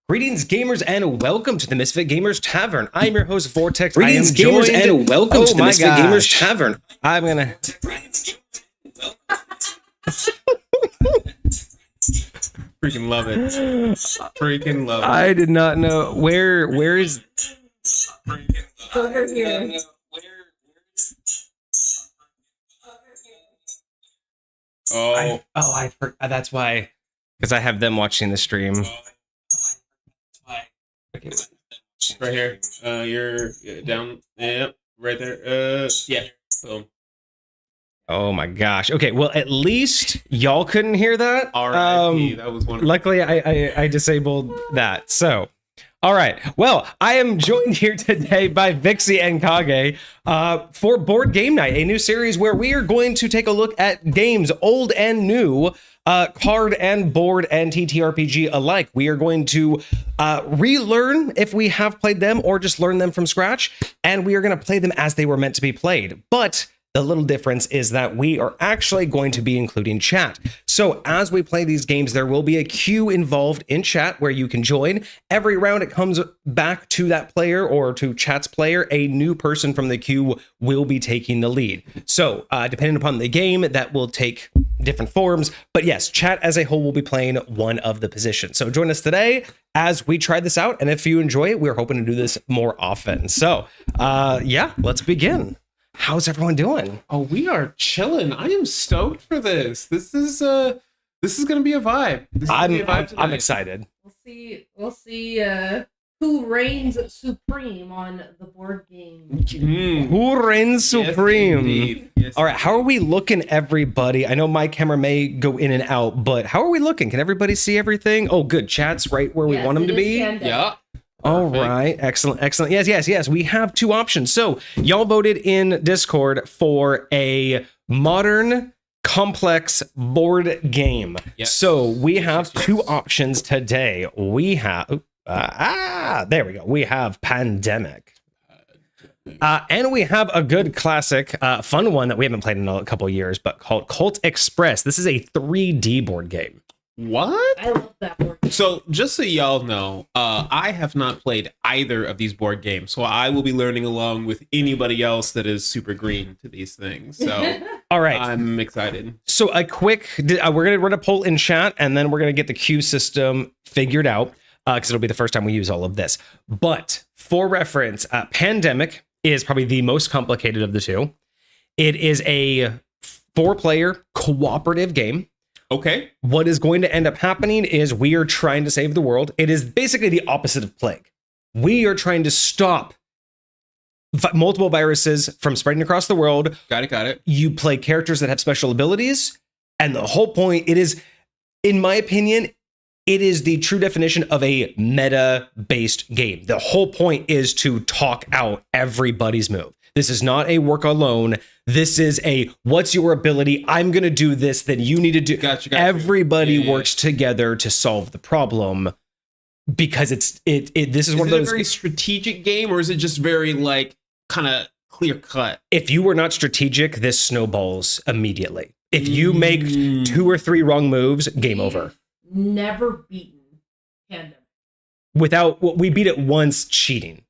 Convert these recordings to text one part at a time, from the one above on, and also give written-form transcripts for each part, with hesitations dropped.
Greetings, gamers, and welcome to the Misfit Gamers Tavern. I'm your host, Vortex. Greetings, gamers, and welcome to the Misfit Gamers Tavern. I'm gonna... Freaking love it. Freaking love it. I did not know. Where is... Over here. I forgot. That's why. Because I have them watching the stream. Okay. Right here. You're down. Yep. Right there. Yeah. Boom. Oh my gosh. Okay, well, at least y'all couldn't hear that. R.I.P. That was wonderful. Luckily, I disabled that. So, all right. Well, I am joined here today by Vixie and Kage for Board Game Night, a new series where we are going to take a look at games, old and new, card and board and TTRPG alike. We are going to relearn if we have played them or just learn them from scratch, and we are going to play them as they were meant to be played. But the little difference is that we are actually going to be including chat. So as we play these games, there will be a queue involved in chat where you can join. Every round it comes back to that player or to chat's player, a new person from the queue will be taking the lead. So depending upon the game, that will take different forms. But yes, chat as a whole will be playing one of the positions. So join us today as we try this out. And if you enjoy it, we're hoping to do this more often. So yeah, let's begin. How's everyone doing? Oh, we are chilling. I am stoked for this. This is gonna be a vibe. I'm excited. We'll see who reigns supreme on the board game. Who reigns supreme? Yes, All right, how are we looking, everybody? I know my camera may go in and out, but how are we looking? Can everybody see everything? Oh, good. Chat's right where we want them to be. Yeah. All Perfect. right. Excellent. Yes. We have two options. So y'all voted in Discord for a modern complex board game. Yes. So we have two options today. We have, there we go. We have Pandemic. And we have a good classic, fun one that we haven't played in a couple of years, but called Cult Express. This is a 3D board game. What? I love that board game. So just so y'all know, I have not played either of these board games, so I will be learning along with anybody else that is super green to these things. So All right. I'm excited. So a quick, we're going to run a poll in chat, and then we're going to get the queue system figured out, because it'll be the first time we use all of this. But for reference, Pandemic is probably the most complicated of the two. It is a 4-player cooperative game. Okay. What is going to end up happening is we are trying to save the world. It is basically the opposite of plague. We are trying to stop multiple viruses from spreading across the world. Got it. You play characters that have special abilities. And the whole point, it is, in my opinion, it is the true definition of a meta-based game. The whole point is to talk out everybody's move. This is not a work alone. This is a, what's your ability? I'm going to do this, then you need to do. Gotcha. Everybody works together to solve the problem, because this is one of those. Is it a very strategic game, or is it just very like kind of clear cut? If you were not strategic, this snowballs immediately. If you make 2 or 3 wrong moves, game over. Never beaten Pandemic. We beat it once cheating.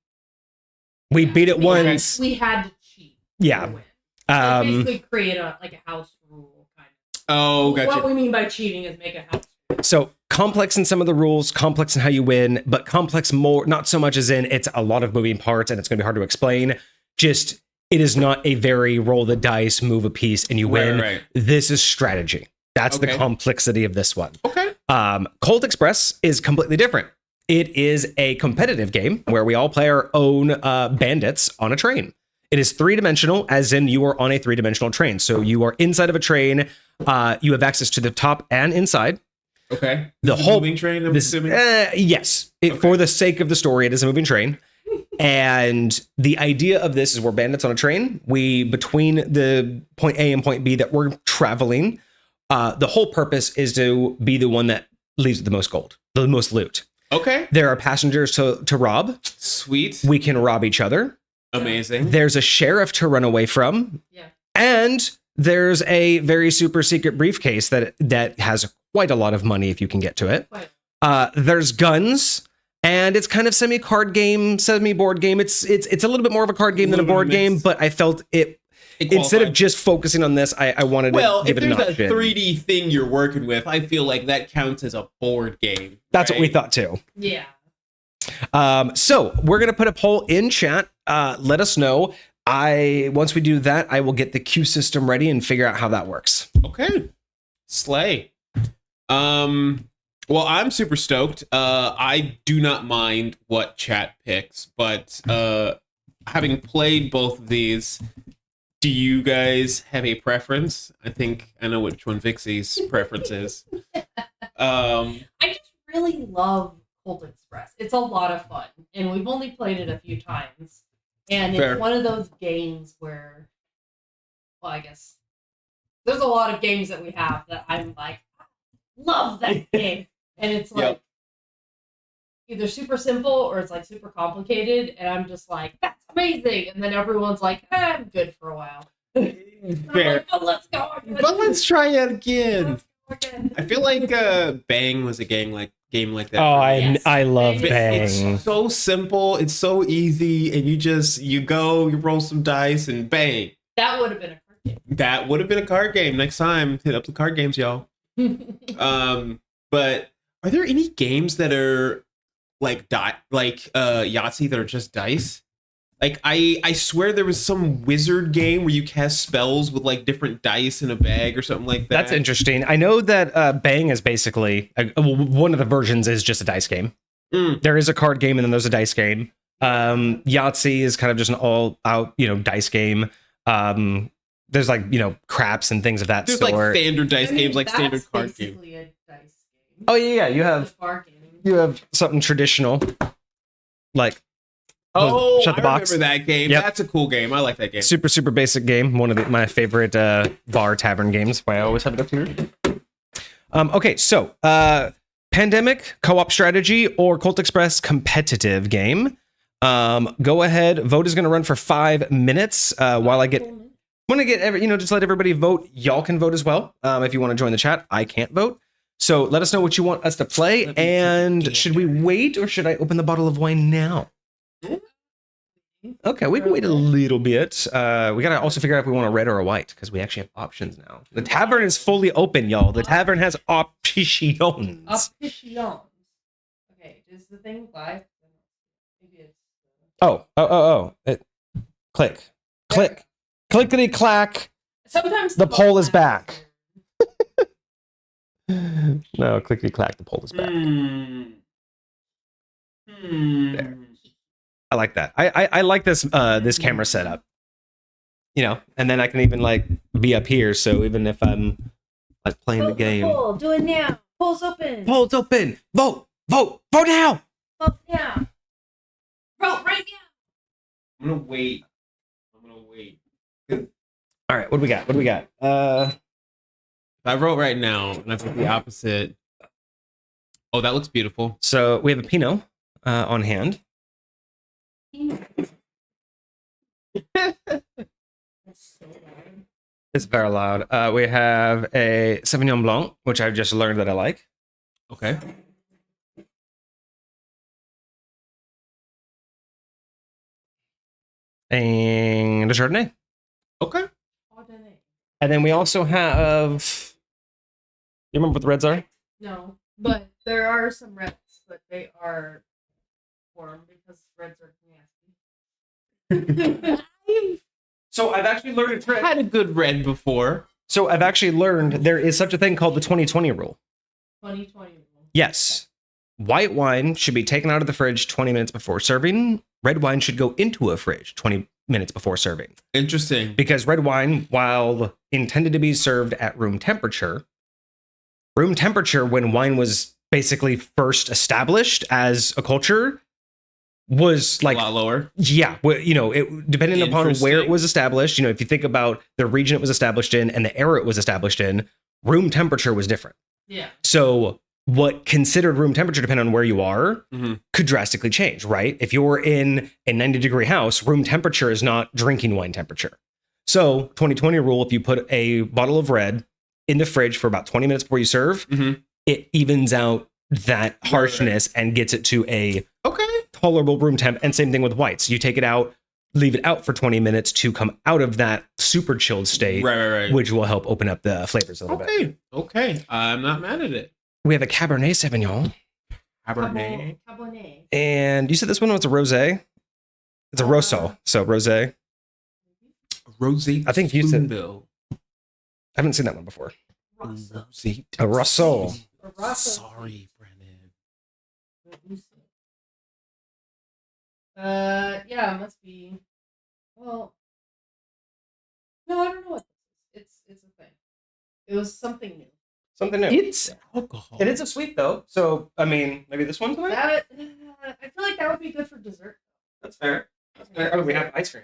We beat it once. We had to cheat. Yeah. To win. Like basically create a house rule kind of. Oh, gotcha. What we mean by cheating is make a house rule. So complex in some of the rules, complex in how you win, but complex more, not so much as in it's a lot of moving parts and it's going to be hard to explain. Just, it is not a very roll the dice, move a piece, and you win. Right. This is strategy. That's the complexity of this one. Okay. Cult Express is completely different. It is a competitive game where we all play our own bandits on a train. It is 3-dimensional, as in you are on a 3-dimensional train. So you are inside of a train. You have access to the top and inside. Okay. The This is a whole moving train, I'm assuming? Yes. For the sake of the story, it is a moving train. And the idea of this is we're bandits on a train. Between the point A and point B that we're traveling, the whole purpose is to be the one that leaves with the most gold, the most loot. Okay. There are passengers to rob. Sweet. We can rob each other. Amazing. There's a sheriff to run away from. Yeah. And there's a very super secret briefcase that has quite a lot of money if you can get to it. There's guns. And it's kind of semi-card game, semi-board game. It's a little bit more of a card game than a board game, but I felt it instead of just focusing on this, I wanted to give it an option. Well, if there's a 3D thing you're working with, I feel like that counts as a board game. That's what we thought too. Yeah. So we're gonna put a poll in chat. Let us know. Once we do that, I will get the queue system ready and figure out how that works. Okay. Slay. Well, I'm super stoked. I do not mind what chat picks, but having played both of these, do you guys have a preference? I think I know which one Vixie's preference is. I just really love Colt Express. It's a lot of fun, and we've only played it a few times. And it's one of those games where, well, I guess there's a lot of games that we have that I'm like, love that game. And it's like either super simple or it's like super complicated. And I'm just like, that's amazing. And then everyone's like, I'm good for a while. Fair. Like, oh, let's go again. But let's try it again. Let's go again. I feel like Bang was a game like that. Oh, Yes. I love Bang. It's so simple. It's so easy. And you roll some dice and bang. That would have been a card game. That would have been a card game. Next time, hit up the card games, y'all. But are there any games that are like Yahtzee that are just dice? Like I swear there was some wizard game where you cast spells with like different dice in a bag or something like that. That's interesting. I know that Bang is basically one of the versions is just a dice game. There is a card game and then there's a dice game. Yahtzee is kind of just an all-out, dice game. There's like craps and things of that sort. There's like standard dice games, like that's standard card games. basically a dice game. Oh yeah, you have something traditional, like Shut the Box. I remember that game. Yep. That's a cool game. I like that game. Super basic game. One of my favorite bar tavern games. Why I always have it up here. Okay, so Pandemic co-op strategy or Colt Express competitive game. Go ahead. Vote is going to run for 5 minutes while I want to get just let everybody vote. Y'all can vote as well if you want to join the chat. I can't vote. So let us know what you want us to play. And should we wait or should I open the bottle of wine now? Okay, we can wait a little bit. We got to also figure out if we want a red or a white because we actually have options now. The tavern is fully open, y'all. The tavern has options. Options. Okay, is the thing live? Maybe it's... Click. Clickety clack. Sometimes the poll is back. No, clickety clack, the poll is back. There. I like that. I like this this camera setup. And then I can even like be up here, so even if I'm like playing the game. Poll, do it now. Poll's open. Poll's open. Vote now. Vote now. Vote right now. I'm gonna wait. All right, what do we got? If I vote right now and I put the opposite. Oh, that looks beautiful. So we have a Pinot on hand. It's very loud. We have a Sauvignon Blanc, which I've just learned that I like. Okay. And a Chardonnay. Okay. And then we also have... You remember what the reds are? No, but there are some reds, but they are warm because reds are nasty. So I've actually learned a trick. I had a good red before. So I've actually learned there is such a thing called the 20/20 rule. 20/20 rule. Yes. White wine should be taken out of the fridge 20 minutes before serving. Red wine should go into a fridge 20 minutes before serving. Interesting. Because red wine, while intended to be served at room temperature when wine was basically first established as a culture was like a lot lower. Yeah, it depending upon where it was established. If you think about the region it was established in and the era it was established in, room temperature was different. Yeah. So what considered room temperature, depending on where you are, could drastically change, right? If you're in a 90-degree house, room temperature is not drinking wine temperature. So 20/20 rule, if you put a bottle of red in the fridge for about 20 minutes before you serve, it evens out that harshness and gets it to a Okay. tolerable room temp. And same thing with whites. You take it out, leave it out for 20 minutes to come out of that super chilled state, Right. which will help open up the flavors a little bit. Okay. I'm not mad at it. We have a Cabernet Sauvignon. Cabernet. And you said this one was a rosé? It's a Rosso. So rosé. Rosé. I think you said. Spoonbill. I haven't seen that one before. Rosso. A Rosso. A Rosso. Sorry, Brandon. Yeah, it must be. Well, no, I don't know what this is. It's a thing. It was something new. Something new. It's alcohol. It is a sweet though. So I mean, maybe this one's good. I feel like that would be good for dessert. That's fair. That's fair. Oh, we have ice cream.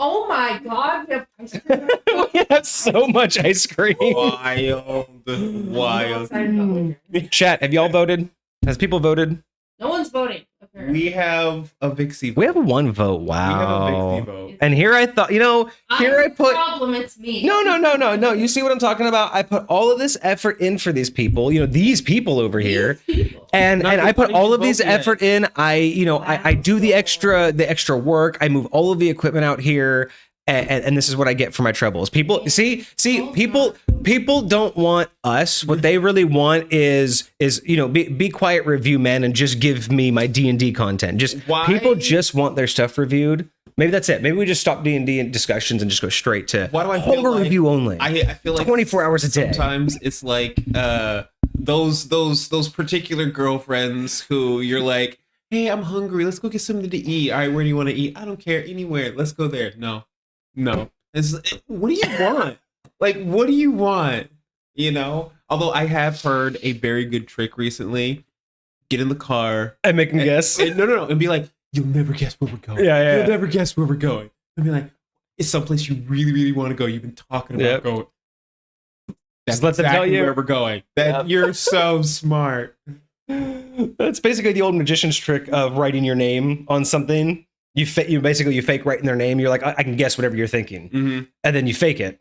Oh my god, we have ice cream. We have so much ice cream. Wild. I'm so excited about later. Chat, have y'all voted? Has people voted? No one's voting. Apparently. We have a Vixie vote. We have one vote. We have a Wow. Vixie vote. And here I thought, here I put. Problem, it's me. No. You see what I'm talking about? I put all of this effort in for these people. These people over here. These people. And Not I put everybody all can of these vote yet. effort in. I do the extra work. I move all of the equipment out here, and this is what I get for my troubles. People people don't want us. What they really want is be quiet review men and just give me my D&D content. Why? People just want their stuff reviewed. Maybe that's it. Maybe we just stop D&D discussions and just go straight to Why do I feel horror like- review only. I feel like 24 hours a day. Sometimes it's like those particular girlfriends who you're like, hey, I'm hungry. Let's go get something to eat. All right, where do you want to eat? I don't care. Anywhere. Let's go there. No. What do you want? Like, what do you want? Although I have heard a very good trick recently. Get in the car. And make them guess. No. And be like, you'll never guess where we're going. Yeah. You'll never guess where we're going. And be like, it's someplace you really, really want to go. You've been talking about Yep. going. That's Just let them tell exactly you. where we're going. Yep. You're so smart. That's basically the old magician's trick of writing your name on something. You fake writing their name. You're like, I can guess whatever you're thinking, Mm-hmm. and then you fake it,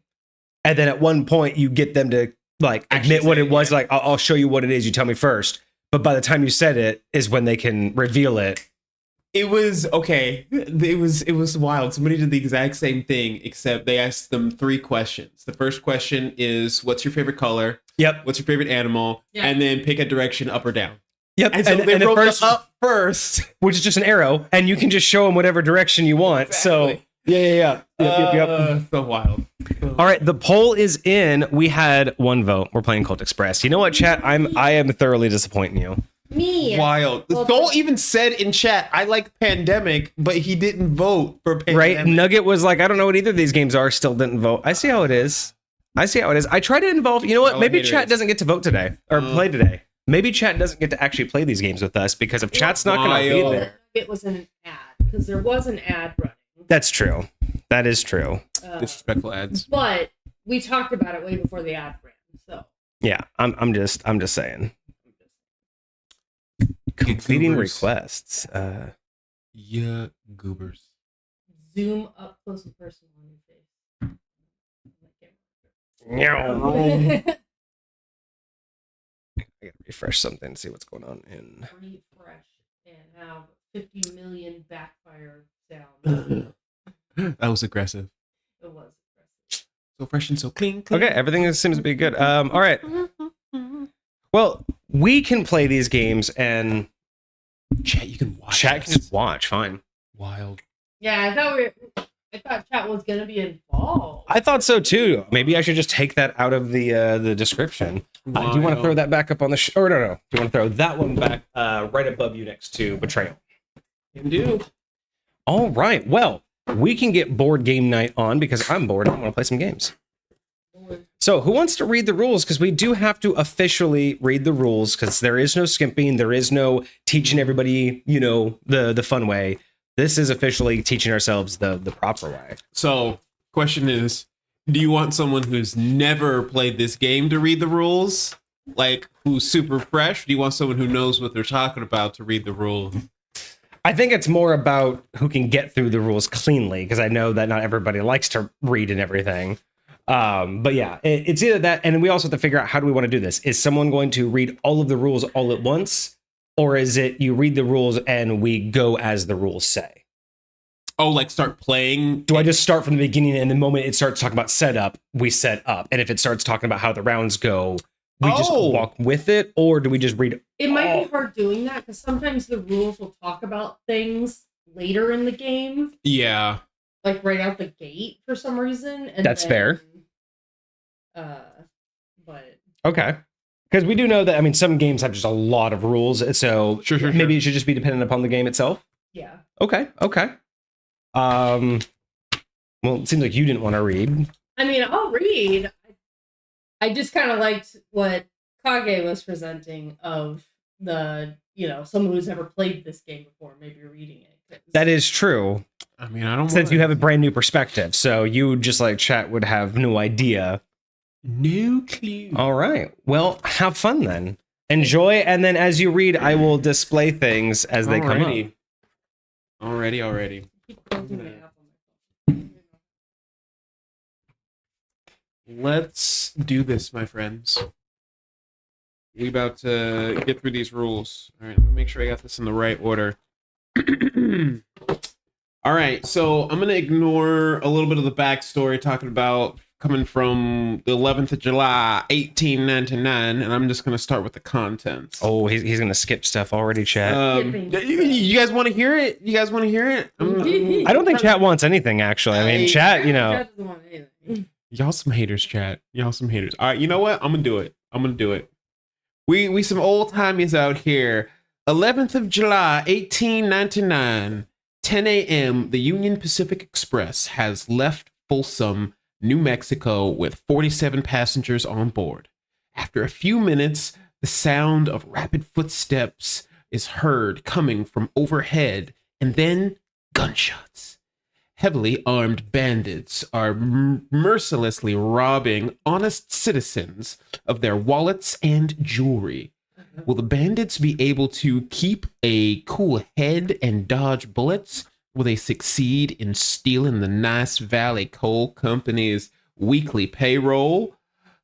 and then at one point you get them to like Actually admit what say it it, was. yeah. Like, I'll show you what it is. You tell me first. But by the time you said it, is when they can reveal it. It was okay. It was wild. Somebody did the exact same thing, except they asked them 3 questions. The first question is, "What's your favorite color? Yep. What's your favorite animal?" Yeah. And then pick a direction, up or down. Yep. And so they the wrote first, the up first. which is just an arrow, and you can just show them whatever direction you want. So Exactly. yeah. Yep. So wild. All right, the poll is in. We had 1 vote. We're playing Cult Express. You know what, chat? I am thoroughly disappointing you. Me. Wild. Well, Soul even said in chat, I like Pandemic, but he didn't vote for Pandemic. Right? Nugget was like, I don't know what either of these games are. Still didn't vote. I see how it is. I try to involve. You know what? Oh, Maybe haters. chat doesn't get to vote today or play today. Maybe chat doesn't get to actually play these games with us because if chat's not going to be Wild. there. It was an ad because there was an ad running. That's true. That is true. Disrespectful ads. But we talked about it way before the ad ran. So Yeah, I'm just saying. Completing Goobers. requests. Yeah, goobers. zoom up close and personal on Meow. your face. I gotta refresh something to see what's going on in. Refresh and have 50 million backfire sound. That was aggressive. It was So fresh and so clean. clean. Okay, everything seems to be good. All right. Well, we can play these games and Chat, you can watch. chat can us. just watch. Fine. Wild. Yeah, I thought chat was gonna be involved. I thought so too. Maybe I should just take that out of the description. Do you want to Wild. throw that back up on the or no? Do you want to throw that one back right above you next to Betrayal? Can do. All right. Well, we can get board game night on because I'm bored. I want to play some games. So who wants to read the rules? Because we do have to officially read the rules because there is no skimping. There is no teaching everybody, the fun way. This is officially teaching ourselves the proper way. So, question is, do you want someone who's never played this game to read the rules? Like, who's super fresh? Do you want someone who knows what they're talking about to read the rules? I think it's more about who can get through the rules cleanly because I know that not everybody likes to read and everything. But yeah, it's either that, and we also have to figure out how do we want to do this. Is someone going to read all of the rules all at once, or is it you read the rules and we go as the rules say? Oh, like start playing? Do I just start from the beginning, and the moment it starts talking about setup, we set up, and if it starts talking about how the rounds go, we just walk with it, or do we just read? It might be hard doing that because sometimes the rules will talk about things later in the game. Yeah. Like right out the gate for some reason. And That's fair. But okay, because we do know that, I mean, some games have just a lot of rules, so maybe it should just be dependent upon the game itself. Yeah. Okay. Well, it seems like you didn't want to read. I mean, I'll read. I just kind of liked what Kage was presenting of the, someone who's never played this game before, maybe reading it. That is true. I mean, I don't Since you have a brand new perspective, so you, just like chat, would have no idea. No clue. All right. Well, have fun then. Enjoy, and then as you read, I will display things as they come up. Already. Let's do this, my friends. We about to get through these rules. All right, let me make sure I got this in the right order. All right, so I'm going to ignore a little bit of the backstory talking about coming from the 11th of July, 1899, and I'm just going to start with the contents. Oh, he's going to skip stuff already, chat. You guys want to hear it? I don't think chat wants anything, actually. I mean, chat, Y'all some haters, chat. Y'all some haters. All right, you know what? I'm going to do it. We some old timies out here. 11th of July, 1899, 10 a.m., the Union Pacific Express has left Folsom, New Mexico, with 47 passengers on board. After a few minutes, the sound of rapid footsteps is heard coming from overhead, and then gunshots. Heavily armed bandits are mercilessly robbing honest citizens of their wallets and jewelry. Will the bandits be able to keep a cool head and dodge bullets? Will they succeed in stealing the Nice Valley Coal Company's weekly payroll,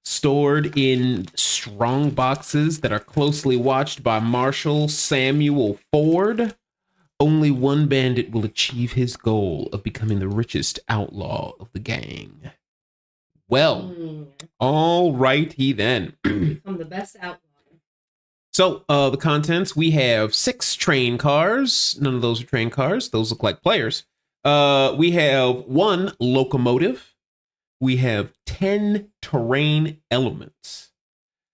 stored in strong boxes that are closely watched by Marshal Samuel Ford? Only one bandit will achieve his goal of becoming the richest outlaw of the gang. Well, all righty then. I'm the best outlaw. So, the contents, we have 6 train cars. None of those are train cars. Those look like players. We have 1 locomotive. We have 10 terrain elements.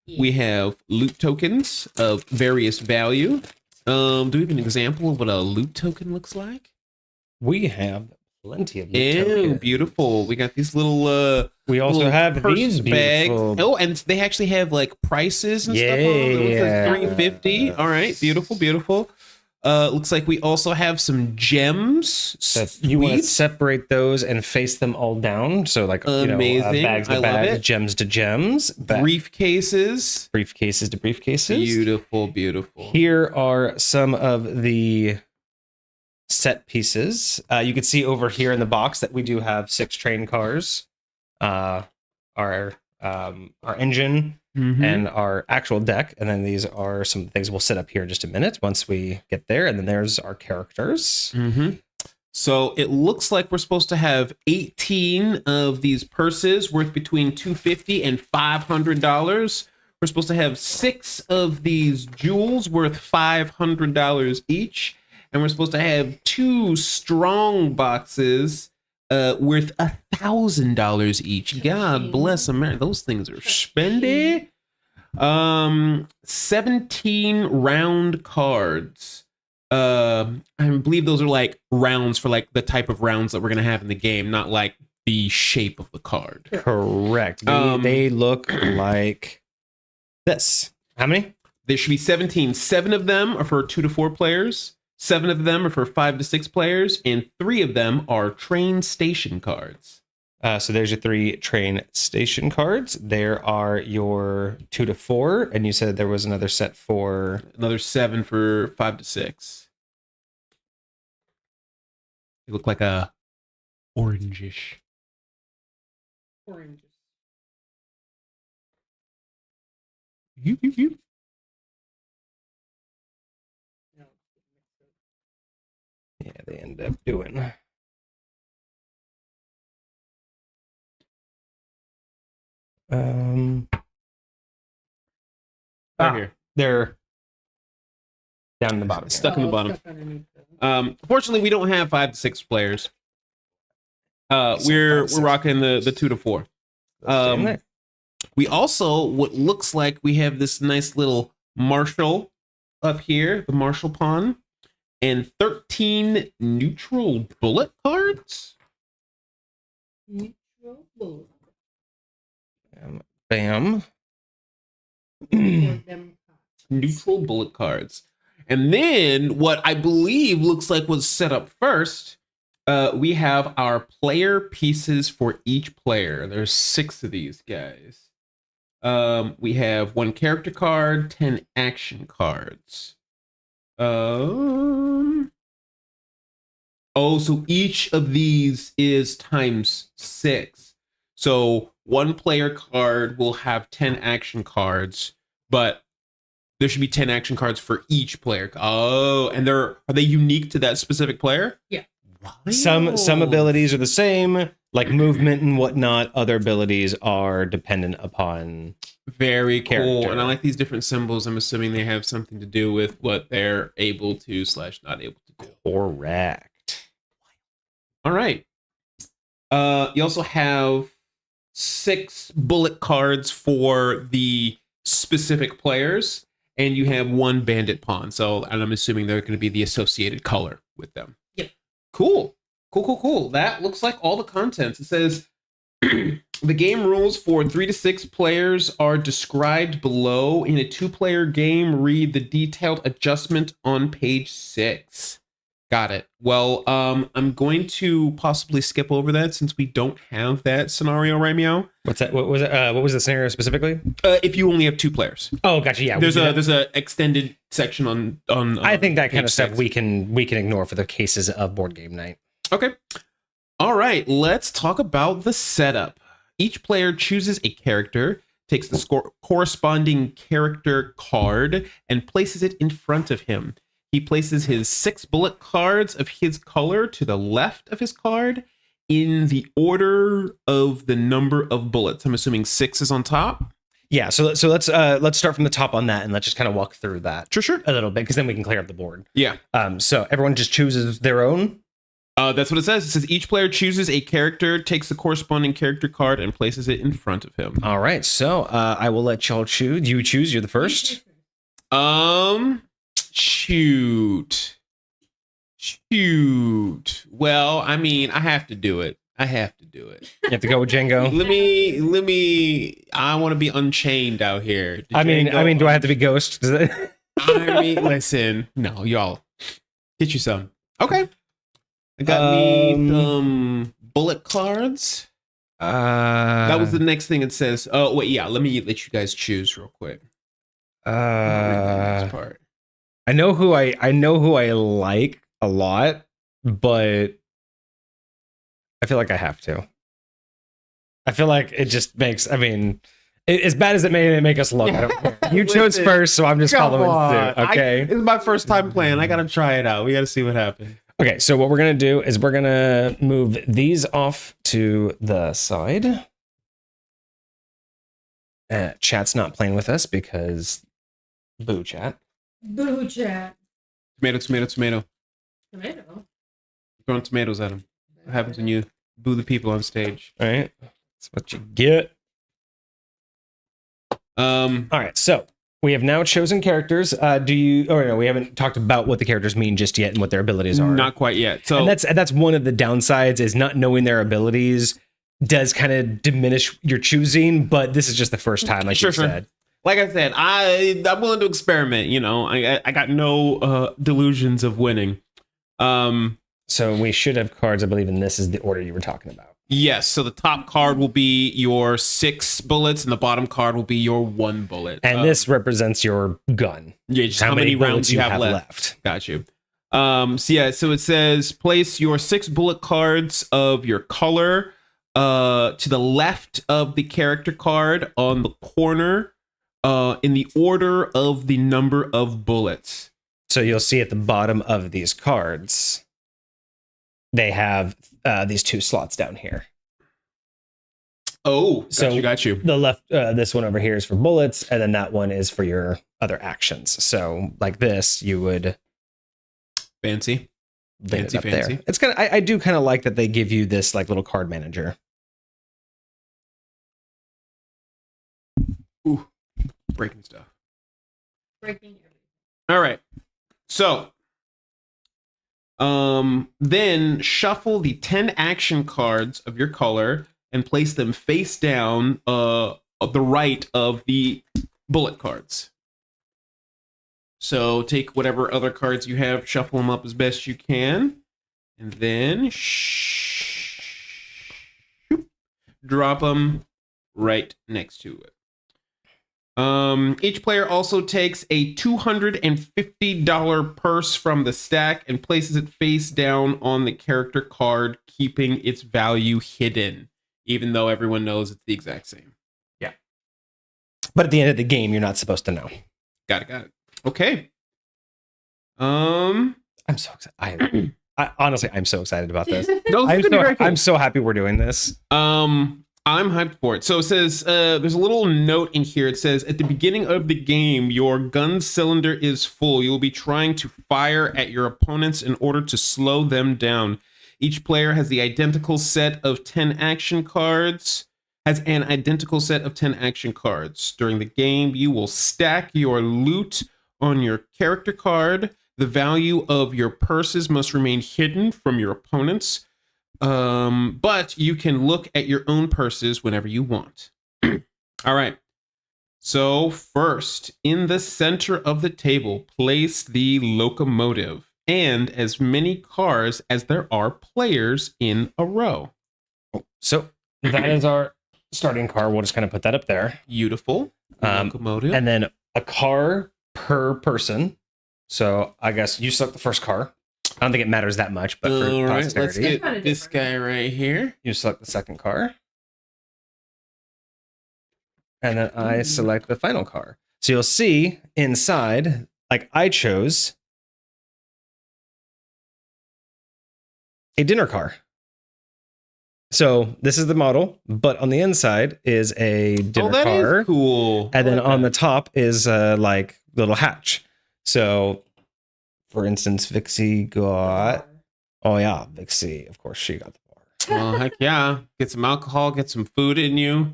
Yeah. We have loot tokens of various value. Do we have an example of what a loot token looks like? We have plenty of loot tokens. Beautiful. We got these little we also have these bags. beautiful. Oh, and they actually have like prices and stuff on them. It says $3.50. All right, beautiful. Looks like we also have some gems. You want to separate those and face them all down, so like amazing. Bags to bags, gems to gems, briefcases to briefcases. Beautiful. Here are some of the set pieces. You can see over here in the box that we do have 6 train cars, our engine. Mm-hmm. And our actual deck, and then these are some things we'll set up here in just a minute once we get there, and then there's our characters. Mm-hmm. So it looks like we're supposed to have 18 of these purses worth between $250 and $500. We're supposed to have 6 of these jewels worth $500 each, and we're supposed to have 2 strong boxes worth $1,000 each. God bless America. Those things are spendy. 17 round cards. I believe those are like rounds for like the type of rounds that we're gonna have in the game, not like the shape of the card. Correct. They look like this. How many? There should be 17. 7 of them are for 2 to 4 players. 7 of them are for 5 to 6 players, and 3 of them are train station cards. So there's your 3 train station cards. There are your 2 to 4, and you said there was another set for... Another 7 for 5 to 6. They look like a orangish. Orange. Yeah, they end up doing. Here. They're down in the bottom. Stuck in the bottom. Fortunately, we don't have 5 to 6 players. We're rocking the 2 to 4. We also, what looks like we have this nice little Marshall up here, the Marshall pawn, and 13 neutral bullet cards. Neutral bullet. Bam. Neutral bullet cards. And then what I believe looks like was set up first, we have our player pieces for each player. There's 6 of these guys. We have 1 character card, 10 action cards. So each of these is times 6. So 1 player card will have 10 action cards, but there should be 10 action cards for each player. Oh, and are they unique to that specific player? Yeah. Wow. Some abilities are the same, like movement and whatnot. Other abilities are dependent upon very character. Cool. And I like these different symbols. I'm assuming they have something to do with what they're able to / not able to do. Correct. All right. You also have 6 bullet cards for the specific players, and you have 1 bandit pawn. So, and I'm assuming they're going to be the associated color with them. Yep. Cool. That looks like all the contents. It says the game rules for 3 to 6 players are described below. In a 2-player game, read the detailed adjustment on page 6. Got it. Well, I'm going to possibly skip over that since we don't have that scenario right now. What's that? What was it? What was the scenario specifically? If you only have 2 players. Oh, gotcha. Yeah, there's a extended section on. I think that kind of stuff 6. we can ignore for the cases of board game night. Okay. All right. Let's talk about the setup. Each player chooses a character, takes the corresponding character card, and places it in front of him. He places his 6 bullet cards of his color to the left of his card in the order of the number of bullets. I'm assuming 6 is on top. Yeah, so let's start from the top on that, and let's just kind of walk through that sure a little bit, because then we can clear up the board. Yeah. So everyone just chooses their own. That's what it says. It says each player chooses a character, takes the corresponding character card, and places it in front of him. All right, so I will let y'all choose. You choose. You're the first. Shoot. Well, I mean, I have to do it. You have to go with Django. Let me. I want to be unchained out here. I mean, do I have to be Ghost? I mean, listen. No, y'all. Get you some. Okay. I got me some bullet cards. That was the next thing it says. Oh, wait, yeah. Let me let you guys choose real quick. Part. I know who I like a lot, but I feel like I have to. I feel like it just makes. I mean, as bad as it may make us look, I don't care. You chose first, so I'm just following suit. Okay, it's my first time playing. I gotta try it out. We gotta see what happens. Okay, so what we're gonna do is we're gonna move these off to the side. Chat's not playing with us because boo chat. Boo chat. Tomato. Throwing tomatoes at him. What happens when you boo the people on stage? All right, that's what you get. All right, so we have now chosen characters. We haven't talked about what the characters mean just yet and what their abilities are. Not quite yet. So and that's one of the downsides, is not knowing their abilities does kind of diminish your choosing, but this is just the first time, like you said. Like I said, I'm willing to experiment. You know, I got no delusions of winning. So we should have cards, I believe, and this is the order you were talking about. Yes. So the top card will be your 6 bullets, and the bottom card will be your 1 bullet. And this represents your gun. Yeah, just how many rounds you have left. Got you. So it says place your 6 bullet cards of your color to the left of the character card on the corner in the order of the number of bullets. So you'll see at the bottom of these cards, they have these 2 slots down here. Oh, so got you. The left, this one over here is for bullets, and then that one is for your other actions. So like this, you would fancy. There. It's kind of, I do kind of like that they give you this like little card manager. Ooh, breaking stuff. Breaking everything. All right. So, then shuffle the 10 action cards of your color and place them face down, the right of the bullet cards. So take whatever other cards you have, shuffle them up as best you can, and then drop them right next to it. Each player also takes a $250 purse from the stack and places it face down on the character card, keeping its value hidden, even though everyone knows it's the exact same. Yeah. But at the end of the game, you're not supposed to know. Got it. Okay. I'm so excited. Honestly, I'm so excited about this. No, I'm so happy we're doing this. I'm hyped for it. So it says, there's a little note in here. It says, at the beginning of the game, your gun cylinder is full. You'll be trying to fire at your opponents in order to slow them down. Each player has an identical set of 10 action cards. During the game, you will stack your loot on your character card. The value of your purses must remain hidden from your opponents. But you can look at your own purses whenever you want. All right. So first, in the center of the table, place the locomotive and as many cars as there are players in a row. So that is our starting car. We'll just kind of put that up there. Beautiful. Locomotive. And then a car per person. So I guess you select the first car. I don't think it matters that much, but for let's posterity, get this guy right here. You select the second car. And then I select the final car. So you'll see inside, like I chose a dinner car. So this is the model, but on the inside is a dinner car. Is cool. And then on the top is like little hatch. So for instance, Vixie got, Vixie, of course she got the bar. Well, heck yeah. Get some alcohol, get some food in you.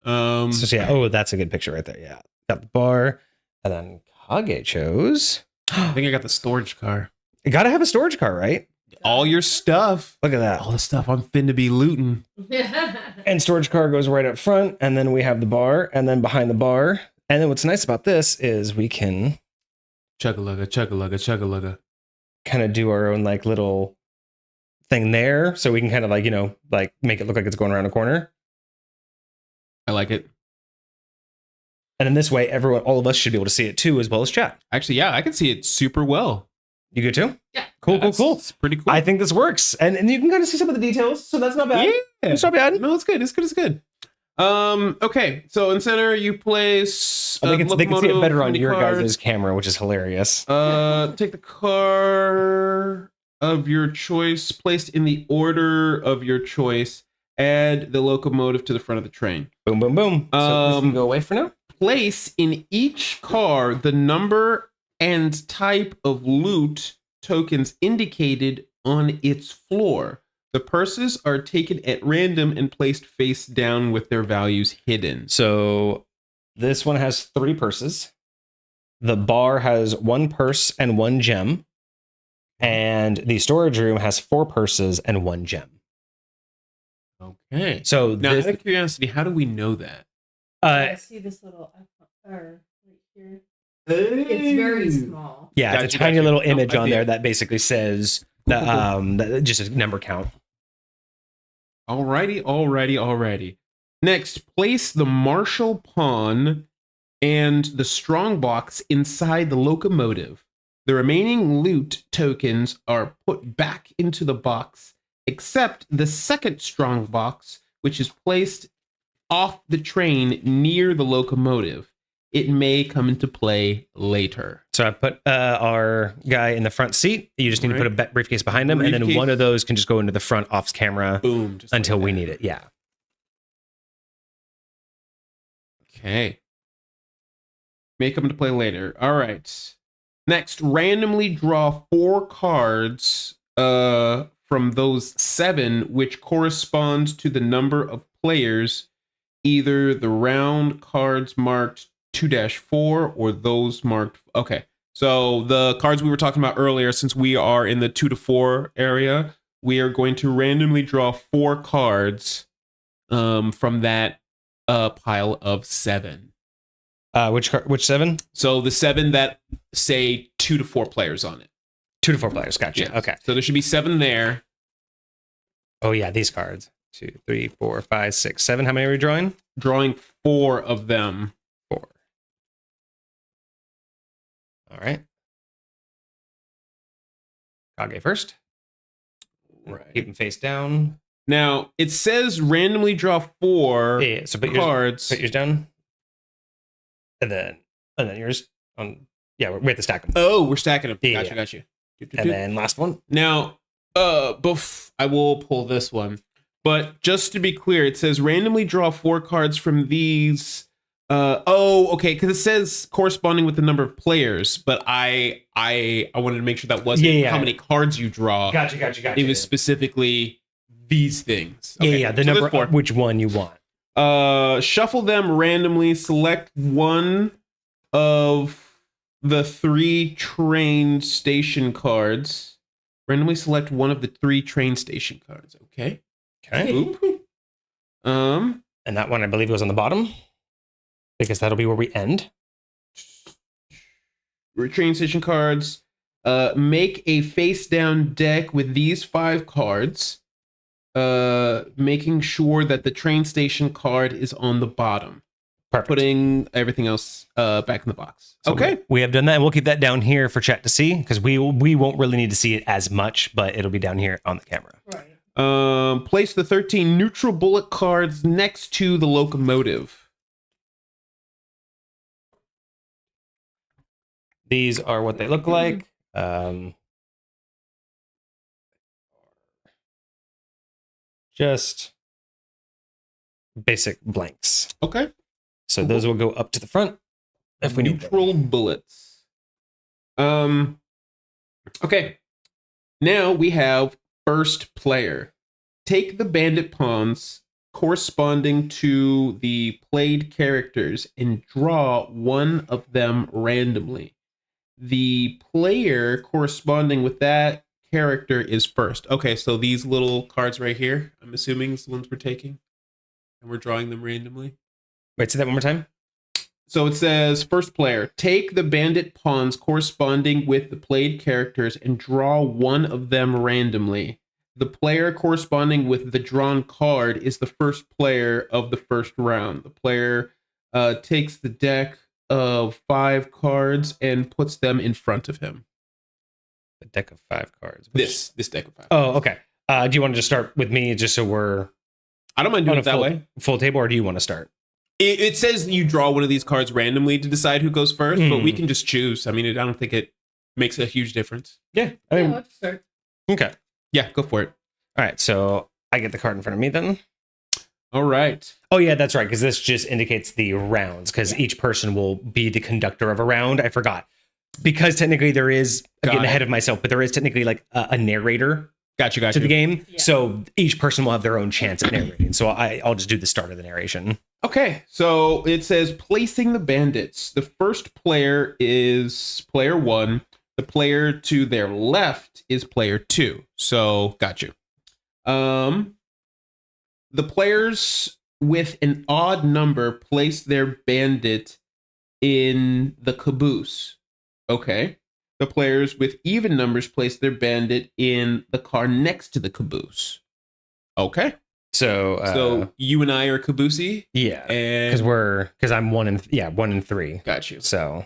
That's a good picture right there. Yeah. Got the bar. And then Kage chose. I think I got the storage car. You gotta have a storage car, right? All your stuff. Look at that. All the stuff I'm finna be looting. And storage car goes right up front. And then we have the bar. And then behind the bar. And then what's nice about this is we can chugga-lugga. Kind of do our own like little thing there. So we can kind of like, like make it look like it's going around a corner. I like it. And in this way, all of us should be able to see it too, as well as chat. Actually, yeah, I can see it super well. You good too? Yeah. Cool. It's pretty cool. I think this works. And you can kind of see some of the details. So that's not bad. Yeah. It's not bad. No, it's good. It's good. Okay. So in center, you place. They can see it better on your guys' camera, which is hilarious. Take the car of your choice, placed in the order of your choice. Add the locomotive to the front of the train. Boom, boom, boom. So this can go away for now. Place in each car the number and type of loot tokens indicated on its floor. The purses are taken at random and placed face down with their values hidden. So this one has 3 purses. The bar has 1 purse and 1 gem. And the storage room has 4 purses and 1 gem. Okay. So now, out of curiosity, how do we know that? I see this little right here. It's very small. Yeah, it's a tiny little image on there that basically says just a number count. Alrighty. Next, place the marshal pawn and the strong box inside the locomotive. The remaining loot tokens are put back into the box, except the second strong box, which is placed off the train near the locomotive. it may come into play later. So I put our guy in the front seat. You just need to put a briefcase behind him, and then one of those can just go into the front off camera. Boom. Just until we need it. Yeah. Okay. May come into play later. All right. Next, randomly draw 4 cards from those 7, which correspond to the number of players, either the round cards marked 2-4 or those marked. Okay. So the cards we were talking about earlier, since we are in the 2 to 4 area, we are going to randomly draw 4 cards from that pile of 7. Which 7? So the 7 that say 2 to 4 players on it. 2 to 4 players. Gotcha. Yeah. Okay. So there should be 7 there. Oh yeah, these cards. 2, 3, 4, 5, 6, 7. How many are we drawing? Drawing 4 of them. 4. All right. Kage first. Right. Keep them face down. Now it says randomly draw 4 Yeah. So put cards. Put yours down. And then yours on. Yeah, we have to stack them. Oh, we're stacking them. Yeah. Gotcha. And then last one. Now, I will pull this one. But just to be clear, it says randomly draw 4 cards from these. Okay, because it says corresponding with the number of players, but I wanted to make sure that wasn't how many cards you draw. Gotcha. It was specifically these things. Okay. Yeah. The number of which one you want. Shuffle them randomly. Select one of the 3 train station cards. Randomly select one of the 3 train station cards. Okay. Oop. And that one I believe goes on the bottom, because that'll be where we end. Train station cards. Make a face down deck with these 5 cards. Making sure that the train station card is on the bottom. Perfect. Putting everything else back in the box. So okay. We have done that, and we'll keep that down here for chat to see, because we won't really need to see it as much, but it'll be down here on the camera. Right. Place the 13 neutral bullet cards next to the locomotive. These are what they look like. Just basic blanks. Okay. So those will go up to the front if we need neutral bullets. Okay. Now we have first player. Take the bandit pawns corresponding to the played characters and draw one of them randomly. The player corresponding with that character is first. Okay, so these little cards right here, I'm assuming is the ones we're taking, and we're drawing them randomly. Wait, say that one more time. So it says, first player, take the bandit pawns corresponding with the played characters and draw one of them randomly. The player corresponding with the drawn card is the first player of the first round. The player takes the deck of 5 cards and puts them in front of him. The deck of 5 cards. This deck of 5 Oh, cards. okay. Do you want to just start with me, just so we're... I don't mind doing it that way. Full table, or do you want to start? It says you draw one of these cards randomly to decide who goes first, but we can just choose. I mean, I don't think it makes a huge difference. Yeah. I mean, let's start. Okay. Yeah, go for it. All right, so I get the card in front of me then. All right. Oh, yeah, that's right, because this just indicates the rounds, because each person will be the conductor of a round. I forgot. Because technically there is, getting ahead of myself, but there is technically like a narrator Gotcha. to the game. Yeah. So each person will have their own chance at narrating. So I'll just do the start of the narration. Okay, so it says placing the bandits. The first player is player 1. The player to their left is player 2. So, got you. The players with an odd number place their bandit in the caboose. Okay. The players with even numbers place their bandit in the car next to the caboose. Okay. So you and I are caboosey? Yeah. And Because I'm 1 and 3. got you. So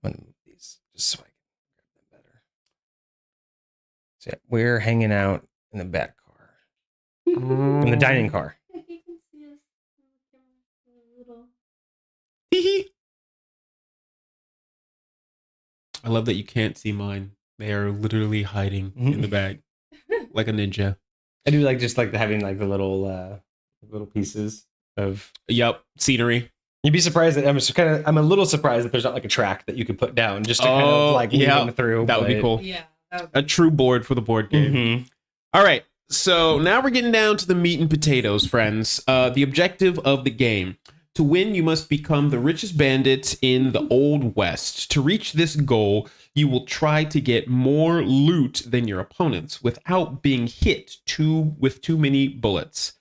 one of these, just so I can grab them better. So yeah, we're hanging out in the back car. In the dining car. You can see us a little. Hee I love that you can't see mine. They are literally hiding in the bag like a ninja. I do just like having like the little pieces of scenery. You'd be surprised that I'm a little surprised that there's not like a track that you could put down just to kind of like weave them through. That would be cool. Yeah. A true board for the board game. Mm-hmm. All right. So now we're getting down to the meat and potatoes, friends. The objective of the game. To win, you must become the richest bandit in the Old West. To reach this goal, you will try to get more loot than your opponents without being hit with too many bullets.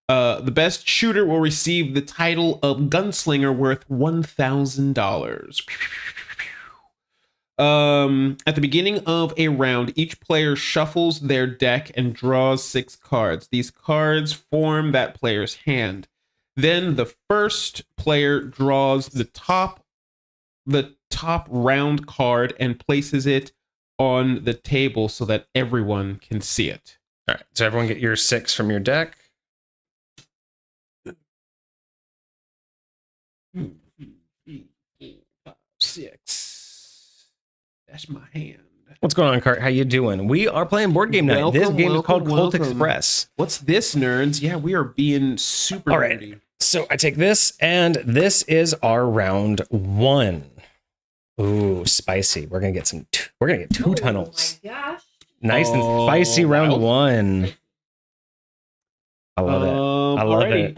The best shooter will receive the title of gunslinger worth $1,000. At the beginning of a round, each player shuffles their deck and draws 6 cards. These cards form that player's hand. Then the first player draws the top round card and places it on the table so that everyone can see it. All right. So everyone get your 6 from your deck. 6. That's my hand. What's going on, Cart? How you doing? We are playing board game night. This game is called Colt Express. What's this, nerds? Yeah, we are being super nerdy. So I take this, and this is our round 1. Ooh, spicy. We're gonna get 2 tunnels. Oh my gosh! Nice and spicy round 1. I love it. I love it.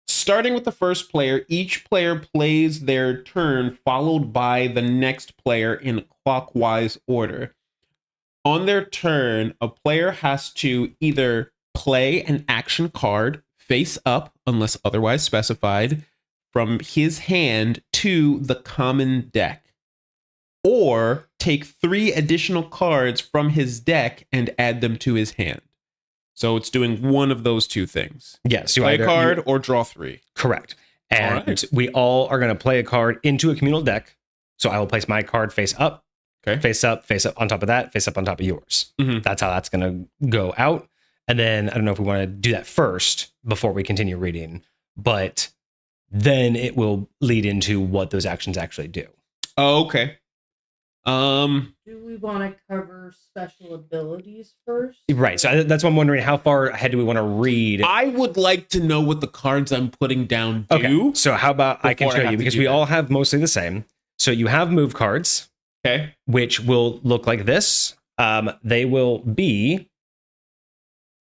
Starting with the first player, each player plays their turn, followed by the next player in clockwise order. On their turn, a player has to either play an action card face up, unless otherwise specified, from his hand to the common deck, or take 3 additional cards from his deck and add them to his hand. So it's doing one of those 2 things. Yes, you play a card or draw 3. Correct. And we all are going to play a card into a communal deck. So I will place my card face up, face up on top of that, face up on top of yours. Mm-hmm. That's how that's going to go out. And then I don't know if we want to do that first before we continue reading, but then it will lead into what those actions actually do. Oh, okay. Do we want to cover special abilities first? Right. So that's why I'm wondering, how far ahead do we want to read? I would like to know what the cards I'm putting down do. Okay. So how about I can show you, because we all have mostly the same. So you have move cards, which will look like this. They will be...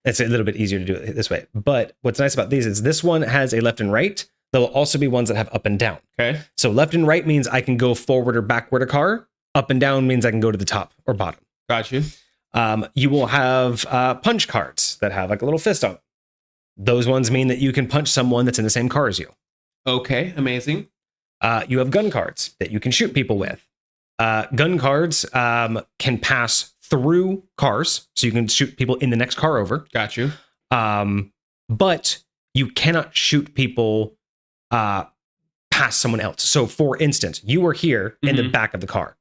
It's a little bit easier to do it this way. But what's nice about these is this one has a left and right. There will also be ones that have up and down. Okay. So left and right means I can go forward or backward a car. Up and down means I can go to the top or bottom. Got you. You will have punch cards that have like a little fist on them. Those ones mean that you can punch someone that's in the same car as you. Okay, amazing. You have gun cards that you can shoot people with. Gun cards can pass through cars, so you can shoot people in the next car over. Got you. But you cannot shoot people past someone else. So, for instance, you are here in the back of the car.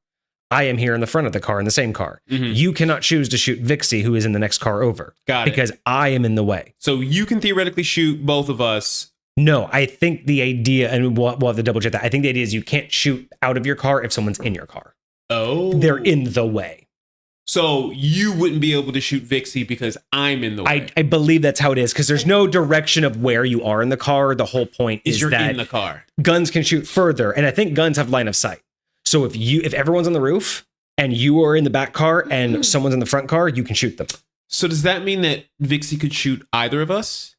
I am here in the front of the car in the same car. You cannot choose to shoot Vixie, who is in the next car over. Got it. Because I am in the way. So you can theoretically shoot both of us. No, I think the idea, and we'll have to double check that. I think the idea is you can't shoot out of your car if someone's in your car. Oh. They're in the way. So you wouldn't be able to shoot Vixie because I'm in the way. I believe that's how it is, because there's no direction of where you are in the car. The whole point is you're that in the car. Guns can shoot further, and I think guns have line of sight. So if everyone's on the roof and you are in the back car and someone's in the front car, you can shoot them. So does that mean that Vixie could shoot either of us?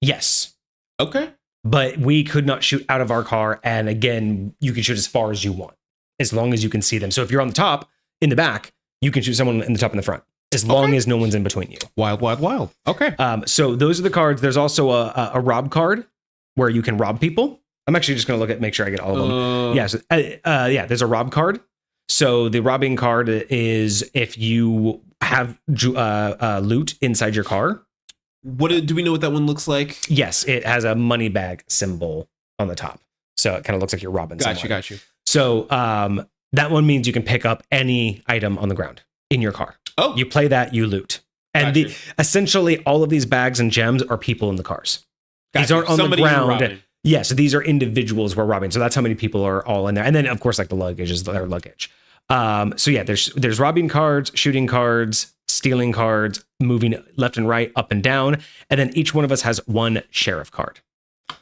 Yes. Okay. But we could not shoot out of our car, and again, you can shoot as far as you want, as long as you can see them. So if you're on the top, in the back, you can shoot someone in the top and the front, as long as no one's in between you. Wild, wild, wild. Okay. So those are the cards. There's also a rob card where you can rob people. I'm actually just going to make sure I get all of them. There's a rob card. So the robbing card is if you have loot inside your car. Do we know what that one looks like? Yes, it has a money bag symbol on the top. So it kind of looks like you're robbing someone. Got you. So that one means you can pick up any item on the ground in your car. Oh. You play that, you loot. And essentially all of these bags and gems are people in the cars. These aren't on the ground. Yeah, so these are individuals we're robbing. So that's how many people are all in there. And then, of course, like the luggage is their luggage. So yeah, there's robbing cards, shooting cards, stealing cards, moving left and right, up and down, and then each one of us has one sheriff card.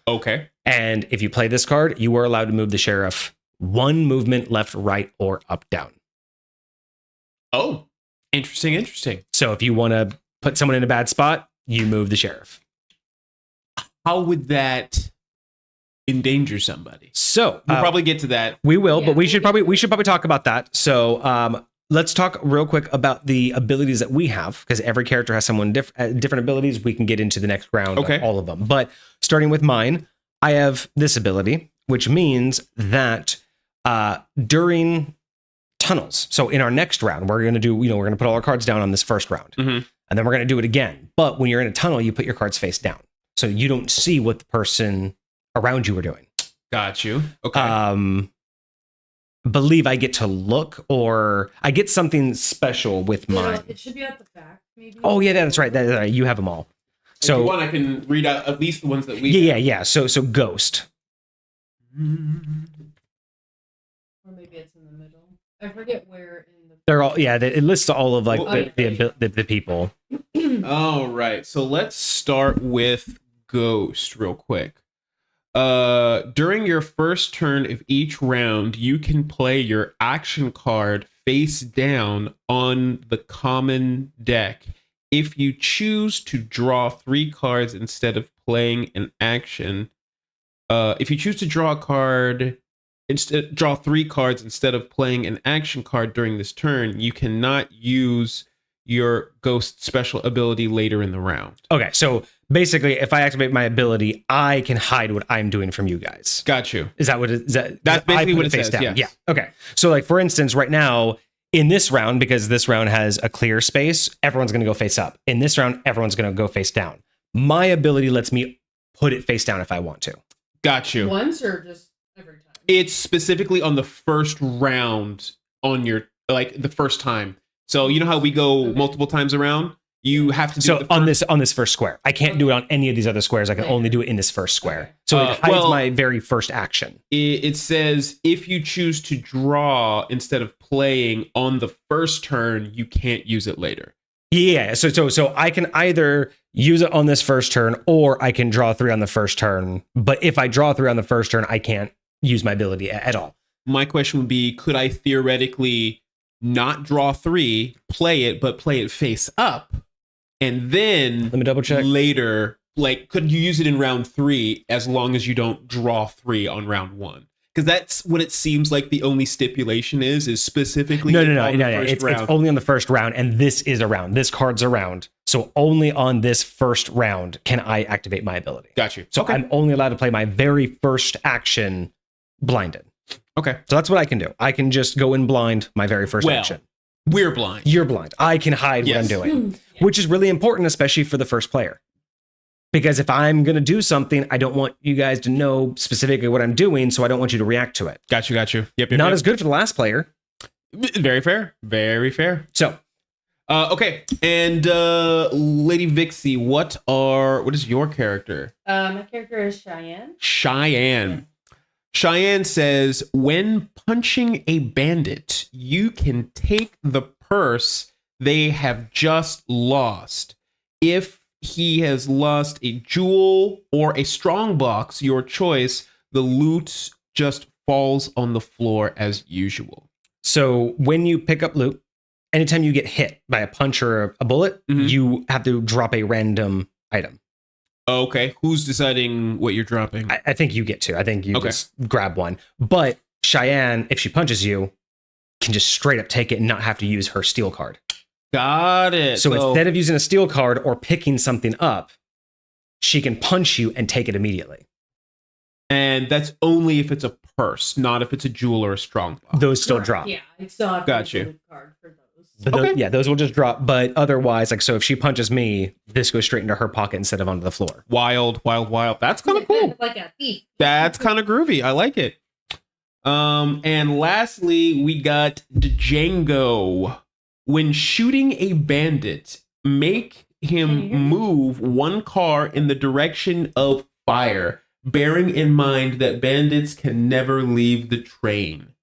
Okay. And if you play this card, you are allowed to move the sheriff one movement left, right, or up, down. Oh, interesting. So if you want to put someone in a bad spot, you move the sheriff. How would that endanger somebody? So we'll probably get to that. We will, but we should probably talk about that. So let's talk real quick about the abilities that we have, because every character has someone different abilities. We can get into the next round, okay, of all of them. But starting with mine, I have this ability, which means that during tunnels, so in our next round, we're going to do, we're going to put all our cards down on this first round, and then we're going to do it again. But when you're in a tunnel, you put your cards face down, so you don't see what the person around you are doing. Got you. Okay. Believe I get to look, or I get something special with mine. It should be at the back, maybe. Oh yeah, that's right. That's right. You have them all. So if you want, I can read out at least the ones that we. Yeah. So Ghost. Or maybe it's in the middle. I forget where in the. They're all it lists all of like the people. All right. So let's start with Ghost real quick. During your first turn of each round, you can play your action card face down on the common deck. If you choose to draw 3 cards instead of playing an action, if you choose to draw draw 3 cards instead of playing an action card during this turn, you cannot use your Ghost special ability later in the round. Okay, so basically, if I activate my ability, I can hide what I'm doing from you guys. Got you. Is that what it is? That's basically what it says. Down? Yes. Yeah. Okay. So, like for instance, right now in this round, because this round has a clear space, everyone's going to go face up. In this round, everyone's going to go face down. My ability lets me put it face down if I want to. Got you. Once or just every time? It's specifically on the first round on your the first time. So you know how we go multiple times around? You have to do on this first square. I can't do it on any of these other squares. I can only do it in this first square. So it hides my very first action. It says if you choose to draw instead of playing on the first turn, you can't use it later. Yeah. So I can either use it on this first turn, or I can draw 3 on the first turn. But if I draw 3 on the first turn, I can't use my ability at all. My question would be, could I theoretically not draw 3, play it face up? And then let me double check later, could you use it in round 3 as long as you don't draw 3 on round 1? Because that's what it seems like the only stipulation is specifically. No. It's only on the first round, and this is a round. This card's a round. So only on this first round can I activate my ability. Got you. So I'm only allowed to play my very first action blinded. Okay. So that's what I can do. I can just go in blind my very first action. We're blind. You're blind. I can hide what I'm doing, which is really important, especially for the first player. Because if I'm going to do something, I don't want you guys to know specifically what I'm doing, so I don't want you to react to it. Got you. Yep. Not as good for the last player. Very fair. Very fair. So, okay. And Lady Vixie, what is your character? My character is Cheyenne. Cheyenne says, when punching a bandit, you can take the purse they have just lost. If he has lost a jewel or a strong box, your choice, the loot just falls on the floor as usual. So when you pick up loot, anytime you get hit by a punch or a bullet, you have to drop a random item. Okay, who's deciding what you're dropping? I think you get to. I think you just grab one. But Cheyenne, if she punches you, can just straight up take it and not have to use her steel card. Got it. So instead of using a steel card or picking something up, she can punch you and take it immediately. And that's only if it's a purse, not if it's a jewel or a strong box. Those still drop. Yeah, I still have Got you. Card for those. Those will just drop. But otherwise, so if she punches me, this goes straight into her pocket instead of onto the floor. Wild. That's kind of cool. Like a thief. That's kind of groovy. I like it. And lastly, we got Django. When shooting a bandit, make him move 1 car in the direction of fire, bearing in mind that bandits can never leave the train.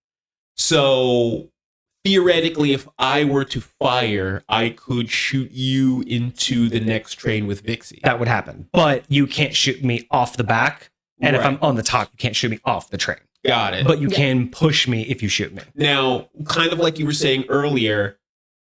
So theoretically, if I were to fire, I could shoot you into the next train with Vixie. That would happen. But you can't shoot me off the back. And if Right. I'm on the top, you can't shoot me off the train. Got it. But you can push me if you shoot me. Now, kind of like you were saying earlier,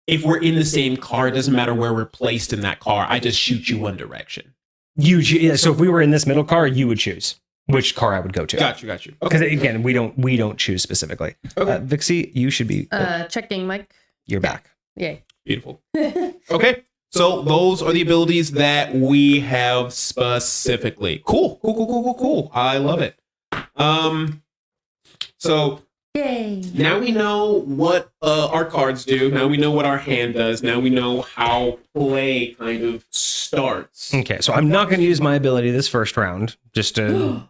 if we're in the same car, it doesn't matter where we're placed in that car. I just shoot you one direction. So if we were in this middle car, you would choose which car I would go to. Got you. Because again, we don't choose specifically. Okay. Vixie, you should be. Checking mic. You're back. Yay. Beautiful. Okay. So those are the abilities that we have specifically. Cool. I love it. So Yay. now we know what our cards do. Now we know what our hand does. Now we know how play kind of starts. Okay, so I'm not going to use my ability this first round. Just to.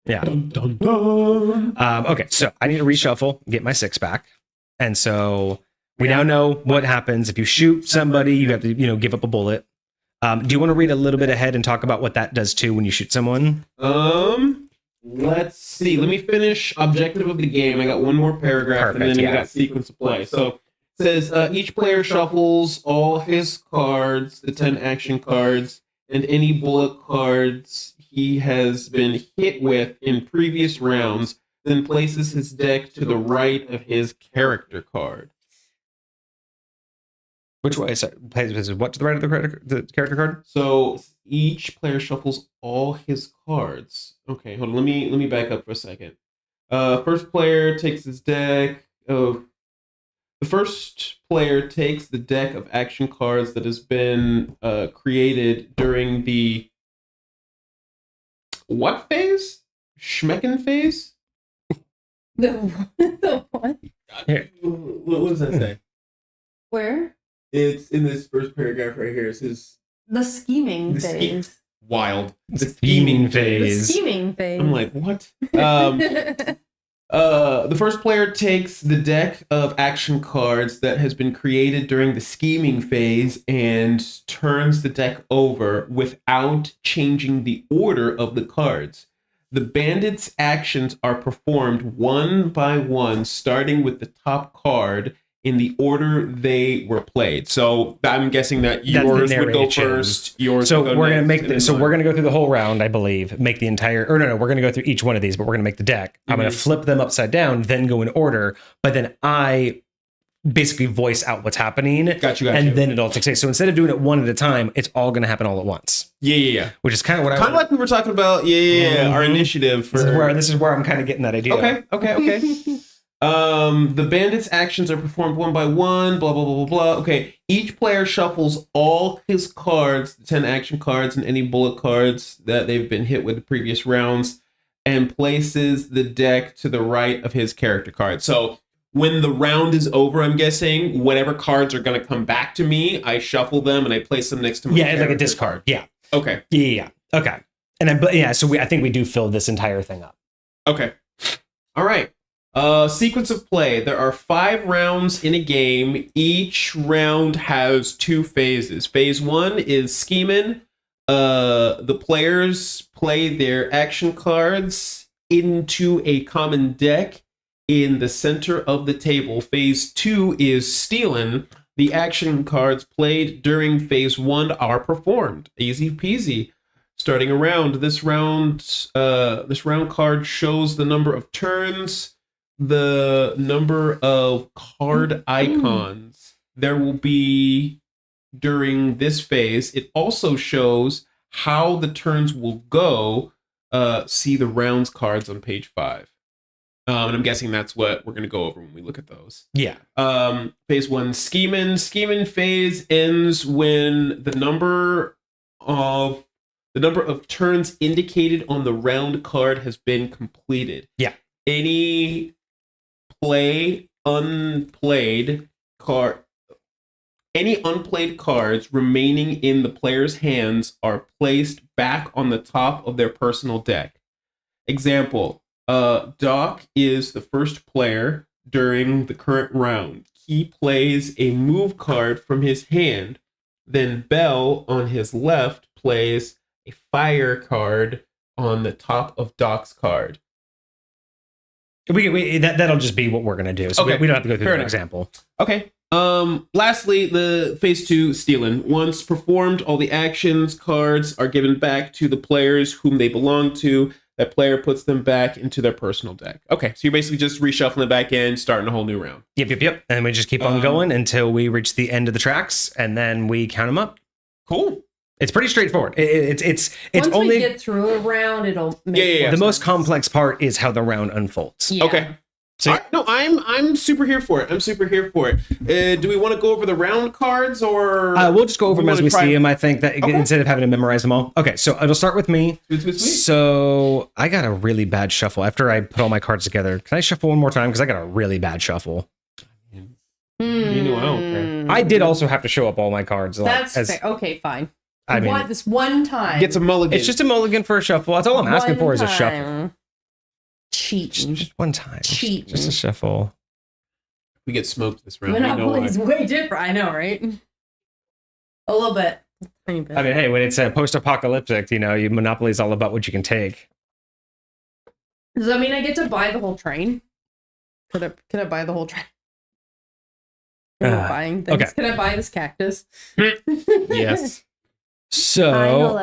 Yeah. Dun, dun, dun. Okay, so I need to reshuffle, get my 6 back. And so we now know what happens if you shoot somebody, you have to, give up a bullet. Do you want to read a little bit ahead and talk about what that does too when you shoot someone? Let's see. Let me finish objective of the game. I got one more paragraph, Perfect, and then yeah. I got sequence of play. So it says each player shuffles all his cards, the 10 action cards, and any bullet cards he has been hit with in previous rounds, then places his deck to the right of his character card. Which way? Sorry, plays what to the right of the character card? So each player shuffles all his cards. Okay, hold on. Let me back up for a second. First player takes his deck of. The first player takes the deck of action cards that has been created during the what phase? Schmecken phase? The what? Here. What does that say? Where? It's in this first paragraph right here. It says The scheming The scheme- phase. wild. The Scheming scheming The phase. scheming phase. I'm like, what? The first player takes the deck of action cards that has been created during the scheming phase and turns the deck over without changing the order of the cards. The bandit's actions are performed one by one, starting with the top card in the order they were played. So I'm guessing that the yours would go narration. first. Yours. So would go we're gonna next, make and then this. So mine. we're gonna go through the whole round, I believe. Make the entire. Or no, we're gonna go through each one of these, but we're gonna make the deck. I'm gonna flip them upside down, then go in order. But then I basically voice out what's happening. Got you. And then it all takes place. So instead of doing it one at a time, it's all gonna happen all at once. Yeah. Which is kind of what I Kind of like we were talking about. Yeah. Our Mhm. initiative for. This is where I'm kind of getting that idea. Okay. The bandit's actions are performed one by one, blah, blah, blah, blah, blah. Okay, each player shuffles all his cards, the 10 action cards and any bullet cards that they've been hit with the previous rounds, and places the deck to the right of his character card. So when the round is over, I'm guessing, whatever cards are going to come back to me, I shuffle them and I place them next to my Yeah, it's like a character. discard. Yeah. Okay. Yeah. Okay. And then, so I think we do fill this entire thing up. Okay. All right. Sequence of play. There are 5 rounds in a game. Each round has 2 phases. Phase 1 is scheming. The players play their action cards into a common deck in the center of the table. Phase 2 is stealing. The action cards played during phase 1 are performed. Easy peasy. Starting a round. This round card shows the number of turns, the number of card icons there will be during this phase. It also shows how the turns will go. See the rounds cards on page 5. And I'm guessing that's what we're going to go over when we look at those. Yeah. Phase 1, scheming. Scheming phase ends when the number of turns indicated on the round card has been completed. Yeah. Any unplayed cards remaining in the player's hands are placed back on the top of their personal deck. Example, Doc is the first player during the current round. He plays a move card from his hand. Then Bell on his left plays a fire card on the top of Doc's card. That'll just be what we're gonna do. So Okay. we don't have to go through Fair an enough. example. Okay. Lastly, the phase 2 stealing. Once performed, all the actions cards are given back to the players whom they belong to. That player puts them back into their personal deck. Okay, so you're basically just reshuffling it back in, starting a whole new round. Yep. And we just keep on going until we reach the end of the tracks, and then we count them up. Cool. It's pretty straightforward. It's Once only we get through a round, it'll make Yeah. the most complex part is how the round unfolds. Yeah. Okay. So All right, no, I'm super here for it. Do we want to go over the round cards or we'll just go over them as we see them. I think that Okay. instead of having to memorize them all. Okay, so it'll start with me. Sweet. So I got a really bad shuffle after I put all my cards together. Can I shuffle one more time? Because I got a really bad shuffle. You know, I don't care. I did also have to show up all my cards. That's fair. Okay, fine. I mean, Want this one time. Get some mulligan. it's just a mulligan for a shuffle. That's all I'm asking for is a shuffle. time. Cheating. Just one time. Cheating. Just a shuffle. We get smoked this round. We know Monopoly's why. way different. I know, right? A little bit. A tiny bit. I mean, hey, when it's post-apocalyptic, Monopoly's all about what you can take. Does that mean I get to buy the whole train? Could I buy the whole train? Am I buying things? Okay. Can I buy this cactus? Yes. So,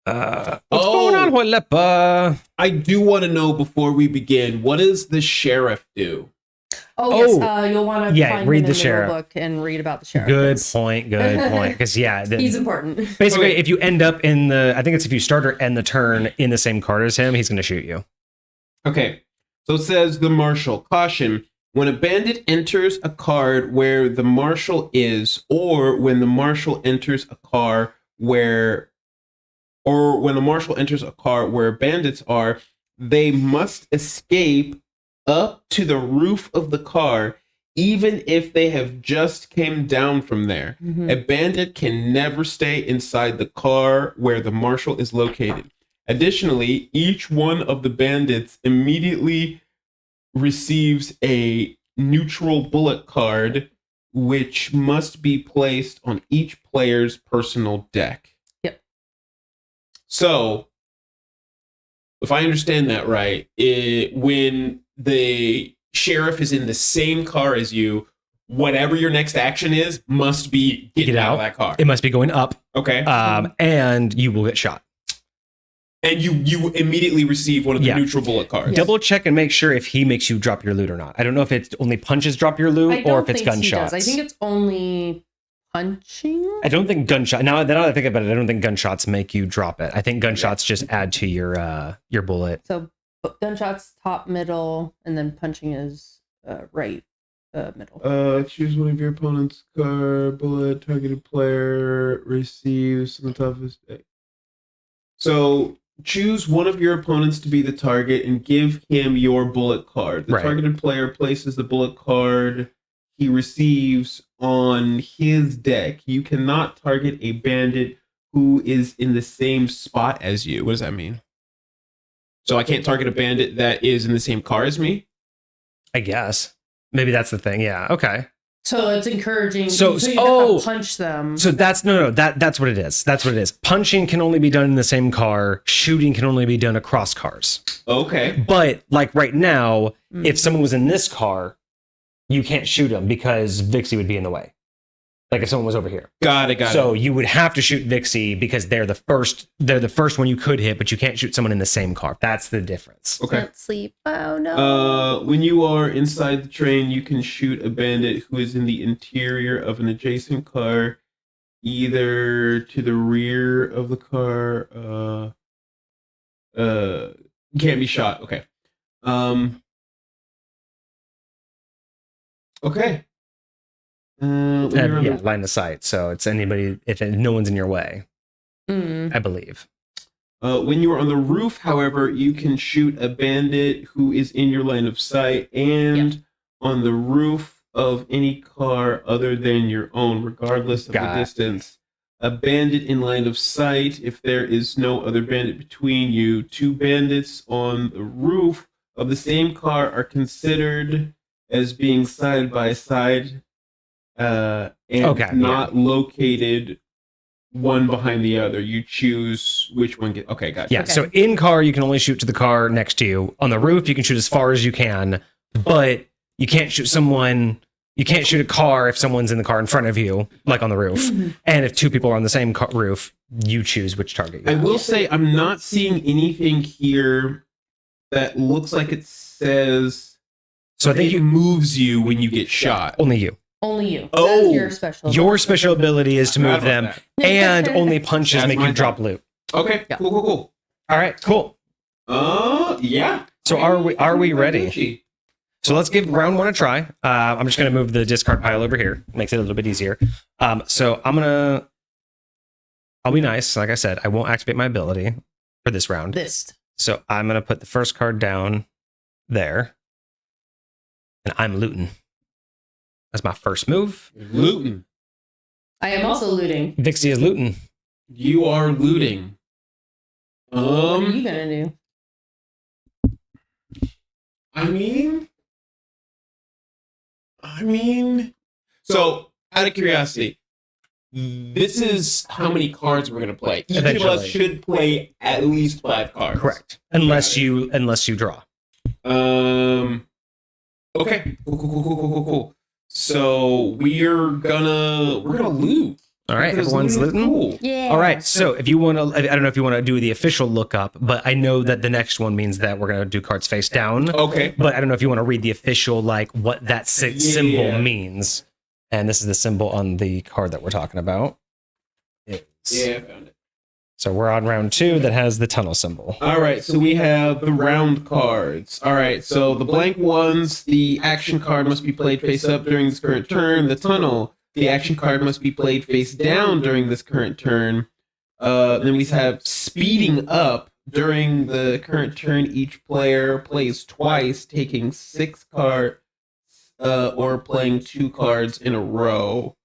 what's going on, Huelepa? I do want to know before we begin, what does the sheriff do? Yes. You'll want to find read him the in sheriff. book and read about the sheriff. Good point. Because He's important. basically, Okay. if you end up in I think it's if you start or end the turn in the same card as him, he's going to shoot you. Okay. So it says the marshal. Caution. When a bandit enters a card where the marshal is, or when the marshal enters a car where bandits are, they must escape up to the roof of the car, even if they have just came down from there. Mhm. A bandit can never stay inside the car where the marshal is located. Additionally, each one of the bandits immediately receives a neutral bullet card, which must be placed on each player's personal deck. Yep. So, if I understand that right, when the sheriff is in the same car as you, whatever your next action is must be getting out of that car. It must be going up. Okay. And you will get shot. And you immediately receive one of the Yeah. neutral bullet cards. Double check and make sure if he makes you drop your loot or not. I don't know if it's only punches drop your loot or if it's gunshots. I think it's only punching. I don't think gunshot. Now that I think about it, I don't think gunshots make you drop it. I think gunshots just add to your bullet. So gunshots top, middle, and then punching is right, middle. Choose one of your opponent's card, bullet, targeted player receives on the top of his deck. So choose one of your opponents to be the target and give him your bullet card. The targeted player places the bullet card he receives on his deck. You cannot target a bandit who is in the same spot as you. What does that mean? So I can't target a bandit that is in the same car as me? I guess. Maybe that's the thing. Yeah. Okay. So it's encouraging. So you have to punch them. So that's that's what it is. That's what it is. Punching can only be done in the same car. Shooting can only be done across cars. Okay. But like right now, if someone was in this car, you can't shoot them because Vixie would be in the way. Like if someone was over here. Got it. So you would have to shoot Vixie because they're the first one you could hit, but you can't shoot someone in the same car. That's the difference. Okay. Can't sleep. Oh no. When you are inside the train, you can shoot a bandit who is in the interior of an adjacent car, either to the rear of the car. Can't be shot. Okay. Okay. Line of sight. So it's anybody if no one's in your way. I believe. When you are on the roof, however, you can shoot a bandit who is in your line of sight and on the roof of any car other than your own, regardless of the distance. A bandit in line of sight, if there is no other bandit between you. Two bandits on the roof of the same car are considered as being side by side and not located one behind the other. You choose which one get. Okay, gotcha. Yeah. Okay. So in car, you can only shoot to the car next to you. On the roof, you can shoot as far as you can, but you can't shoot someone. You can't shoot a car if someone's in the car in front of you, like on the roof. And if two people are on the same roof, you choose which target. I will say I'm not seeing anything here that looks like it says. So I think it moves you when you get shot. only you. Only you. Oh. That's your special. Your special ability is to I forgot move them, about that. and only punches That's make my you drop loot. Okay, Yeah. cool. All right, cool. Yeah. So are we ready? So let's give round one a try. I'm just going to move the discard pile over here. Makes it a little bit easier. So I'll be nice. Like I said, I won't activate my ability for this round. So I'm going to put the first card down there. And I'm looting. That's my first move. Looting. I am also looting. Vixie is looting. You are looting. What are you gonna do? I mean, so out of curiosity, this is how many cards we're gonna play. Each of us Eventually. should play at least 5 cards. Correct. Unless you draw. Okay. Cool. So we're gonna loot. All right, Because everyone's looting is looting. cool. Yeah. All right, so if you want to, I don't know if you want to do the official lookup, but I know that the next one means that we're going to do cards face down. Okay. But I don't know if you want to read the official, like what that symbol means. And this is the symbol on the card that we're talking about. Yeah, I found it. So we're on round 2 that has the tunnel symbol. All right, so we have the round cards. All right, so the blank ones, the action card must be played face up during this current turn. The tunnel, the action card must be played face down during this current turn. Then we have speeding up during the current turn. Each player plays twice, taking 6 cards or playing 2 cards in a row.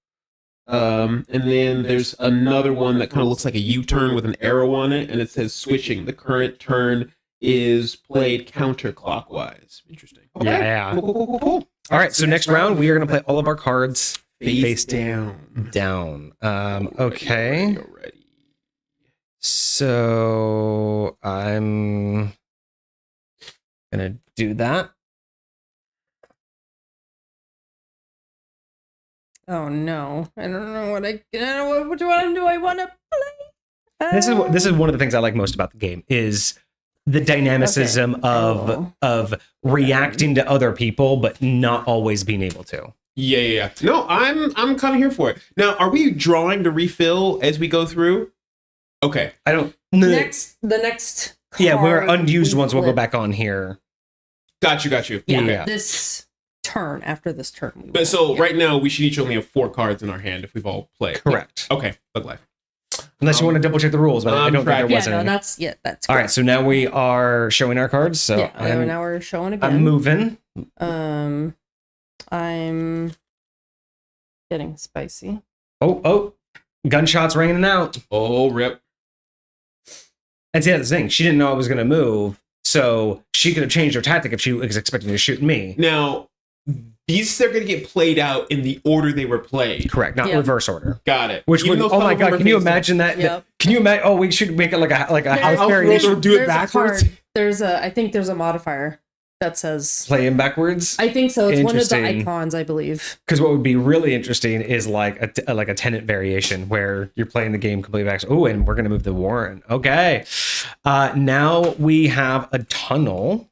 And then there's another one that kind of looks like a U-turn with an arrow on it, and it says switching. The current turn is played counterclockwise. Interesting. Okay. Yeah. Cool. All right, so next round we are going to play all of our cards Face down. down. Okay. Ready. So I'm going to do that. Oh no! I don't know what which one do I want to play? This is one of the things I like most about the game is the dynamicism of reacting to other people, but not always being able to. Yeah. No, I'm kind of here for it. Now, are we drawing to refill as we go through? Okay. I don't. the next. Yeah, where card unused we ones will go flip. back on here. Got you. Yeah, Yeah. this turn after this turn. we But will. so Yeah. right now we should each only have 4 cards in our hand if we've all played. Correct. Okay. Bug life. Unless you want to double check the rules, but I I'm don't think there tracking. was Yeah, no, any. that's All right, correct. so now we are showing our cards. So Yeah, now we're showing again. I'm moving. I'm getting spicy. Oh, gunshots ringing out. Oh, rip. And see, that's the thing. She didn't know I was going to move, so she could have changed her tactic if she was expecting to shoot me. Now, these are going to get played out in the order they were played. Correct, not Yeah. reverse order. Got it. Which Even would, though oh some my of them god, are can you face down. imagine that? Yep. Can you imagine? Oh, we should make it like a house There's- variation. Or do it There's a backwards? card. I think there's a modifier that says. Play him backwards. I think so. It's one of the Interesting. icons, I believe. Because what would be really interesting is like a tenant variation where you're playing the game completely back. Oh, and we're gonna move the Warren. Okay. Now we have a tunnel.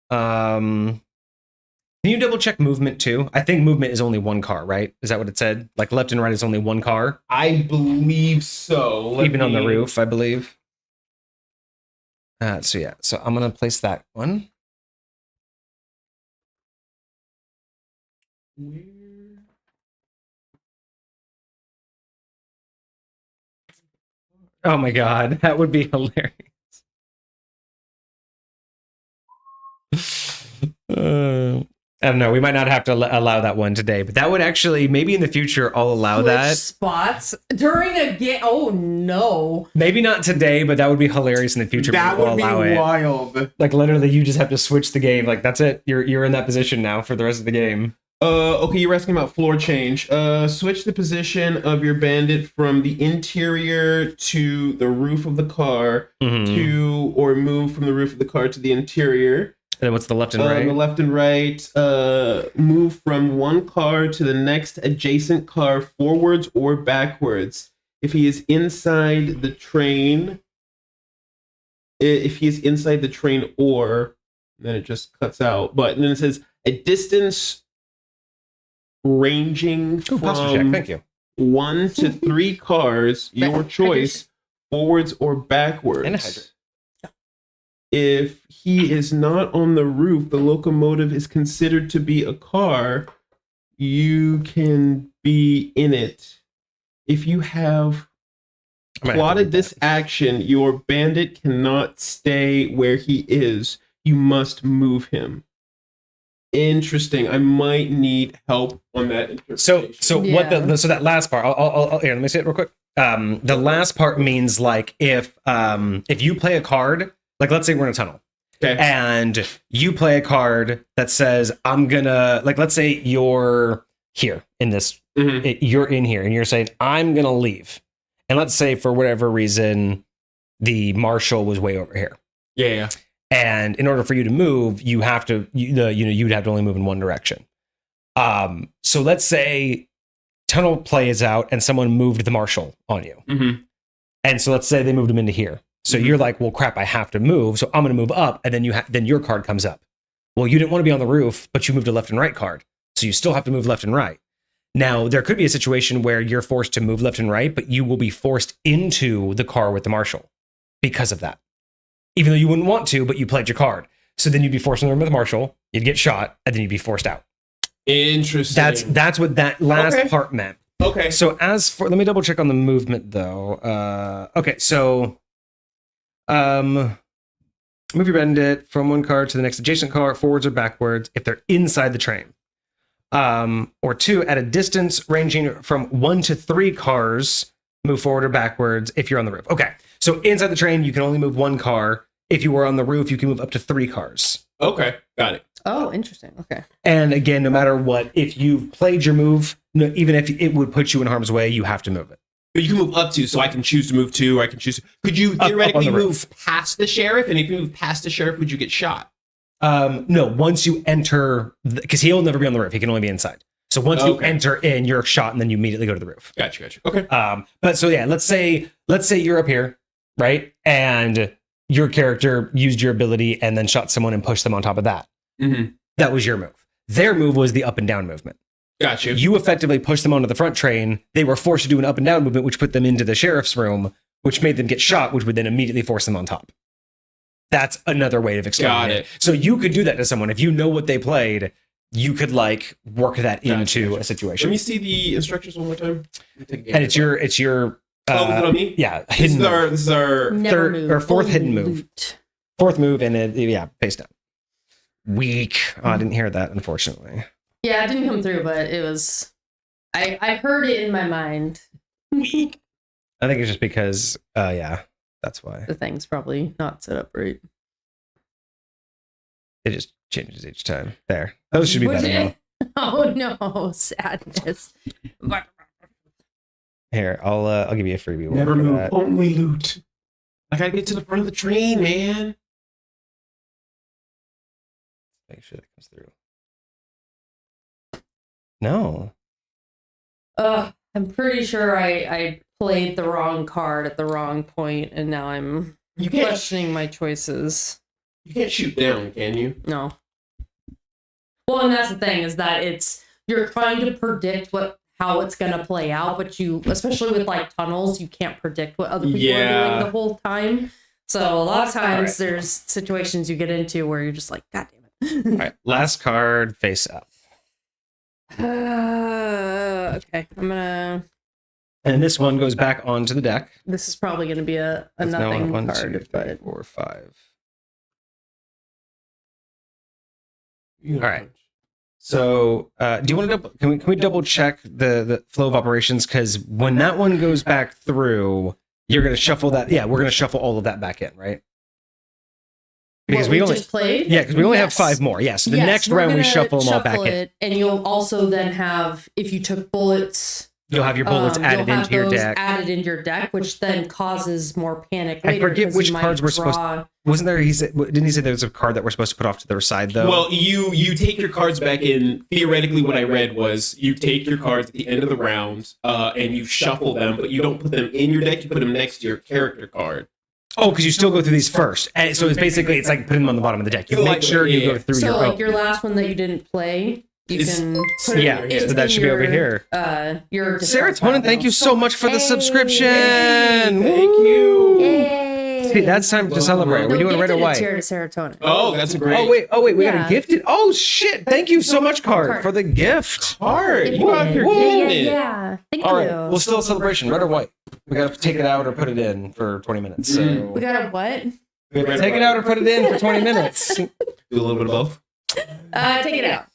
Can you double check movement too? I think movement is only 1 car, right? Is that what it said? Like left and right is only 1 car, I believe so. even on the roof, I believe. So yeah, so I'm gonna place that one. Oh my god, that would be hilarious. I don't know. We might not have to allow that one today, but that would actually maybe in the future I'll allow Switch that. spots during a game. Oh no! Maybe not today, but that would be hilarious in the future. That We'll would be allow it. wild. Like literally, you just have to switch the game. Like that's it. You're in that position now for the rest of the game. Okay, you're asking about floor change. Switch the position of your bandit from the interior to the roof of the car or move from the roof of the car to the interior. And then what's the left and right? The left and right. Move from one car to the next adjacent car forwards or backwards. If he is inside the train, or, then it just cuts out. But then it says a distance ranging from Thank you. 1 to 3 cars, your choice, forwards or backwards. And a hydrant. If he is not on the roof, the locomotive is considered to be a car. You can be in it. If you have plotted this action, your bandit cannot stay where he is. You must move him. Interesting. I might need help on that interpretation. So that last part, I'll here, let me say it real quick. The last part means like if you play a card, like let's say we're in a tunnel. Okay. And you play a card that says, I'm gonna, like, let's say you're here in this, you're in here and you're saying, I'm gonna leave. And let's say for whatever reason, the marshal was way over here. Yeah. And in order for you to move, you'd have to only move in one direction. So let's say tunnel plays out and someone moved the marshal on you. And so let's say they moved him into here. So you're like, well, crap, I have to move. So I'm going to move up. And then then your card comes up. Well, you didn't want to be on the roof, but you moved a left and right card. So you still have to move left and right. Now, there could be a situation where you're forced to move left and right, but you will be forced into the car with the marshal because of that. Even though you wouldn't want to, but you played your card. So then you'd be forced in the room with the marshal, you'd get shot, and then you'd be forced out. Interesting. That's what that last part meant. Okay. So as for, let me double check on the movement though. Okay, so move your bandit from one car to the next adjacent car, forwards or backwards, if they're inside the train. Or 2, at a distance ranging from 1 to 3 cars, move forward or backwards if you're on the roof. Okay, so inside the train, you can only move 1 car. If you were on the roof, you can move up to 3 cars. Okay, got it. Oh, interesting. Okay. And again, no matter what, if you've played your move, even if it would put you in harm's way, you have to move it. But you can move up to, so I can choose to move to, or I can choose to. Could you theoretically move past the sheriff? And if you move past the sheriff, would you get shot? No, once you enter, because he'll never be on the roof. He can only be inside. So once you enter in, you're shot, and then you immediately go to the roof. Gotcha. Okay. But so yeah, let's say you're up here, right? And your character used your ability and then shot someone and pushed them on top of that. That was your move. Their move was the up and down movement. Gotcha. You effectively pushed them onto the front train. They were forced to do an up and down movement, which put them into the sheriff's room, which made them get shot, which would then immediately force them on top. That's another way of explaining it. So you could do that to someone. If you know what they played, you could like work that into a situation. Let me see the instructions one more time. And it's your is it on me? Yeah. This is our third or fourth hidden move. Fourth move, and face down. Weak. Oh, I didn't hear that, unfortunately. Yeah, it didn't come through, but it was. I heard it in my mind. Weak. I think it's just because, that's why. The thing's probably not set up right. It just changes each time. There. Those should be better now. Oh no, sadness. Here, I'll give you a freebie. Never move, only loot. I gotta get to the front of the train, man. Make sure that comes through. No. I'm pretty sure I played the wrong card at the wrong point, and now I'm questioning my choices. You can't shoot down, can you? No. Well, and that's the thing, is that you're trying to predict how it's gonna play out, but you, especially with like tunnels, you can't predict what other people are doing the whole time. So a lot of times there's situations you get into where you're just like, God damn it. All right, last card, face up. Okay, I'm gonna. And this one goes back onto the deck. This is probably gonna be a nothing one, card. 2, 3, 4, 5. All right. So, do you want to can we double check the flow of operations? Because when that one goes back through, you're going to shuffle that. Yeah, we're going to shuffle all of that back in, right? Because we only just played. Yeah, because we only have 5 more. Yes. The next round we shuffle them all back in. And you'll also then have, if you took bullets, you'll have your bullets added into your deck. Added into your deck, which then causes more panic later. I forget which cards we're supposed to. Wasn't there? Didn't he say there was a card that we're supposed to put off to their side though? Well, you take your cards back in. Theoretically, what I read was you take your cards at the end of the round, and you shuffle them, but you don't put them in your deck. You put them next to your character card. Oh, because you still go through these first. And so it's basically, it's like putting them on the bottom of the deck. You make sure you go through your... So like your last one that you didn't play, you can put it so that should be over here. Your Serotonin, thank you so much for the subscription. Thank you. Yay. See, that's time to celebrate. We're doing red or white. Serotonin. Oh, that's great. Oh wait, we got a gifted. Oh shit! Thank you so much, Card, for the gift. Card, you out here getting it. Yeah. Thank you. All right, we'll still celebration. Red or white? We gotta take it out or put it in for 20 minutes. So we got a what? We have to take it out or put it in for 20 minutes. Do a little bit of both. Take it out.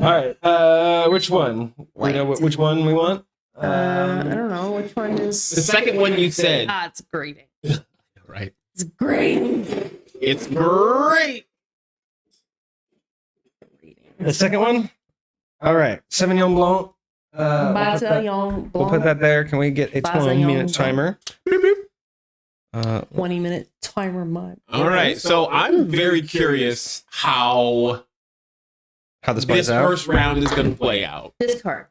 All right. Which one? We know which one we want. I don't know which one is the second one you said. It's great. Right. It's great. It's great. The second one. All right. Sauvignon Blanc. We'll put that there. Can we get a 20-minute timer? 20-minute timer mod. All right. So I'm very curious how this plays out. First round is going to play out. Discard.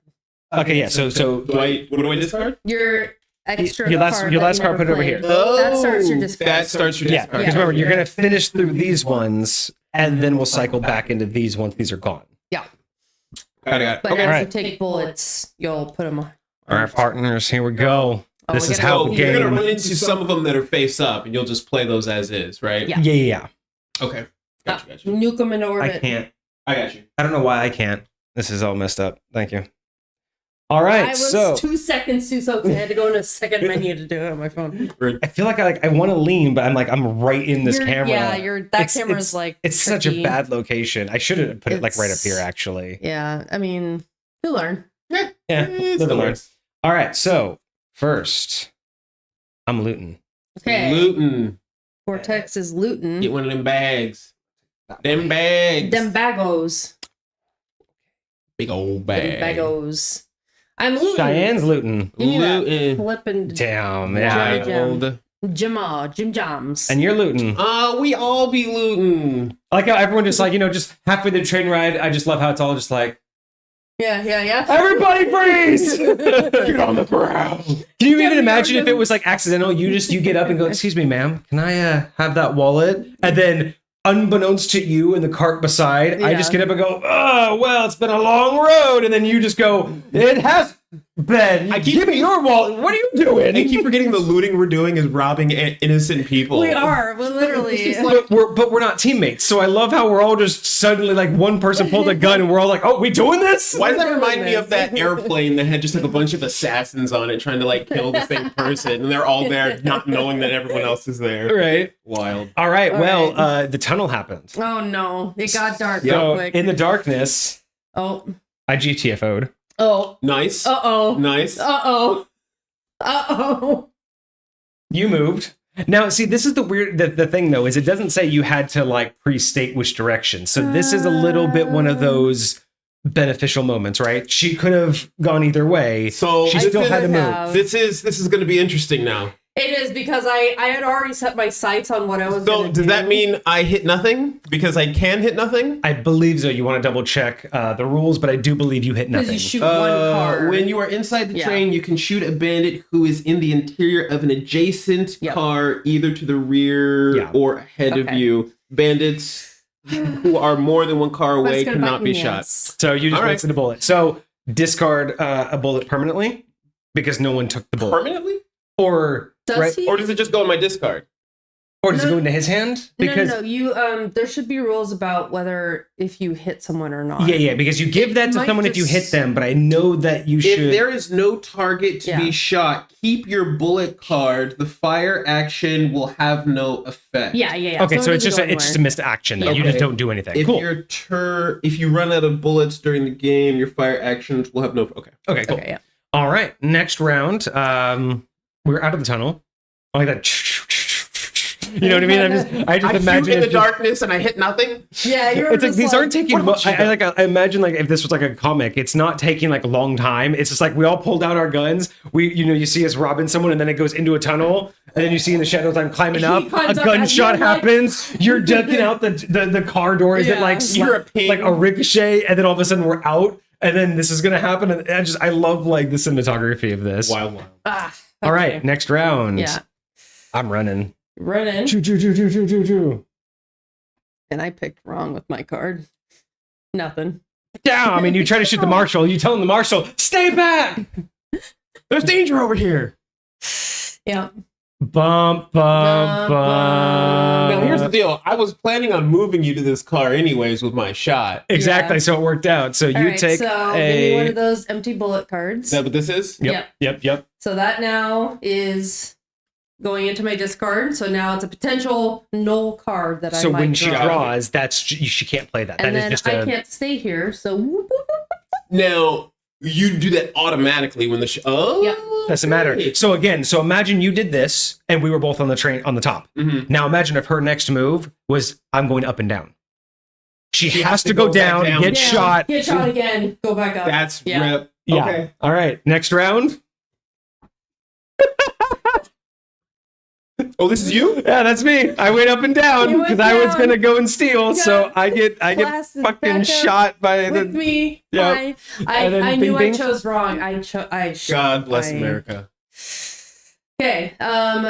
Okay, yeah. So what do I discard? Your extra your last card. Put it over here. That starts your discard. That starts your discard. Because remember, you're gonna finish through these ones, and then we'll cycle back into these once these are gone. Yeah. Got it. But as you take bullets, you'll put them on. All right, partners. Here we go. This is how the game. You're gonna run into some of them that are face up, and you'll just play those as is, right? Yeah. Okay. Gotcha. Nuke them in orbit. I can't. I got you. I don't know why I can't. This is all messed up. Thank you. All right, I was 2 seconds too soaked. I had to go in a second menu to do it on my phone. I feel like I want to lean, but I'm right in this camera. Yeah, that camera's like it's such a bad location. I should have put it like right up here, actually. Yeah, I mean, you'll learn. Yeah, live and learn. All right, so first, I'm looting. Okay, looting. Vortex is looting. Get one of them bags. Them bags. Them bagos. Big old bag. Bagos. I'm looting. Cheyenne's looting. Looting. Flipping. Damn, Wild. Jim Joms. And you're looting. We all be looting. I like how everyone just just halfway the train ride. I just love how it's all just like. Yeah. Everybody freeze! Get on the ground. Can you even imagine if it was like accidental? You get up and go, "Excuse me, ma'am, can I have that wallet?" And then, unbeknownst to you in the cart beside, I just get up and go, "Oh, well, it's been a long road." And then you just go, "It has been. Give me your wallet. What are you doing?" I keep forgetting the looting we're doing is robbing innocent people. We are. We're literally. But we're not teammates. So I love how we're all just suddenly like one person pulled a gun and we're all like, "Oh, we doing this?" Why does that remind me of that airplane that had just like a bunch of assassins on it trying to like kill the same person, and they're all there not knowing that everyone else is there. Right. Wild. All right. The tunnel happened. Oh no! It got dark So real quick. in the darkness, I GTFO'd. Oh. Nice. Uh-oh. Nice. Uh-oh. You moved. Now, see, this is the thing, though, is it doesn't say you had to, like, pre-state which direction. So this is a little bit one of those beneficial moments, right? She could have gone either way. So she still had to move. This is going to be interesting now. It is because I had already set my sights on what I was going to do. So does that mean I hit nothing? Because I can hit nothing? I believe so. You want to double check the rules, but I do believe you hit nothing. Because you shoot one card. When you are inside the train, you can shoot a bandit who is in the interior of an adjacent car, either to the rear or ahead of you. Bandits who are more than one car away cannot be shot. So you just wasted a bullet. So discard a bullet permanently because no one took the bullet. Permanently? Or does he? Or does it just go in my discard? Or does it go into his hand? Because no. You there should be rules about whether if you hit someone or not. Yeah, because you give that to someone if you hit them, but I know that you should. If there is no target to be shot, keep your bullet card. The fire action will have no effect. Yeah. Okay, so it's just a missed action. You just don't do anything. If cool. If you run out of bullets during the game, your fire actions will have no. Okay, cool. Okay, yeah. All right, next round. We're out of the tunnel. Like that. You know what I mean? I just I imagine shoot in the it's just- darkness and I hit nothing. Yeah, you're It's like just these aren't taking. what about you I imagine like if this was like a comic, it's not taking like a long time. It's just like we all pulled out our guns. You see us robbing someone, and then it goes into a tunnel, and then you see in the shadows I'm climbing up. A climbs up gunshot as you're, like- happens. You're ducking out the car doors that like You're a pig. like a ricochet, and then all of a sudden we're out, and then this is gonna happen. And I love like the cinematography of this. Wild. All right, next round. Yeah. I'm running. Running. Choo choo choo choo choo choo choo. And I picked wrong with my card. Nothing. Yeah, I mean, you try to shoot the marshal. You tell him the marshal, stay back. There's danger over here. Yeah. Bump, bump, bump. Now here's the deal. I was planning on moving you to this car anyways with my shot. Exactly. Yeah. So it worked out. So All you right, take so give me one a. of those empty bullet cards. Is that what this is? Yep. So that now is going into my discard. So now it's a potential null card that I So might when she draw. draws, she can't play that. And That is then just I a. can't stay here. So whoop, whoop, whoop. Now you do that automatically when the oh Yep. Doesn't matter. So again, so imagine you did this and we were both on the train on the top. Mhm. Now imagine if her next move was I'm going up and down. She has to go down, back down. get Down, shot. Get shot again. Go back up. That's Yeah. rip. Yeah. Okay. All right. Next round. Oh, this is you? Yeah, that's me. I went up and down You went because I was down. gonna go and steal. So I get Glasses fucking back up shot by with the. me. Yeah. Hi. And then I bing, knew bing. I chose wrong. God bless I- America. Okay.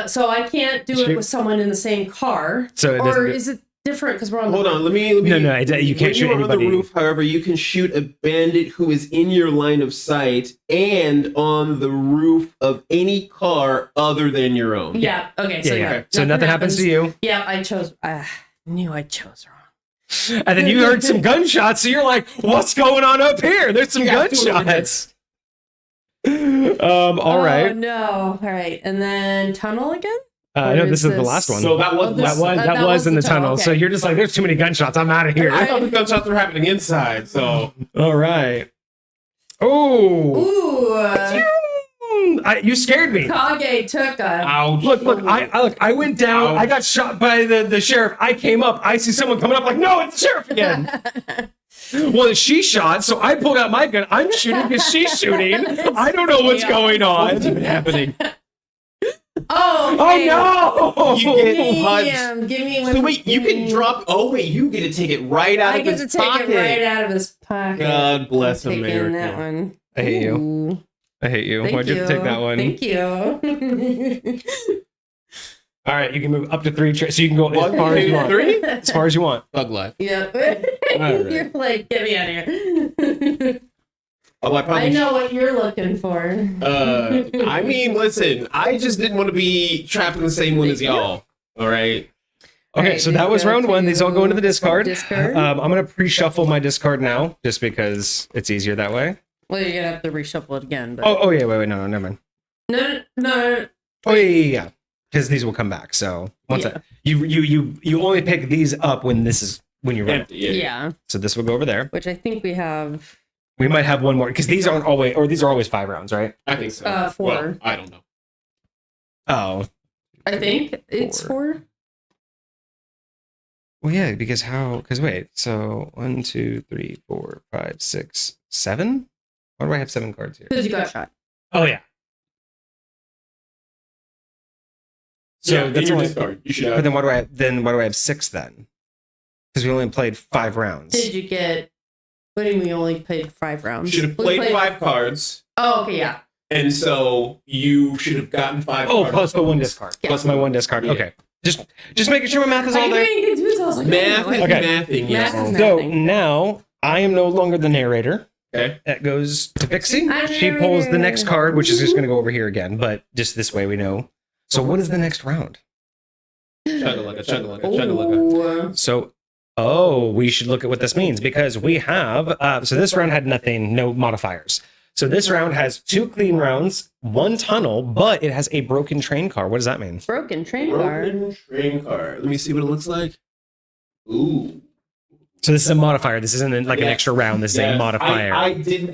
So I can't do Shoot. it with someone in the same car. So it Or doesn't. is it different because we're on Hold the on, let me. No, you can't when shoot you're anybody. on the roof, however, you can shoot a bandit who is in your line of sight and on the roof of any car other than your own. Yeah. Okay. So Yeah. yeah. So nothing happens to you. Yeah, I chose. Knew I chose wrong. And then you heard some gunshots, so you're like, "What's going on up here? There's some Yeah, do it over gunshots." All Oh right. no. All right. And then tunnel again. No, Or this is is the this- last one. So that was Oh, this- that was in the tunnel. So okay. you're just like, "There's too many gunshots. I'm out of here." I thought the gunshots were happening inside. So All right. Oh, Ooh. you scared me. Kage took a. ouch. Look, I went down. Ouch. I got shot by the sheriff. I came up. I see someone coming up. Like, no, it's the sheriff again. Well, she shot, so I pulled out my gun. I'm shooting because she's shooting. I don't know what's going What's on. even happening? Oh. Oh You no! get punched. Damn, give me one. So wait, you can drop. Oh wait, you get to take it right out I of get his to take pocket. it right out of his pocket. God bless I'm taking America. that one. I hate you. Ooh, I hate you. thank Why'd you have to take that one? Thank you. All right, you can move up to 3, so you can go as 1, far as you 2, want. 3. As far as you want. Bug life. Yep. right. You're like, get me out of here. Oh, I probably. I know what you're looking for. I mean, listen, I just didn't want to be trapped in the same one as y'all. All right. Okay, Alright, so that was go round 1. These all go into the discard. Discard. I'm going to pre-shuffle my discard now, just because it's easier that way. Well, you're gonna have to reshuffle it again. But... Oh yeah, wait, no, never mind. No. Oh yeah. Because these will come back. So once Yeah. you only pick these up when you're ready. Empty. Yeah. So this will go over there. Which I think we have. We might have one more because these aren't always, or these are always 5 rounds, right? I think so. 4. Well, I don't know. Oh. I think it's 4. Well, yeah, because wait, so 1, 2, 3, 4, 5, 6, 7. Why do I have 7 cards here? Because you got shot. Oh yeah. So Yeah, in that's your only. discard. You should But have. then why do I have 6 then? Because we only played 5 rounds. Did you get? What do you mean we only played 5 rounds? Should have We played 5 cards, Oh, okay, yeah. and so you should have gotten 5. Oh, cards. plus the 1 discard. Yeah. Plus my 1 discard. Yeah. Okay. Just making sure my math is all I'm there. getting confused. I was like, Math is Okay. mathing. Yes. Math is So nothing. now I am no longer the narrator. Okay. That goes to Pixie. I'm She the pulls the narrator. next card, which is just going to go over here again, but just this way we know. So what is the next round? Chug-a-lugga. So, we should look at what this means because we have, so this round had nothing, no modifiers. So this round has 2 clean rounds, 1 tunnel, but it has a broken train car. What does that mean? Broken train car. Broken train car. Let me see what it looks like. Ooh. So this is a modifier. This isn't like an Yes. extra round. This is a Yes. modifier.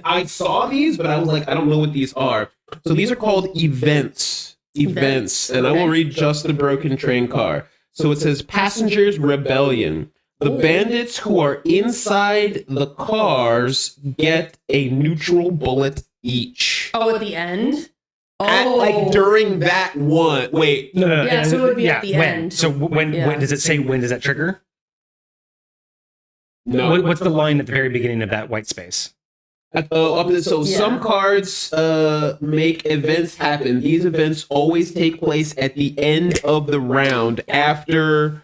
I saw these, but I was like, I don't know what these are. So these are called events. Events. And I will Okay. read just the broken train car. So it says Passengers Rebellion. The bandits who are inside the cars get a neutral bullet each. Oh, at the end? Like during that one. Wait. No. Yeah, so it would be at the when? end. So when does it say when does that trigger? No. What's the line at the very beginning of that white space? Some cards make events happen. These events always take place at the end of the round after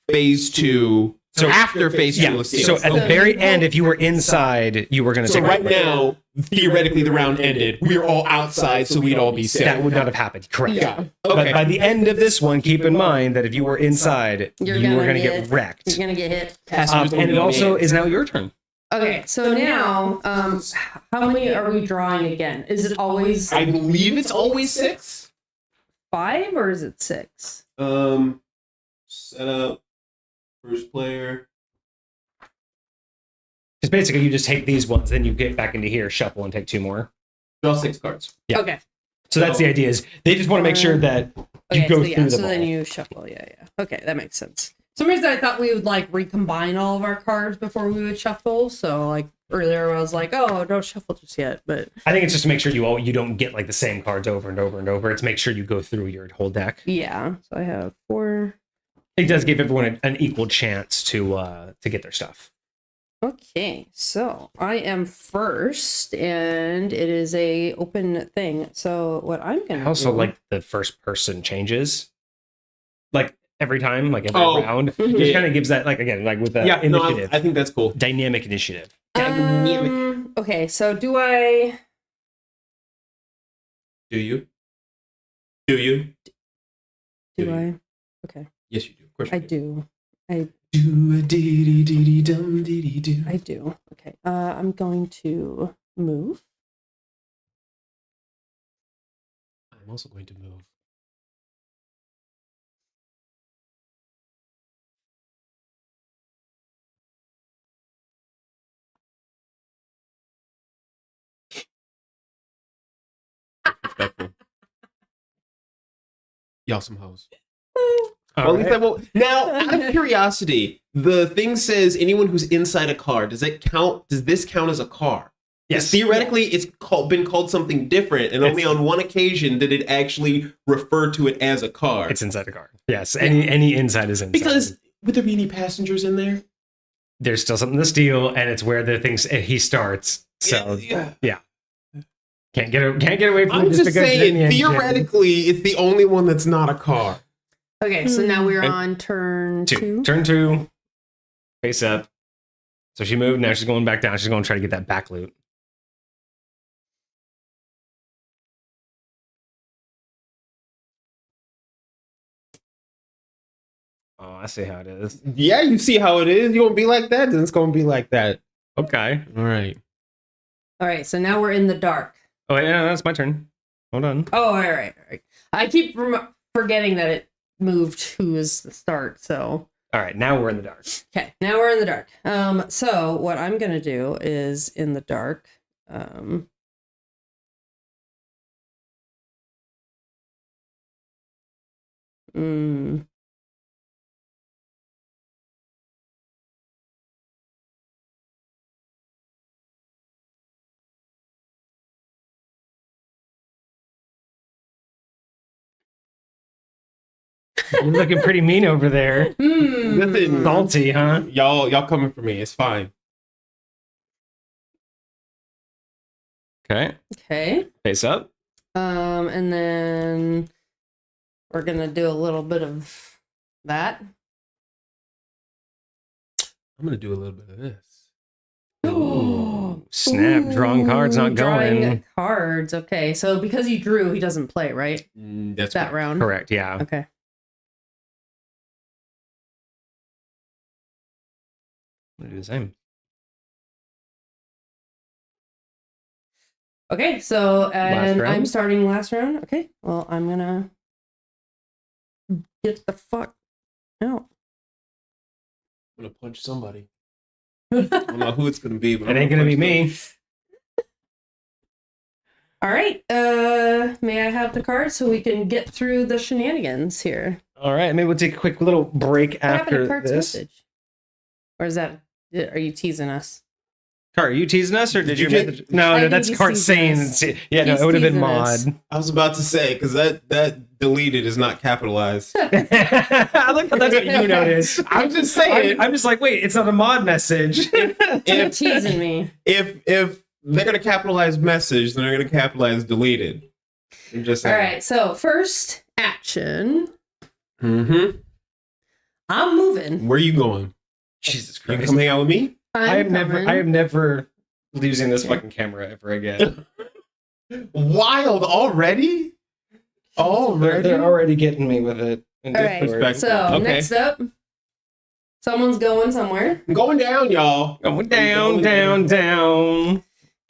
phase 2. So after phase 2 of Steel. So at the very end, if you were inside, you were going to So take right now, theoretically, the round ended. We were all outside, so we'd all be safe. That would not have happened. Correct. Yeah. Okay. But by the end of this one, keep in mind that if you were inside, you were going to get wrecked. You're going to get hit. And it also is now your turn. Okay, so now, how many are we drawing again? Is it always I believe it's always 6. 5 or is it 6? Set up. First player. Because basically, you just take these ones, then you get back into here, shuffle, and take 2 more. Draw 6 cards. Yeah. Okay. So that's the idea, is they just want to make sure that you go through the so ball. then you shuffle. Yeah. Okay, that makes sense. For some reason I thought we would like recombine all of our cards before we would shuffle. So like earlier I was like, oh, don't shuffle just yet. But I think it's just to make sure you don't get like the same cards over and over and over. It's make sure you go through your whole deck. yeah, so I have 4. It does give everyone an equal chance to get their stuff. Okay, so I am first, and it is a open thing. So what I'm gonna I also do, like the first person changes, like every time, like every Oh, round. mhm. It kind of gives that, like again, like with the initiative, I think that's cool. dynamic initiative. okay, so do I? Do you? Do you? Do I? Okay, Yes, you do. Of course I do. I Do a dee dee dee dum dee dee do. I do. Okay. I'm going to move. I'm also going to move. Respectful. Y'all some hoes. All Well, at least right. I won't. Now, out of curiosity, the thing says anyone who's inside a car. Does it count? Does this count as a car? Yes. Theoretically, it's been called something different, and only on one occasion did it actually refer to it as a car. It's inside a car. Yes. Any inside is inside. Because would there be any passengers in there? there's still something to steal, and it's where the things he starts. So yeah. Can't get away from I'm it just because it's in saying, the engine. theoretically, it's the only one that's not a car. Okay, so now we're And on turn 2. Turn 2. Face up. So she moved. Now she's going back down. She's going to try to get that back loot. Oh, I see how it is. Yeah, you see how it is. You won't be like that, then it's going to be like that. Okay. All right. All right, so now we're in the dark. Oh, yeah, that's my turn. Hold on. Oh, all right. I keep forgetting that it moved who is the start, so. All right, now we're in the dark. Okay, now we're in the dark. So what I'm gonna do is in the dark. You're looking pretty mean over there. Listen, Salty, huh? y'all coming for me. It's fine. Okay. Okay. Face up. And then we're gonna do a little bit of that. I'm going to do a little bit of this. Ooh, snap. Drawing cards not Drawing going. cards. Okay, so because you drew, he doesn't play, right? That's That correct. round. Correct, yeah. Okay. I'm going to do the same. Okay, so and round? I'm starting last round. Okay, well I'm gonna get the fuck out. I'm going to punch somebody. I don't know who it's going to be, but It ain't going to be me. All right. May I have the card so we can get through the shenanigans here? All right, maybe we'll take a quick little break What happened to after Cart's this. message? Or is that? Are you teasing us? Cart, are you teasing us, or did you? just- Message? No, I no, think that's he's Cart teasing saying. us. Yeah, no, He's it would have been teasing Mod. us. I was about to say because that deleted is not capitalized. I like how that's what you noticed. I'm just saying. I'm just like, wait, it's not a Mod message. You're teasing me. if they're gonna capitalize message, then they're gonna capitalize deleted. I'm just All saying. right. So first action. Mm-hmm. I'm moving. Where you going? Jesus You Christ! come hang out with me? I am coming. never using this fucking camera ever again. Wild already? They're already getting me with it. In All right. Discord. So Okay. next up, someone's going somewhere. I'm going down, y'all. Going down.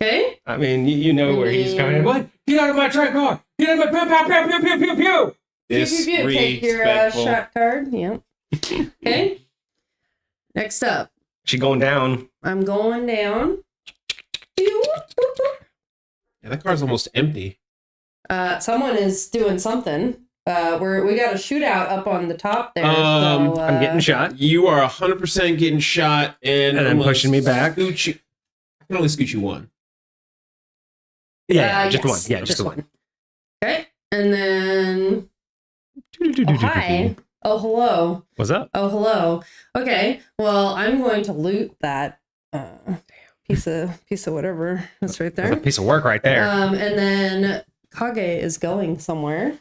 Okay. I mean, you know where he's going. What? Get out of my track car! Get out of my pew! Pew, pew, pew. Take your Disrespectful. shot card. Yep. Okay. Next up, She going down. I'm going down. Yeah, that car's almost empty. Someone is doing something. We got a shootout up on the top there. I'm getting shot. You are 100% getting shot and And then I'm gonna pushing me back. scoot you. I can only scoot you one. Yeah, just yes, one. Yeah, just one. Okay, and then oh, hi. Oh, hello. What's up? Oh, hello. Okay, well, I'm going to loot that piece of whatever that's right That's a there. piece of work right there. And then Kage is going somewhere.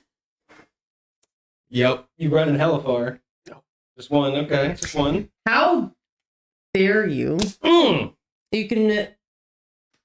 Yep. You running hella far. No. Just one. Okay, just one. How dare you? Mm. You can.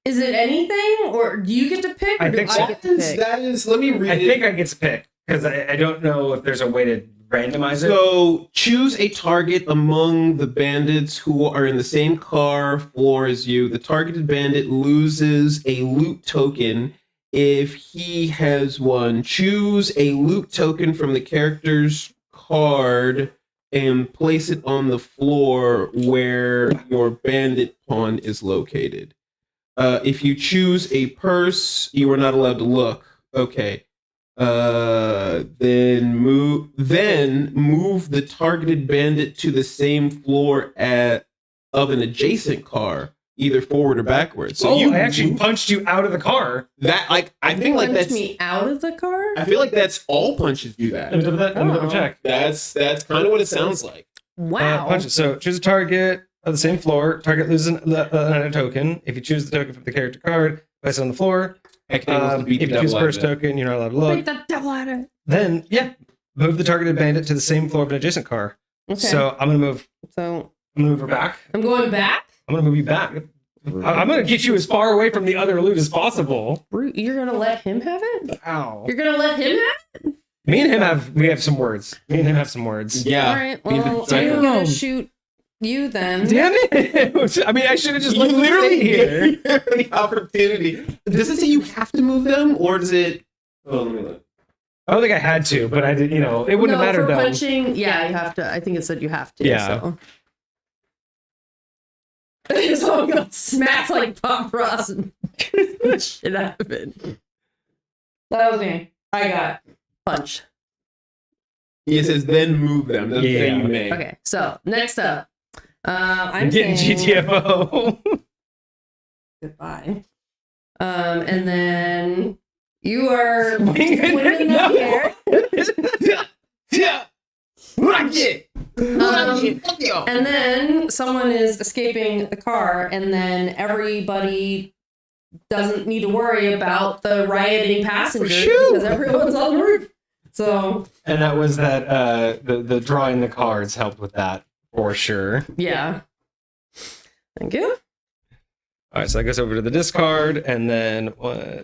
Is it anything, or do you get to pick, or I do think I so. get to pick? That is, let me read I it. think I get to pick because I don't know if there's a way to randomize it. So choose a target among the bandits who are in the same car floor as you. The targeted bandit loses a loot token if he has one. Choose a loot token from the character's card and place it on the floor where your bandit pawn is located. If you choose a purse, you are not allowed to look. Okay. Then move the targeted bandit to the same floor of an adjacent car, either forward or backwards. So I actually punched you out of the car. that like I think like Punched that's me out of the car. I feel like that's all punches do that. Let me double Oh. check. That's kind of what it sounds like. Wow. Punch it. So choose a target of the same floor. Target loses a token. If you choose the token from the character card, place it on the floor. Heck, they must beat If the you choose devil out of first it. token, you're not allowed to Break look. the devil out of it. Then, move the targeted bandit to the same floor of an adjacent car. Okay. So I'm gonna move So her back. I'm going back. I'm gonna move you back. I'm gonna get you as far away from the other loot as possible. You're gonna let him have it. Ow. You're gonna let him have it. Me and him have some words. Me and him have some words. Yeah. All right. Well, I'm Damn. gonna shoot you then. Damn it! I mean, I should have just You let you literally stay here. gave her the opportunity. Does it say you have to move them, or does it? Oh, let me look. I don't think I had to, but I did. You know, it wouldn't No, have mattered for though. punching. Yeah, you have to. I think it said you have to. Yeah. So. Someone got smacked like Bob Ross and shit out of it. That was me. I got punched. It says then move them. Doesn't say Yeah. you may. Okay, so next up, I'm I'm getting saying GTFO. goodbye. And then you are Swinging winning no. up here. Yeah. What I get? What I get? Fuck y'all. And then someone is escaping the car, and then everybody doesn't need to worry about the rioting passengers Shoo! because everyone's on the roof. So And that was that the drawing the cards helped with that for sure. yeah. Thank you. All right, so that goes over to the discard, and then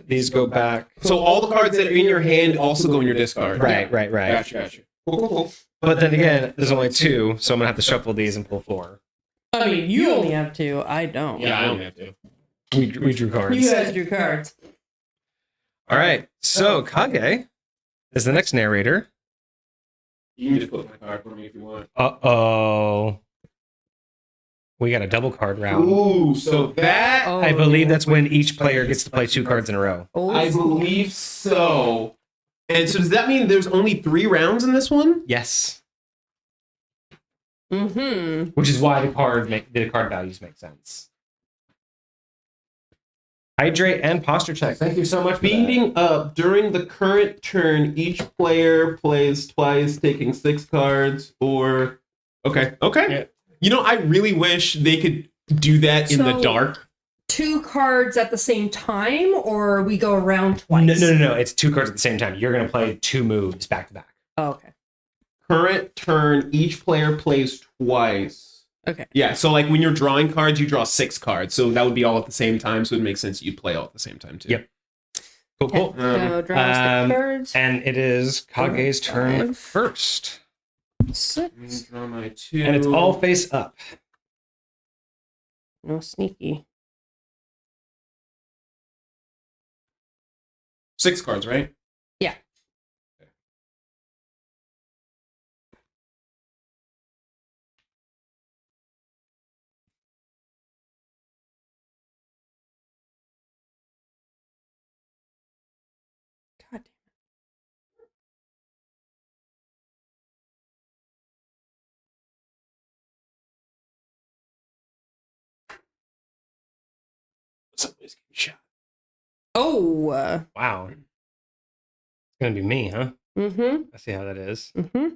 these go back. So all the cards that are in your hand also go in your discard. Right. Gotcha. Cool. But then again, there's only two, so I'm gonna have to shuffle these and pull four. I mean, you only have two. I don't. Yeah, I don't have to. We drew cards. You guys drew cards. All right, so Kage is the next narrator. You can just put my card for me if you want. Uh-oh. We got a double card round. Ooh, so that Oh. I believe that's when each player gets to play two cards in a row. Oh, I believe so. And so does that mean there's only 3 rounds in this one? Yes. Mm-hmm. Which is why the card values make sense. Hydrate and posture check. Thank you so much for Beating up during the current turn, each player plays twice, taking 6 cards, or... Okay. Yeah. You know, I really wish they could do that in the dark. 2 cards at the same time, or we go around twice? No. It's 2 cards at the same time. You're going to play 2 moves back to back. Oh, okay. Current turn, each player plays twice. Okay. Yeah, so like when you're drawing cards, you draw 6 cards. So that would be all at the same time. So it makes sense you'd play all at the same time too. Yep. Cool. So draw 6 cards. And it is Kage's turn first. 6. Draw my 2. And it's all face up. No sneaky. 6 cards, right? Yeah. God damn. Somebody's getting shot. Oh. Wow. It's going to be me, huh? Mm-hmm. I see how that is. Mm-hmm.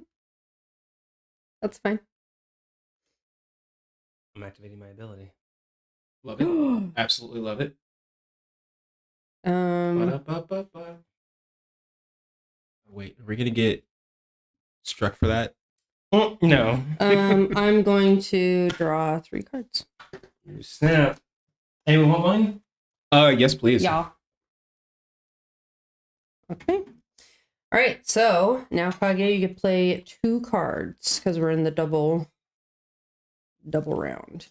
That's fine. I'm activating my ability. Love it. Absolutely love it. Ba-da-ba-ba-ba. Wait, are we gonna get struck for that? No. I'm going to draw 3 cards. Snap. Anyone want mine? Yes, please. Yeah. Okay. All right. So now, Kage, you can play 2 cards because we're in the double round.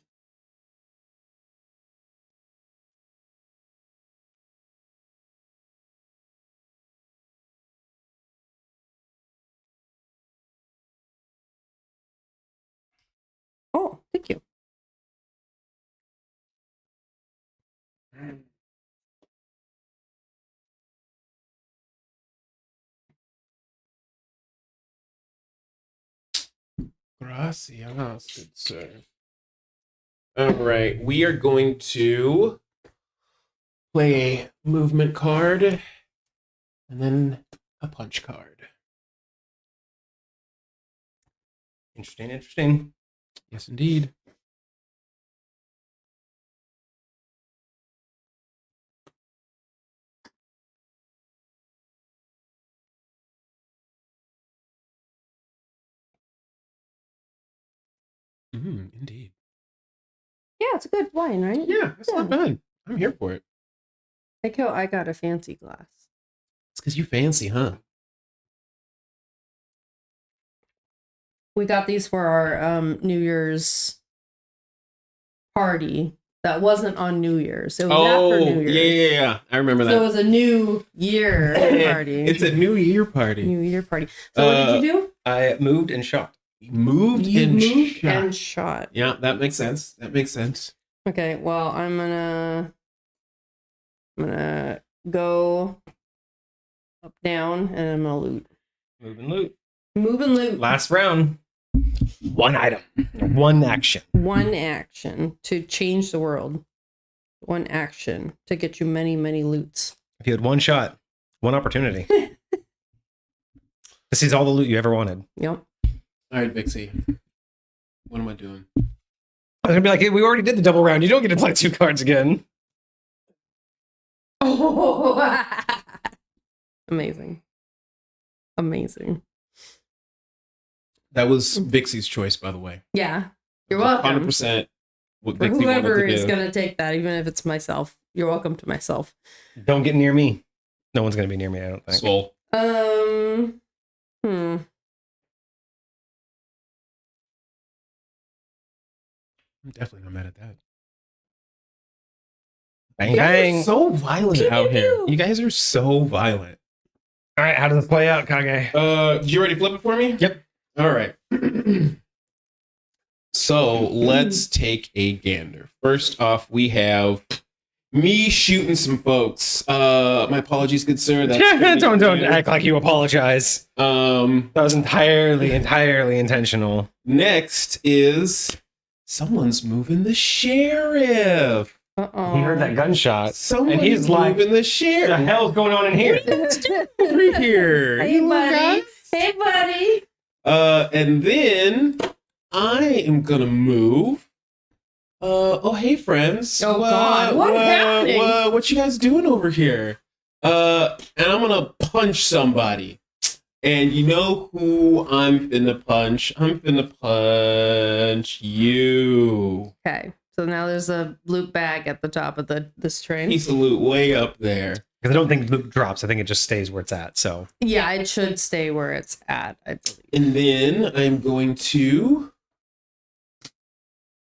Oh, thank you. Gracias, good sir. All right, we are going to play a movement card and then a punch card. Interesting. Yes, indeed. Indeed. Yeah, it's a good wine, right? Yeah, that's not bad. I'm here for it. Like how I got a fancy glass. It's because you fancy, huh? We got these for our New Year's party. That wasn't on New Year's. It was after New Year's. Yeah. I remember that. So it was a New Year party. It's a New Year party. New Year party. So what did you do? I moved and shot. Moved and shot. Yeah, that makes sense. Okay, well, I'm gonna go up, down, and I'm gonna loot. Move and loot. Move and loot. Last round. 1 item. 1 action. 1 action to change the world. 1 action to get you many, many loots. If you had 1 shot, 1 opportunity. This is all the loot you ever wanted. Yep. All right, Vixie. What am I doing? I was gonna be like, hey, we already did the double round. You don't get to play 2 cards again. Oh, amazing. That was Vixie's choice, by the way. Yeah, you're welcome. 100% what For Vixie whoever wanted to is do. going to take that, even if it's myself, you're welcome to myself. Don't get near me. No one's gonna be near me, I don't think. Soul. I'm definitely not mad at that. Bang, You guys bang. are so violent out here. You guys are so violent. All right, how does this play out, Kage? Did you already flip it for me? Yep. All right. So let's take a gander. First off, we have me shooting some folks. My apologies, good sir. That's don't act like you apologize. That was entirely intentional. Next is someone's moving the sheriff. Uh-oh. He heard that gunshot. And he's moving the sheriff. What the hell's going on in here? Over here. Hey, buddy. Hey, buddy. And then I am gonna move. Oh, hey, friends. Oh, God. What's happening? What you guys doing over here? And I'm gonna punch somebody. And you know who I'm finna punch? I'm finna punch you. Okay. So now there's a loot bag at the top of this train. Piece of loot way up there. Because I don't think loot drops. I think it just stays where it's at. So yeah, it should stay where it's at, I believe. And then I'm going to.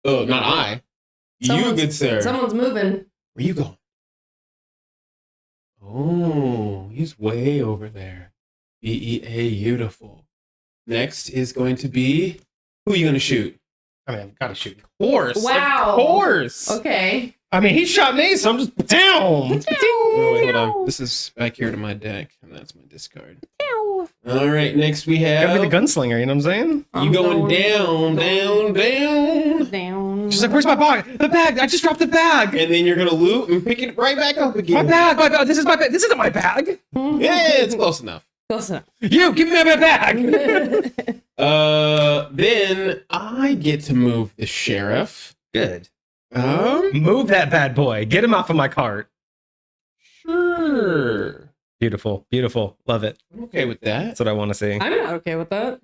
Oh, not I. You, good sir. Someone's moving. Where you going? Oh, he's way over there. BEA, beautiful. Next is going to be. Who are you going to shoot? I mean, I've got to shoot. Of course. Wow. Of course. Okay. I mean, he shot me, so I'm just down. Oh, wait, hold on. This is back here to my deck, and that's my discard. All right, next we have. Gotta be the gunslinger, you know what I'm saying? You going down. Down. She's like, where's my bag? The bag! I just dropped the bag! And then you're gonna loot and pick it right back up again. My bag! This is my bag! This isn't my bag! Yeah, it's close enough. Close enough. You, give me my bag! Then I get to move the sheriff. Good. Move that bad boy. Get him off of my cart. Sure. Beautiful. Beautiful. Love it. I'm okay with that. That's what I want to see. I'm not okay with that.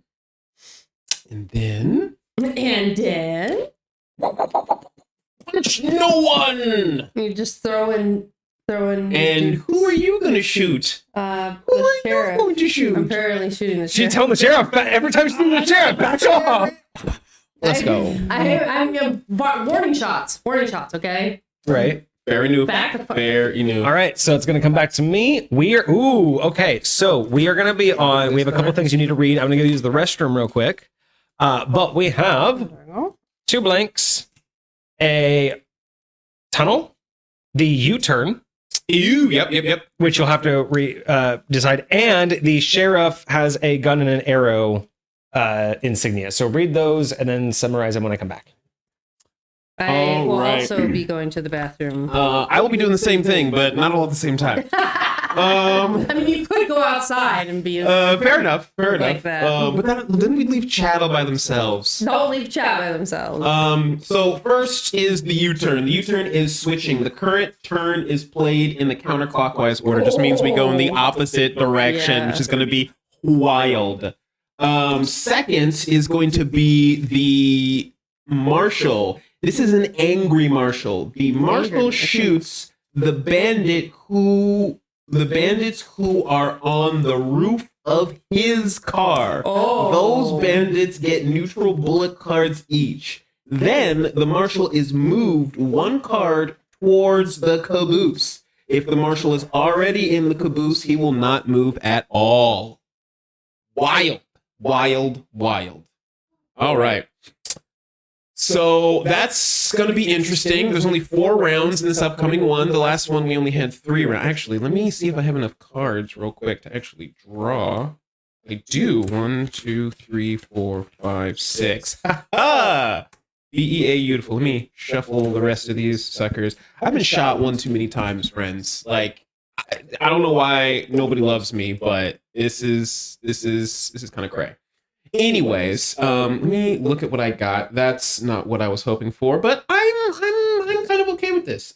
And then punch no one. You just throw in. And who are you gonna shoot? Who are sheriff. you going to shoot? I'm apparently shooting the She's sheriff. telling the sheriff every time she's sees the sheriff, back off. Let's go. I'm warning shots. Warning shots. Okay. Right. Fair enough. Back. Fair enough. All right, so it's going to come back to me. Okay. So we are going to be on, we have a couple things you need to read. I'm going to go use the restroom real quick. But we have 2 blanks, a tunnel, the U-turn. Yep. Which you'll have to decide. And the sheriff has a gun and an arrow insignia. So read those and then summarize them when I come back. I will also be going to the bathroom. I will be doing the same thing, but not all at the same time. I mean, you could go outside and be. Fair enough. Like that. But then we'd leave chat all by themselves. Don't leave chat by themselves. So first is the U-turn. The U-turn is switching. The current turn is played in the counterclockwise order. Just means we go in the opposite direction, which is going to be wild. Second is going to be the marshal. This is an angry marshal. The marshal shoots the bandits who are on the roof of his car. Those bandits get neutral bullet cards each. Then the marshal is moved 1 card towards the caboose. If the marshal is already in the caboose, he will not move at all. Wild. All right. So that's going to be interesting. There's only 4 rounds in this upcoming one. The last one, we only had 3 rounds. Actually, let me see if I have enough cards real quick to actually draw. I do. 1, 2, 3, 4, 5, 6. Ha ha! BEA, beautiful. Let me shuffle the rest of these suckers. I've been shot one too many times, friends. Like, I don't know why nobody loves me, but this is kind of cray. Anyways, let me look at what I got. That's not what I was hoping for, but I'm kind of okay with this.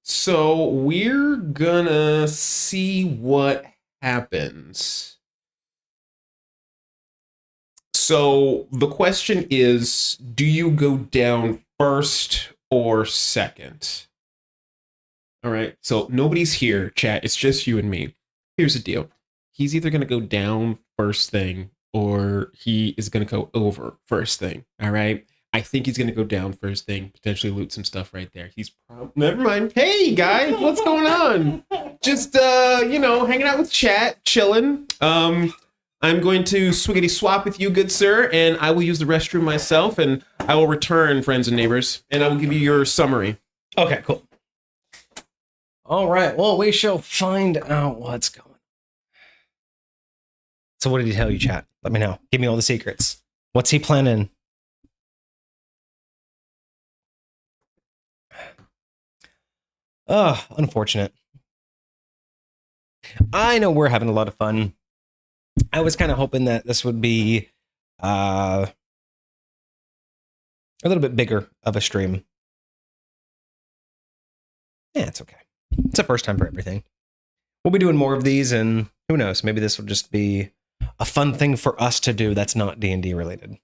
So we're gonna see what happens. So the question is, do you go down first or second? All right. So nobody's here, chat. It's just you and me. Here's the deal. He's either going to go down first thing or he is going to go over first thing. All right. I think he's going to go down first thing, potentially loot some stuff right there. Never mind. Hey guys, what's going on? Just, hanging out with chat, chilling. I'm going to swiggity swap with you, good sir, and I will use the restroom myself, and I will return, friends and neighbors, and I will give you your summary. Okay, cool. All right. Well, we shall find out what's going on. So what did he tell you, chat? Let me know. Give me all the secrets. What's he planning? Oh, unfortunate. I know we're having a lot of fun. I was kind of hoping that this would be a little bit bigger of a stream. Yeah, it's okay. It's a first time for everything. We'll be doing more of these, and who knows? Maybe this will just be a fun thing for us to do that's not D&D related.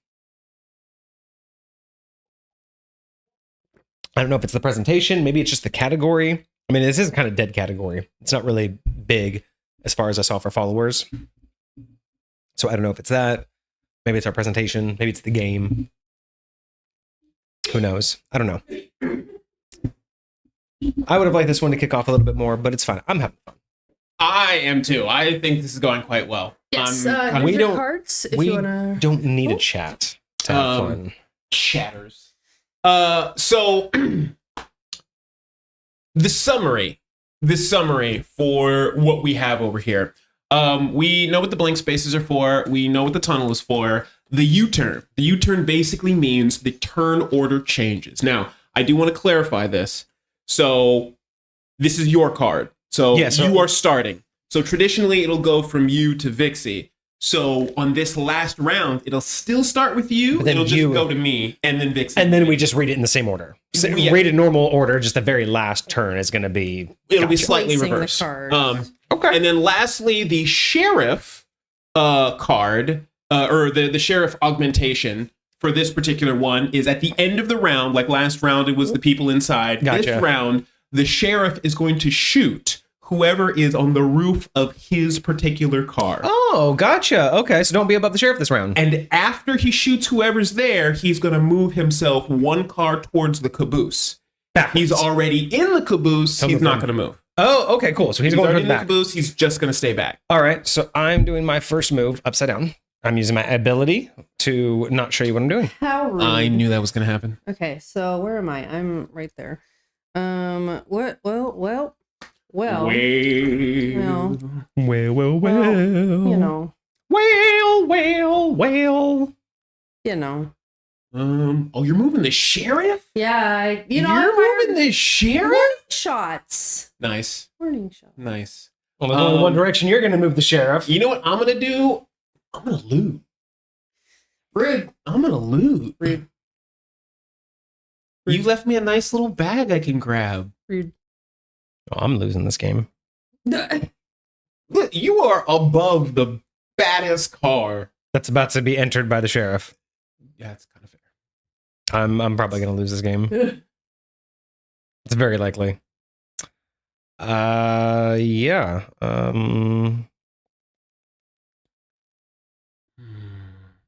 I don't know if it's the presentation. Maybe it's just the category. I mean, this is a kind of dead category. It's not really big as far as I saw for followers. So I don't know if it's that. Maybe it's our presentation. Maybe it's the game. Who knows? I don't know. I would have liked this one to kick off a little bit more, but it's fine. I'm having fun. I am too. I think this is going quite well. Yes, we don't. Cards, if we you wanna... don't need a chat to have fun. Chatters. So the summary for what we have over here. We know what the blank spaces are for. We know what the tunnel is for. The U-turn. The U-turn basically means the turn order changes. Now, I do want to clarify this. So this is your card. So you are starting. So traditionally, it'll go from you to Vixie. So on this last round, it'll still start with you. It'll just go to me and then Vixie. And then we just read it in the same order. So read it normal order. Just the very last turn is going to be. It'll be slightly reversed. Okay. And then lastly, the sheriff card or the sheriff augmentation for this particular one is at the end of the round. Like last round, it was the people inside. Gotcha. This round, the sheriff is going to shoot whoever is on the roof of his particular car. Oh, gotcha. Okay, so don't be above the sheriff this round. And after he shoots whoever's there, he's going to move himself one car towards the caboose. He's already in the caboose. He's not going to move. Oh, okay, cool. So he's going already to in the caboose. He's just going to stay back. All right, so I'm doing my first move upside down. I'm using my ability to not show you what I'm doing. How rude. I knew that was going to happen. Okay, so where am I? I'm right there. What? Well. You know. You know. Oh, you're moving the sheriff? Yeah, you're moving the sheriff? Warning shots. Nice. Warning shots. Nice. Well, there's only one direction you're going to move the sheriff. You know what I'm going to do? I'm going to loot. Rude. I'm going to loot. Rude. You left me a nice little bag I can grab. Rude. Oh, I'm losing this game. Look, you are above the baddest car that's about to be entered by the sheriff. Yeah, it's kind of fair. I'm probably going to lose this game. It's very likely. Yeah.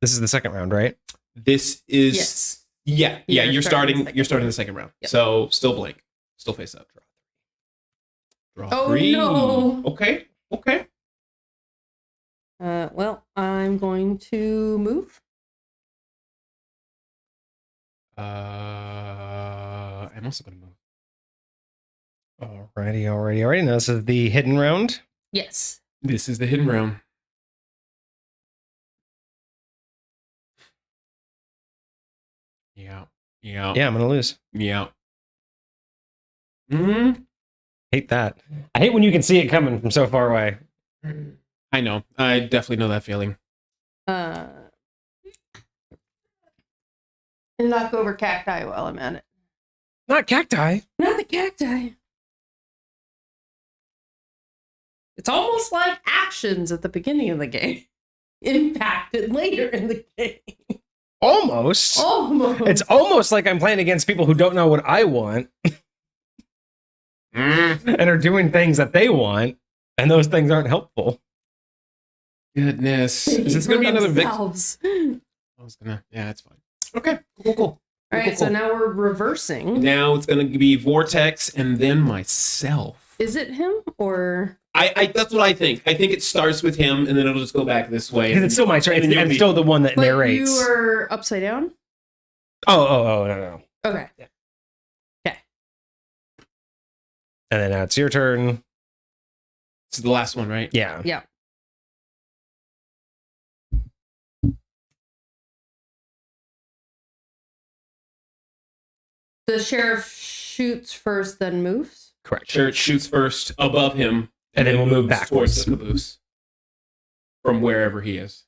This is the second round, right? This is yes. Yeah. You're starting the second round. Yep. So still blank. Still face up. Draw 3. No. Okay. Well, I'm going to move. I'm also going to move. Alrighty. Now this is the hidden round. Yes. This is the hidden round. Yeah. Yeah, I'm going to lose. Yeah. Hate that. I hate when you can see it coming from so far away. I know. I definitely know that feeling. And knock over cacti while I'm at it. Not cacti. Not the cacti. It's almost like actions at the beginning of the game impacted later in the game. Almost. It's almost like I'm playing against people who don't know what I want. And are doing things that they want, and those things aren't helpful. Goodness. Is this going to be another Vic? Yeah, it's fine. Okay, cool. All right, so now we're reversing. Now it's going to be Vortex and then myself. Is it him or? I that's what I think. I think it starts with him, and then it'll just go back this way. Because it's still my turn. I'm still the one that But narrates. you were upside down? Oh, no. Okay. Yeah. Okay. And then now it's your turn. This is the last one, right? Yeah. Yeah. The sheriff shoots first, then moves? Correct. Sheriff shoots first above him, And then we'll move moves backwards. towards the caboose from wherever he is.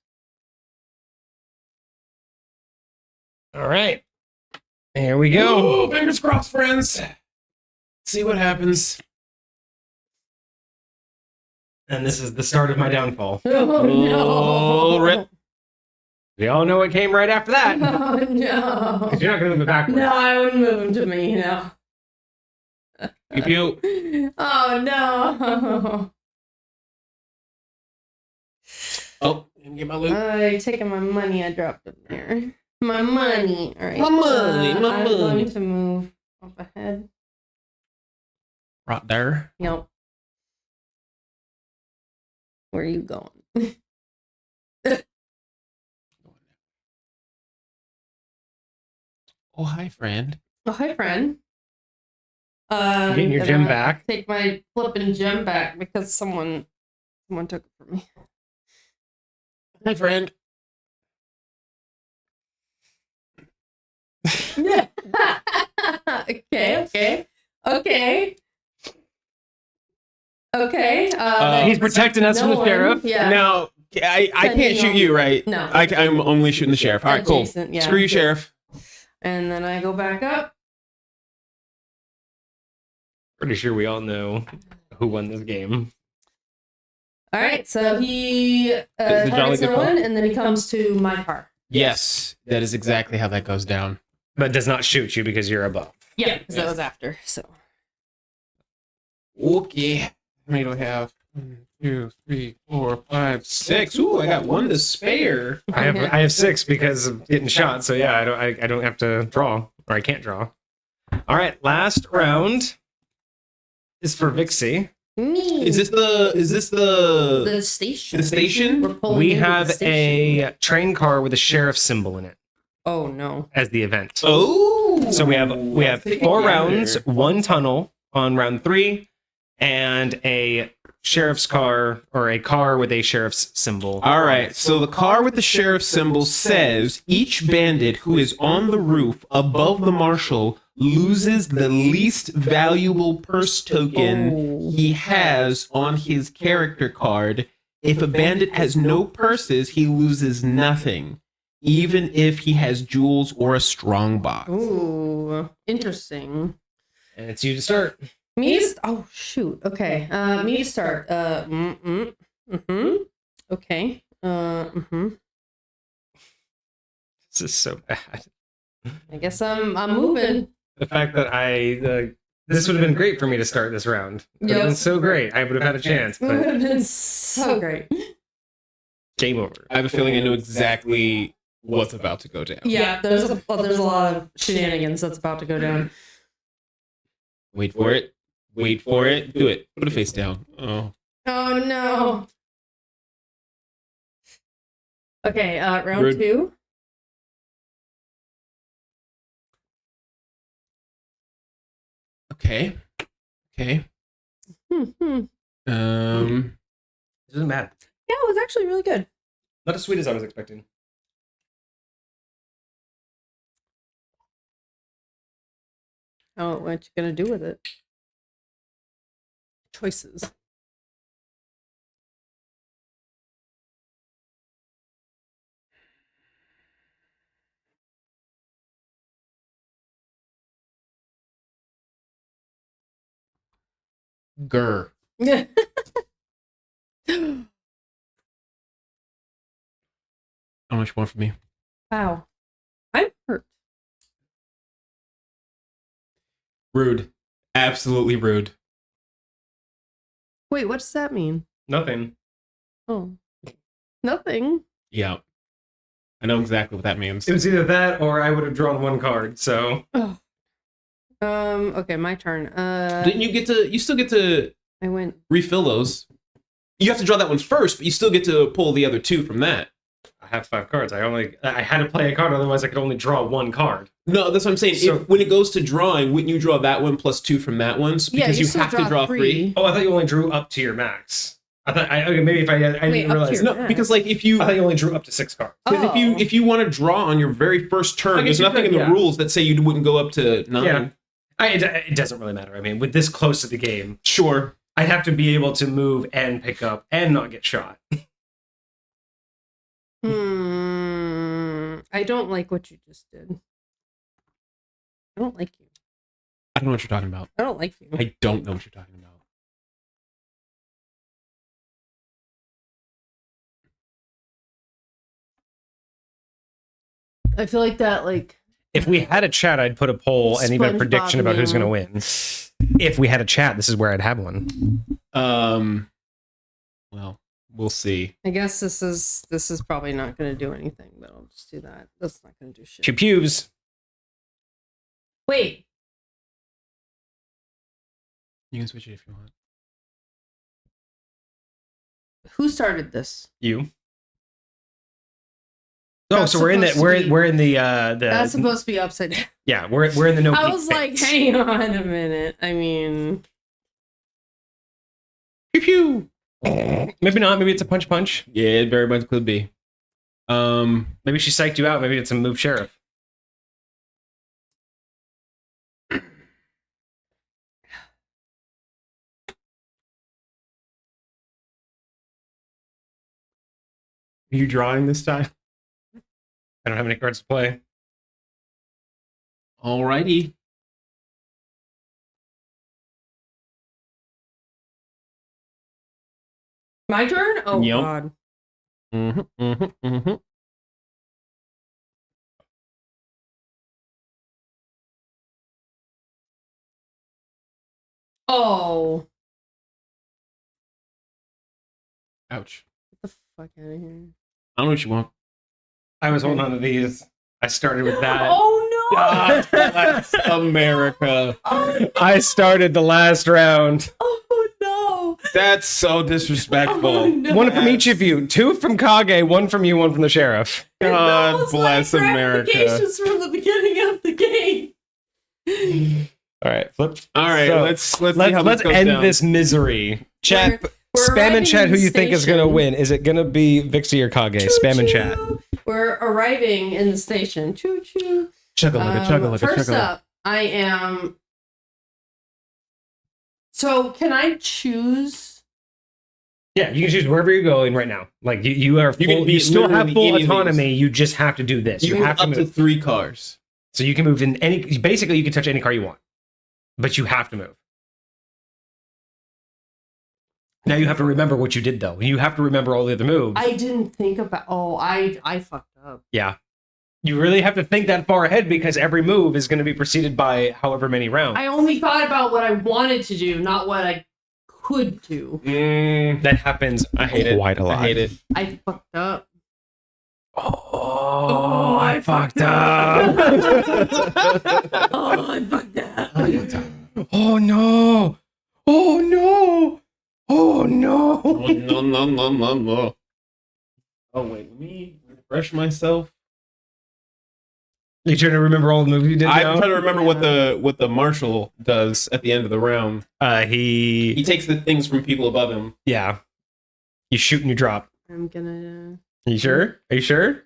All right. Here we go. Ooh, fingers crossed, friends. See what happens. And this is the start of my downfall. Oh, no. Rip. We all know what came right after that. Oh, no. 'Cause you're not going to move it backwards. No, I wouldn't move him to me, no. Pew pew. Oh, no. Oh, let me get my loot. I taking my money I dropped in there. My money. All right. My money, my I'm money. going to move up ahead. Right there. Yep. Where are you going? Oh, hi, friend. Oh, hi, friend. Getting your gem back. Take my flipping gem back because someone took it from me. Hi, friend. Okay. He's protecting us from the sheriff. Yeah. Now, I can't shoot you, right? No. I'm only shooting the sheriff. All right, cool. Adjacent, yeah. Screw you, sheriff. And then I go back up. Pretty sure we all know who won this game. All right, so he the Jolly targets Good no one, and then he comes to my car. Yes, that is exactly how that goes down. But does not shoot you because you're above. Yeah, because that was after. So Okay. How many do I have? 1, 2, 3, 4, 5, 6. Ooh, I got one to spare. I have 6 because of getting shot. So yeah, I don't have to draw, or I can't draw. All right, last round is for Vixie. me. Is this the the station? the station? We're pulling We into the have station. a train car with a sheriff symbol in it Oh no. as the event. Oh. So we have 4 rounds, 1 tunnel on round 3, and a sheriff's car or a car with a sheriff's symbol. All right, so the car with the sheriff symbol says each bandit who is on the roof above the marshal loses the least valuable purse token he has on his character card. If a bandit has no purses, he loses nothing, even if he has jewels or a strong box. Ooh, interesting. And it's you to start. Me to oh shoot. Okay. Me to start. Okay. This is so bad. I guess I'm moving. The fact that this would have been great for me to start this round. It would have been Yes. so great. I would have had a chance, It would but have been so great. game over. I have a feeling I know exactly what's about to go down. Yeah, there's a lot of shenanigans that's about to go down. Wait for it. Wait for it. Do it. Put it face down. Oh. Oh no. Okay, round Rude. 2. Okay. Okay. Yeah, Um. It doesn't matter. it was actually really good. Not as sweet as I was expecting. Oh, what you gonna do with it? Choices. Grr. How much more for me? Wow. I'm hurt. Rude. Absolutely rude. Wait, what does that mean? Nothing. Oh. Nothing. Yeah. I know exactly what that means. It was either that or I would have drawn 1 card. So Oh. Okay, my turn. Didn't you get to? You still get to I went. Refill those. You have to draw that one first, but you still get to pull the other 2 from that. I have 5 cards. I had to play a card, otherwise I could only draw 1 card. No, that's what I'm saying. So, when it goes to drawing, wouldn't you draw that one plus 2 from that one? Because you have to draw 3. Oh, I thought you only drew up to your max. I thought maybe if I didn't realize. No, because like if you, I thought you only drew up to 6 cards. Because if you want to draw on your very first turn, there's nothing in the rules that say you wouldn't go up to 9. Yeah. It doesn't really matter. I mean, with this close to the game, Sure. I'd have to be able to move and pick up and not get shot. I don't like what you just did. I don't like you. I don't know what you're talking about. I don't like you. I don't know what you're talking about. I feel like that, like... If we had a chat, I'd put a poll and even a prediction about who's going to win. If we had a chat, this is where I'd have one. Well, we'll see. I guess this is probably not going to do anything, but I'll just do that. That's not going to do shit. Pew pews. Wait. You can switch it if you want. Who started this? You. Oh, so we're in the we're in the That's supposed to be upside down. Yeah, we're in the no. I was like, hang on a minute. I mean, pew pew. Maybe not. Maybe it's a punch punch. Yeah, it very much could be. Maybe she psyched you out. Maybe it's a move sheriff. Are you drawing this time? I don't have any cards to play. Alrighty. my turn? Oh, Yep. God. Oh. Ouch. Get the fuck out of here. I don't know what you want. I was holding on to these. I started with that. Oh, no. God bless America. I started the last round. Oh, no. That's so disrespectful. Oh, no. One from each of you. 2 from Kage, 1 from you, 1 from the sheriff. God bless America. Ramifications from the beginning of the game. All right, flip. All right, So, let's see how let's this goes end down. this misery. Chat, We're spam arriving and chat in who the you think is going to station. win. Is it going to be Vixie or Kage? Spam and chat. We're arriving in the station. Choo choo. Chugga-lugga. First up, I am. So, can I choose? Yeah, you can choose wherever you're going right now. Like you are full, You can be you still have literally full any of these. autonomy. You just have to do this. You You have have to up move. to 3 cars. So you can move in any. Basically, you can touch any car you want, but you have to move. Now you have to remember what you did, though. You have to remember all the other moves. I didn't think about. Oh, I fucked up. Yeah. You really have to think that far ahead because every move is going to be preceded by however many rounds. I only thought about what I wanted to do, not what I could do. That happens. I hate it. Quite a lot. I hate it. I fucked up. Oh, I fucked up. Oh, I fucked up. Oh no. Oh no. Oh no. No. Oh wait, let me refresh myself. You trying to remember all the moves you did I'm now? trying to remember what the marshal does at the end of the round. He He takes the things from people above him. yeah. You shoot and you drop. I'm gonna. Are you sure? Are you sure?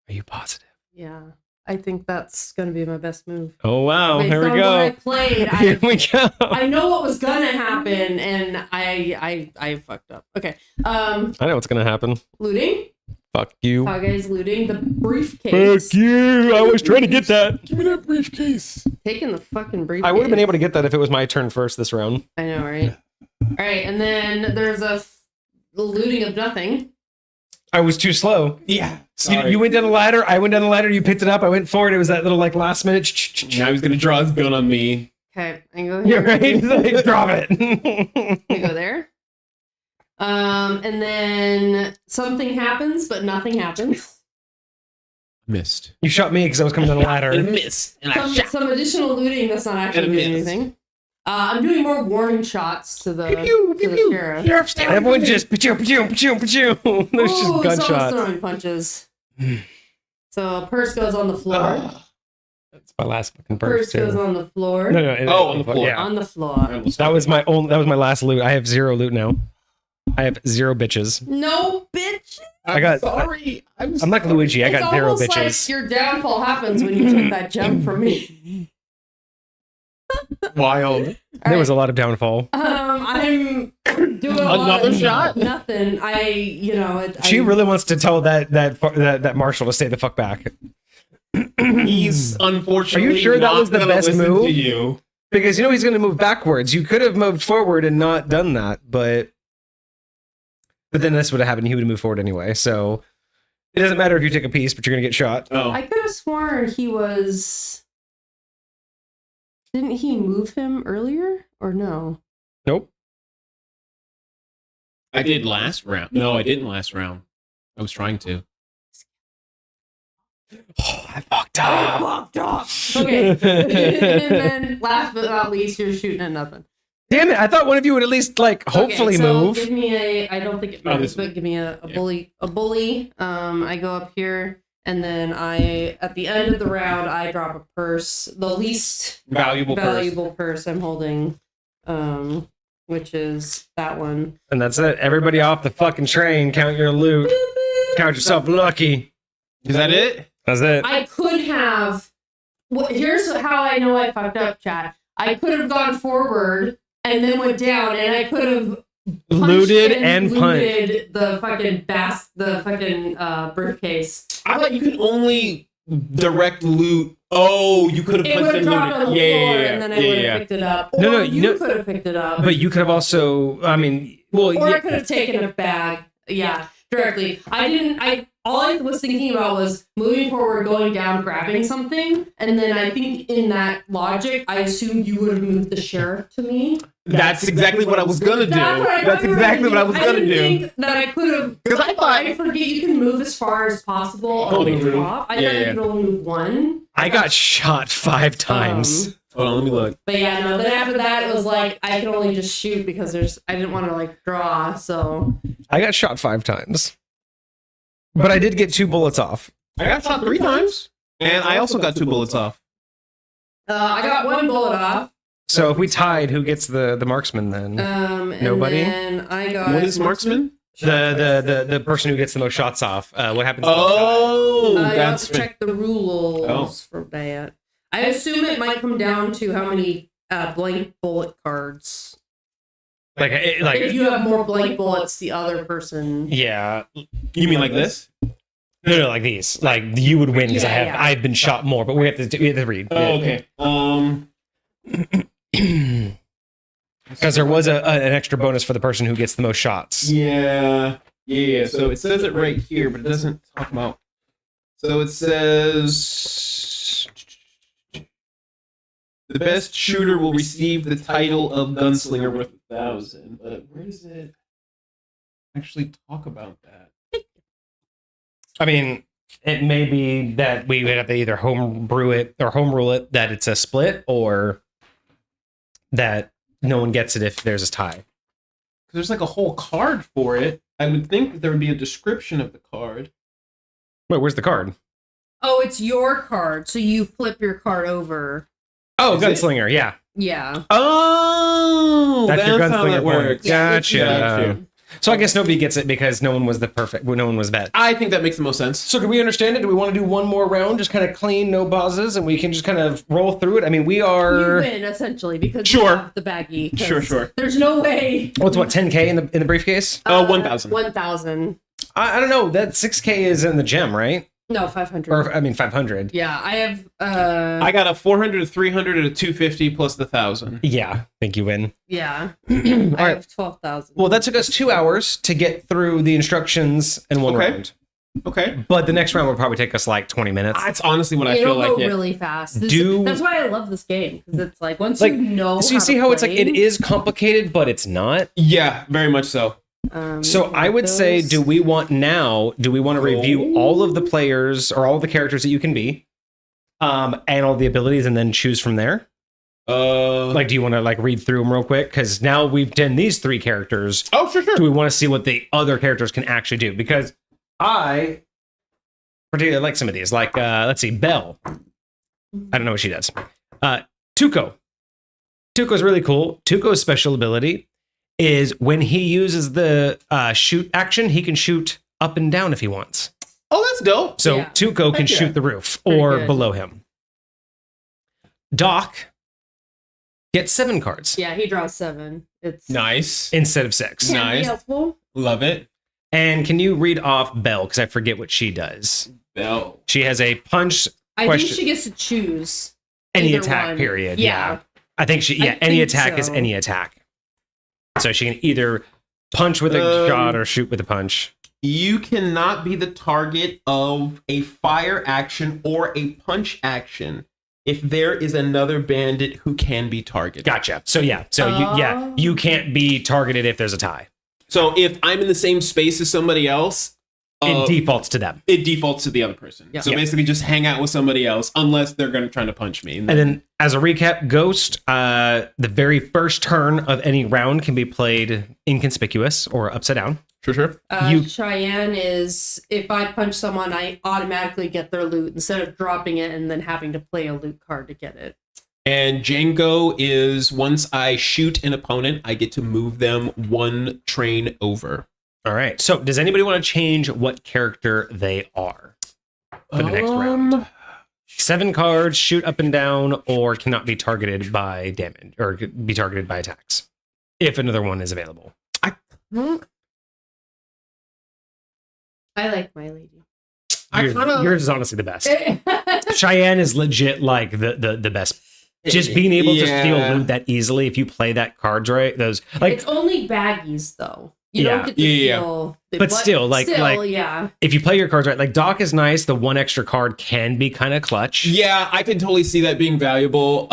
Are you positive? Yeah, I think that's gonna be my best move. Oh wow, Based here we on what I go. played. Here we go. I know what was gonna happen, and I fucked up. Okay. I know what's gonna happen. Looting. Fuck you. Kagei's looting the briefcase. Fuck you. I was trying to get that. Give me that briefcase. Taking the fucking briefcase. I would have been able to get that if it was my turn first this round. I know, right? All right, and then there's the looting of nothing. I was too slow. Yeah. You went down the ladder. I went down the ladder. You picked it up. I went forward. It was that little like last minute. Now he's gonna draw his gun on me. Okay, I go You're here. right. Like, drop it. I go there. And then something happens, but nothing happens. Missed. You shot me because I was coming down the ladder. And missed. And I shot. Some additional looting that's not actually And doing missed. anything. I'm doing more warning shots to the sheriff. Everyone just pa-choom, pa-choom, pa-choom, pa-choom. There's just Someone's gunshots. throwing punches. So purse goes on the floor. That's my last fucking purse too. Goes on the floor. No, on the floor. Yeah. On the floor. That was my last loot. I have 0 loot now. I have 0 bitches. No bitch. I'm sorry. I'm like Luigi. I got 0 bitches. Like your downfall happens when you took that gem from me. Wild. There was a lot of downfall. I'm doing another shot. Nothing. She really wants to tell that Marshall to stay the fuck back. He's unfortunately. Are you sure that was the best move? To you. Because he's going to move backwards. You could have moved forward and not done that, but then this would have happened. He would have moved forward anyway. So it doesn't matter if you take a piece, but you're going to get shot. Oh. I could have sworn he was. Didn't he move him earlier or no? Nope. I did last round. No, I didn't last round. I was trying to. Oh, I fucked up. Okay. And then last but not least, you're shooting at nothing. Damn it! I thought one of you would at least hopefully move. Give me I don't think it matters, but give me a bully. A bully. I go up here, and then at the end of the round, I drop a purse, the least valuable purse I'm holding, which is that one. And that's it. Everybody off the fucking train. Count your loot. Count yourself lucky. Is that it? That's it. I could have. Here's how I know I fucked up, chat. I could have gone forward and then went down, and I could have looted and punched the fucking briefcase. I thought you could only direct loot. Oh, you could have punched and looted. And then I would have picked it up. No, you could have picked it up. But you could have also. I mean, well, or I could have taken a bag. Yeah, directly. All I was thinking about was moving forward, going down, grabbing something, and then I think in that logic, I assumed you would have moved the sheriff to me. That's exactly what I was gonna do. That's exactly what I was gonna do. Think that I could have, because I forget you can move as far as possible on the top. I thought you could only move one. I got shot 5 times. Hold on, let me look. But yeah, no. Then after that, it was like I could only just shoot because I didn't want to draw. So I got shot 5 times. But I did get 2 bullets off. I got shot 3 times, and I also got 2 bullets off. I got 1 bullet off. So if we tied, who gets the marksman then? Nobody. And I got. What is marksman? The person who gets the most shots off. What happens? That's check the rules for that. I assume it might come down to how many blank bullet cards. Like if you have more blank bullets, the other person. Yeah. You mean like this? No, like these. Like you would win because I've been shot more, but we have to read. Oh, okay. Because there was an extra bonus for the person who gets the most shots. Yeah. So it says it right here, but it doesn't talk about. So it says the best shooter will receive the title of gunslinger worth 1,000. But where does it actually talk about that? I mean, it may be that we would have to either home brew it or home rule it that it's a split, or that no one gets it if there's a tie. There's like a whole card for it. I would think that there would be a description of the card. Wait, where's the card? Oh, it's your card, so you flip your card over. Oh, gunslinger, yeah. Yeah. Oh, that's your gunslinger how that works. Gotcha. So I guess nobody gets it because no one was no one was bet. I think that makes the most sense. So do we understand it? Do we want to do one more round, just kind of clean, no pauses, and we can just kind of roll through it? I mean, we are... You win, essentially, because you have the baggie. Sure. There's no way... What's 10K in the briefcase? 1,000. 1,000. I don't know. That 6K is in the gem, right? No, 500. Or, I mean, 500. Yeah, I have... I got a 400, a 300, and a 250 plus the 1,000. Yeah, I think you win. Yeah. All I right. have 12,000. Well, that took us 2 hours to get through the instructions in one round. Okay. But the next round will probably take us like 20 minutes. That's honestly what I It'll feel like. go really fast. Do- That's why I love this game, because it's like, once Like, you know So you see how it's like, it is complicated, but it's not? Yeah, very much so. So I would say, do we want to review all of the players or all of the characters that you can be, and all the abilities, and then choose from there? Like, do you want to like read through them real quick? Because now we've done these 3 characters. Oh, sure. Do we want to see what the other characters can actually do? Because I particularly like some of these. Like, let's see, Belle. I don't know what she does. Tuco. Tuco's really cool. Tuco's special ability is when he uses the shoot action, he can shoot up and down if he wants. Oh, that's dope. So Tuco can shoot the roof or below him. Doc gets 7 cards. Yeah, he draws 7. It's nice. Instead of 6. Nice. Love it. And can you read off Belle? Because I forget what she does. Belle. She has a punch. I think she gets to choose any attack, one. Period. Yeah. I think she, any attack is any attack. So she can either punch with a shot or shoot with a punch. You cannot be the target of a fire action or a punch action if there is another bandit who can be targeted. Gotcha. So you can't be targeted if there's a tie. So if I'm in the same space as somebody else, it defaults to them. It defaults to the other person. Yep. So basically just hang out with somebody else unless they're going to try to punch me. And then as a recap, Ghost, the very first turn of any round can be played inconspicuous or upside down. Sure. Cheyenne is, if I punch someone, I automatically get their loot instead of dropping it and then having to play a loot card to get it. And Django is, once I shoot an opponent, I get to move them 1 train over. All right. So does anybody want to change what character they are for the next round? 7 cards, shoot up and down, or cannot be targeted by damage or be targeted by attacks if another one is available. I like my lady. Yours is honestly the best. Cheyenne is legit like the best. Just being able to steal loot that easily if you play that cards right. Those like it's only baggies though. You don't get to steal. But still, if you play your cards right, like Doc is nice. The 1 extra card can be kind of clutch. Yeah, I can totally see that being valuable.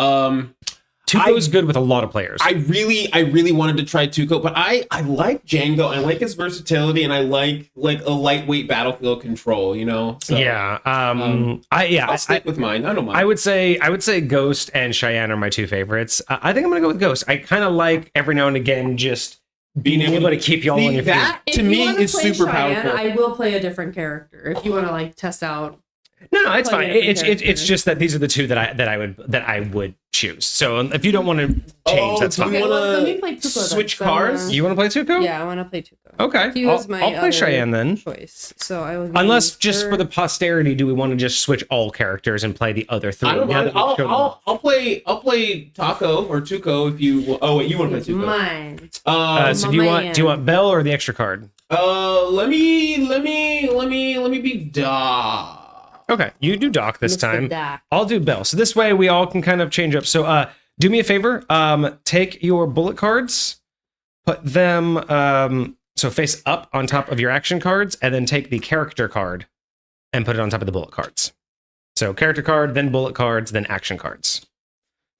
Tuco is good with a lot of players. I really wanted to try Tuco, but I like Django. I like his versatility, and I like a lightweight battlefield control. You know. So, I'll stick with mine. I don't mind. I would say Ghost and Cheyenne are my 2 favorites. I think I'm gonna go with Ghost. I kind of like every now and again just being able to keep y'all on your feet. That to me is super powerful. I will play a different character if you want to like test out. No, it's fine. It's just that these are the 2 that I would choose. So if you don't want to change, that's fine. Let me play Tuco. Switch cars? You want to play Tuco? Yeah, I want to play Tuco. Okay, I'll play Cheyenne then. Choice. So I will. Unless just for the posterity, do we want to just switch all characters and play the other 3? I don't mind. I'll play Taco or Tuco if you. Oh wait, you want to play Tuco? Mine. So do you want Belle or the extra card? Let me be Doc. Okay, you do Doc this time. I'll do Belle. So this way we all can kind of change up. So do me a favor. Take your bullet cards, put them so face up on top of your action cards, and then take the character card and put it on top of the bullet cards. So character card, then bullet cards, then action cards.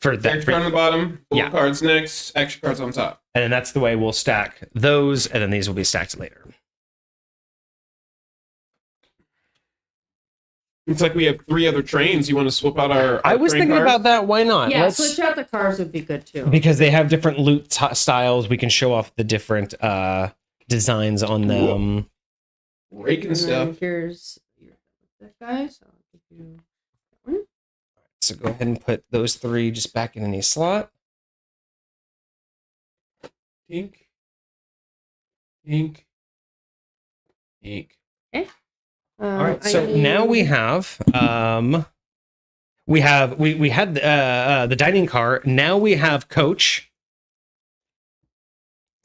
For that, character card on the bottom, bullet cards next, action cards on top. And then that's the way we'll stack those, and then these will be stacked later. It's like we have 3 other trains. You want to swap out our I was thinking cards? about that. Why not? Yeah, switch out the cars would be good too. Because they have different loot styles. We can show off the different designs on them. Raking stuff. Here's that guy. So I'll give you that one. So go ahead and put those 3 just back in any slot. Ink. Okay. All right, so now we have we had the dining car. Now we have coach.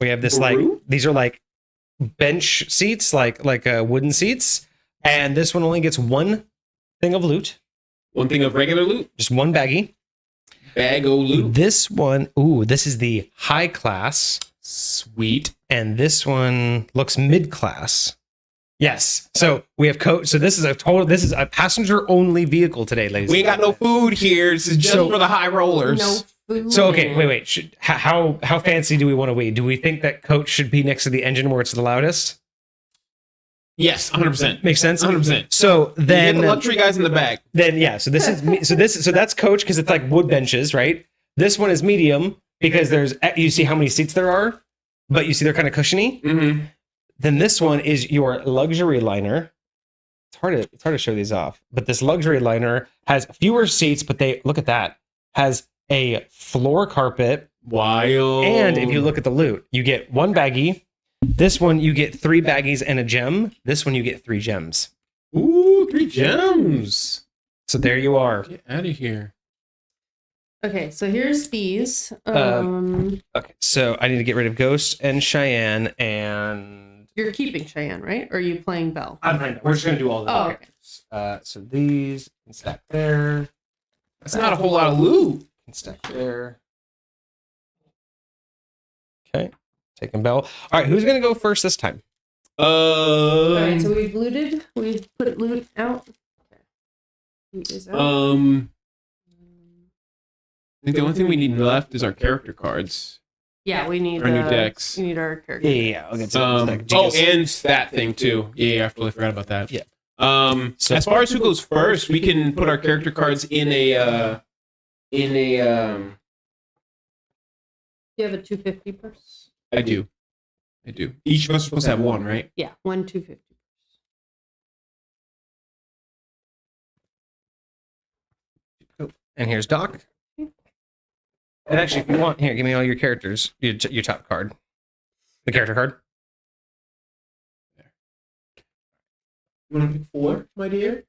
We have this these are like bench seats, like wooden seats, and this one only gets 1 thing of loot. 1 thing of regular loot, just 1 baggie. Bag o' loot. This one, this is the high class. Sweet. And this one looks mid class. Yes. So we have coach. So this is a passenger only vehicle today, ladies. We ain't got no food here. This is just for the high rollers. No food. So okay, wait. How fancy do we want to be? Do we think that coach should be next to the engine where it's the loudest? Yes, 100%. Makes sense. 100%. So then the luxury guys in the back. Then yeah. So this is me. So that's coach because it's like wood benches, right? This one is medium because you see how many seats there are, but you see they're kind of cushiony. Mm-hmm. Then this one is your luxury liner. It's hard to show these off, but this luxury liner has fewer seats, but look at that, has a floor carpet. Wild. And if you look at the loot, you get 1 baggie. This one you get 3 baggies and a gem. This one you get 3 gems. Ooh, 3 gems. So there you are. Get out of here. Okay, so here's these. Okay, so I need to get rid of Ghost and Cheyenne, and You're keeping Cheyenne, right? Or are you playing Belle? we're just gonna do all of them. Oh, okay. So these can stack there. That's not a whole lot of loot. Can stack there. Okay, taking Belle. All right, who's gonna go first this time? All right, so we've looted. We've put loot out. Okay. Loot is out. I think the only thing we need left is our character cards. Yeah, we need our new decks. We need our character. Yeah. I'll get to and that thing too. Yeah, I totally forgot about that. Yeah. So as far as who goes first, we can put our character cards in a. Do you have a 250 purse? I do. Each of us is supposed to have one, right? Yeah, 1 250. And here's Doc. And actually, if you want, here, give me all your characters. Your top card. The character card. You want to pick 4, my dear?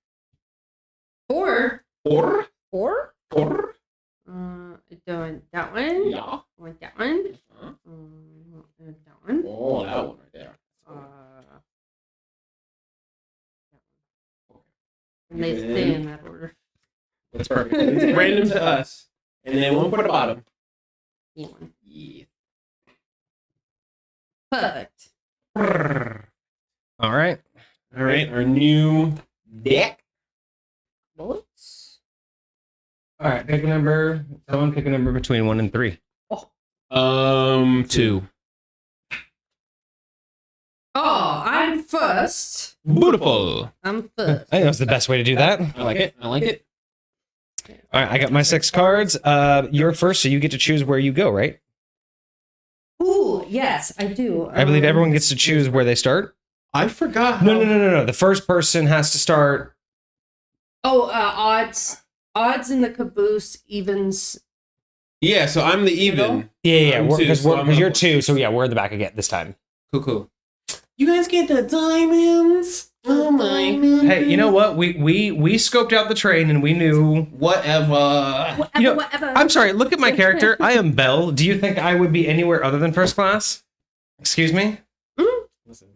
4? 4? 4? 4? Doing that one. Yeah. I want that one. Uh-huh. That one. Oh, that one right there. And they stay in that order. That's perfect. It's random to us. And then one for the bottom. One. Yeah. Perfect. All right. All right, our new deck. Bullets. All right, pick a number. Someone pick a number between 1 and 3. 2. Oh, I'm first. Beautiful. I'm first. I think that's the best way to do that. I like it. All right, I got my 6 cards. You're first, so you get to choose where you go, right? Ooh, yes, I do. I believe everyone gets to choose where they start. I forgot. No. The first person has to start. Oh, odds in the caboose, evens. Yeah, so I'm the even. Yeah, I'm two, because so I'm you're up. 2, so yeah, we're in the back again this time. Cool. You guys get the diamonds. Oh my god. Hey, you know what? We scoped out the train and we knew. Whatever. You know, Whatever. I'm sorry. Look at my character. I am Belle. Do you think I would be anywhere other than first class? Excuse me. Listen.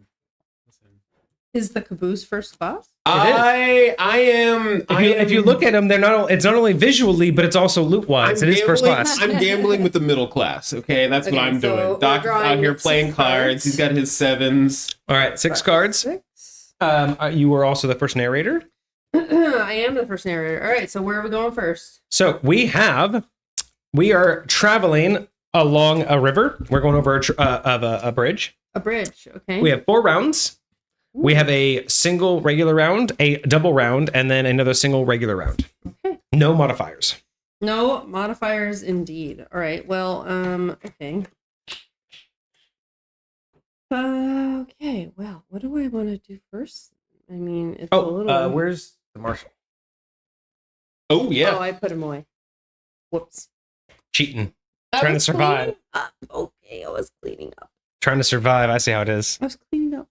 Is the caboose first class? I am. If you look at them, it's not only visually, but it's also loot wise. It is first class. I'm gambling with the middle class. Okay, that's what I'm so doing. we're Doc's drawing out here with playing 6 cards. cards. He's got his 7s. All right, 6 cards. 6. You were also the first narrator. I am the first narrator. All right, so where are we going first? So we are traveling along a river. We're going over a bridge. A bridge. Okay. We have 4 rounds. We have a single regular round, a double round, and then another single regular round. Okay. No modifiers. No modifiers, indeed. All right. Well, okay. Okay. Well, what do I want to do first? I mean, it's a little. Where's the marshal? Oh yeah. Oh, I put him away. Whoops. Cheating. I Trying to was survive. cleaning up. Okay, I was cleaning up. Trying to survive. I see how it is. I was cleaning up.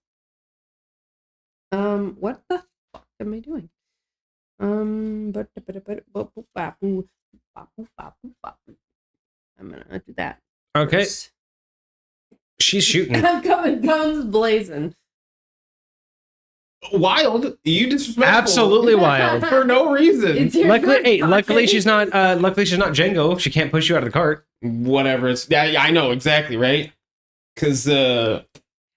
What the fuck am I doing? I'm gonna do that. Okay. first. She's shooting. I'm coming guns blazing. Wild. You disrespectful. Absolutely wild. For no reason. It's your Luckily, turn, luckily okay? she's not. Luckily she's not Django. She can't push you out of the cart. Whatever. It's yeah, I know exactly, right? Because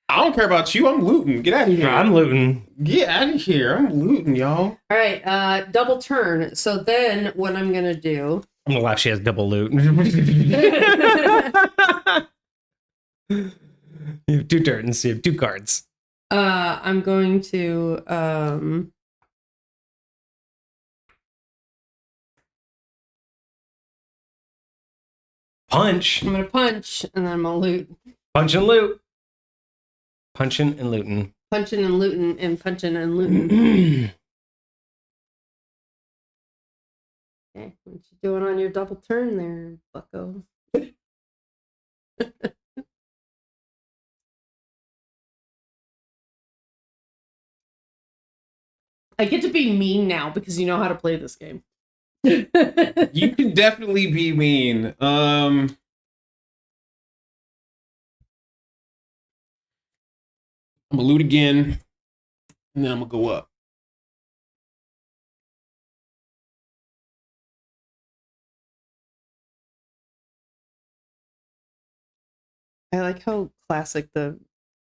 I don't care about you. I'm looting. Get out of here. I'm looting. Get out of here. I'm looting, y'all. All right, double turn. So then what I'm gonna do? I'm gonna laugh. She has double loot. You have 2 turns. You have 2 cards. I'm going to punch. I'm gonna punch, and then I'm gonna loot. Punch and loot. Punching and looting. Punching and looting and punching and looting. Okay, what you doing on your double turn there, bucko? I get to be mean now because you know how to play this game. You can definitely be mean. I'm gonna loot again, and then I'm gonna go up. I like how classic the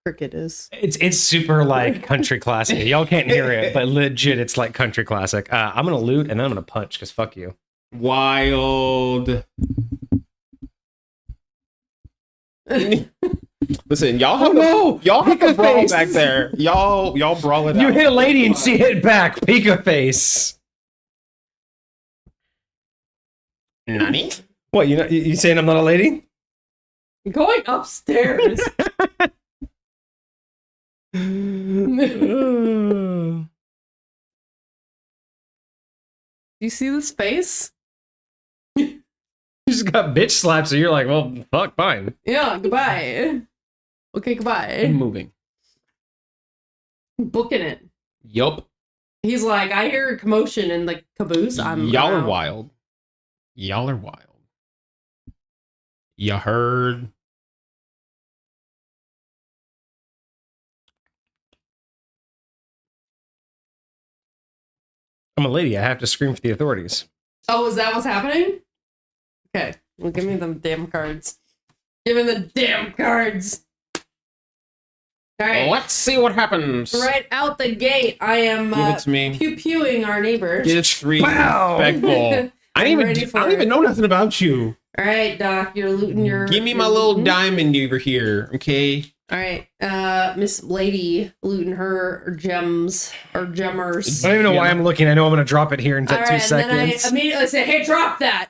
cricket is. It's super like country classic. Y'all can't hear it, but legit, it's like country classic. I'm gonna loot and then I'm gonna punch because fuck you. Wild. Listen, y'all have y'all have a brawl back there. Y'all brawl it out. You hit a lady and she hit back. Pika face. Nani? What, you saying I'm not a lady? Going upstairs. You You see this face? just got bitch slapped, so you're like, well, fuck, fine. Yeah, goodbye. Okay, goodbye. I'm moving. Booking it. Yup. He's like, I hear a commotion in the caboose. Y'all are out. wild. Y'all are wild. You heard? I'm a lady. I have to scream for the authorities. Oh, is that what's happening? Okay. Well, give me them damn cards. Give me the damn cards. All right. Let's see what happens. Right out the gate, I am Give it to me. pew-pewing our neighbors. It's Wow. respectful. I I'm don't ready for even it. know nothing about you. All right, Doc, you're looting your... Give me your my little looting. diamond over here, okay? All right, Miss Lady looting her gems or gemmers. I don't even know why I'm looking. I know I'm going to drop it here in All 2 right, and then I seconds. immediately say, "Hey, drop that!"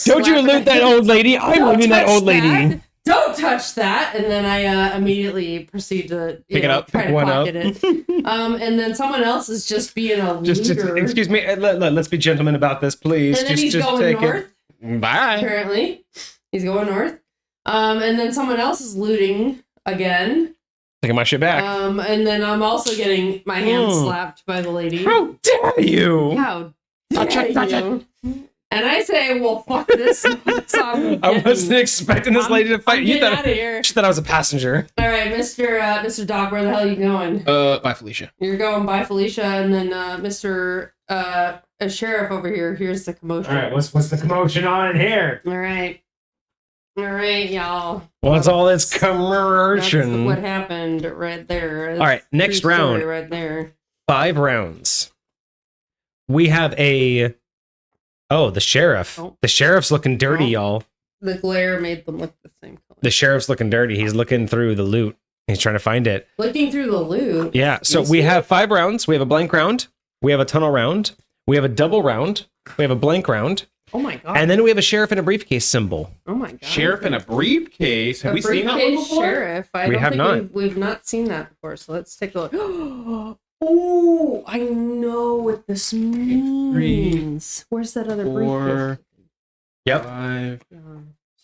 Don't you loot that old lady? I'm Don't looting that touch old lady. that. Don't touch that! And then I immediately proceed to Pick it up, try pick to one pocket up. it. And then someone else is just being a Just looter. excuse me. Let's be gentlemen about this, please. And then he's just going take north. it. Bye. Apparently, he's going north. And then someone else is looting again. Taking my shit back. And then I'm also getting my hand Hmm. slapped by the lady. How dare you? How Touch dare it, touch you? And I say, well, fuck this. I wasn't expecting this lady to fight. You Get out thought of here. she thought I was a passenger. All right, Mr. Doc, where the hell are you going? Bye, Felicia. You're going by Felicia, and then Mr. Sheriff over here. Here's the commotion. All right, what's the commotion on in here? All right, y'all. What's all this That's commotion? what happened right there. That's All right, next true story round. right there. 5 rounds. We have the sheriff. Oh. The sheriff's looking dirty, Oh. y'all. The glare made them look the same color. The sheriff's looking dirty. He's looking through the loot. He's trying to find it. Looking through the loot. Yeah, so we have 5 rounds. We have a blank round. We have a tunnel round. We have a double round. We have a blank round. Oh my god. And then we have a sheriff in a briefcase symbol. Oh my god. Sheriff in a briefcase. Have we seen that one briefcase before? sheriff. I We don't have think not. We've not seen that before. So let's take a look. Oh, I know what this means. Where's that other briefcase? 4, Yep. 5, Yeah.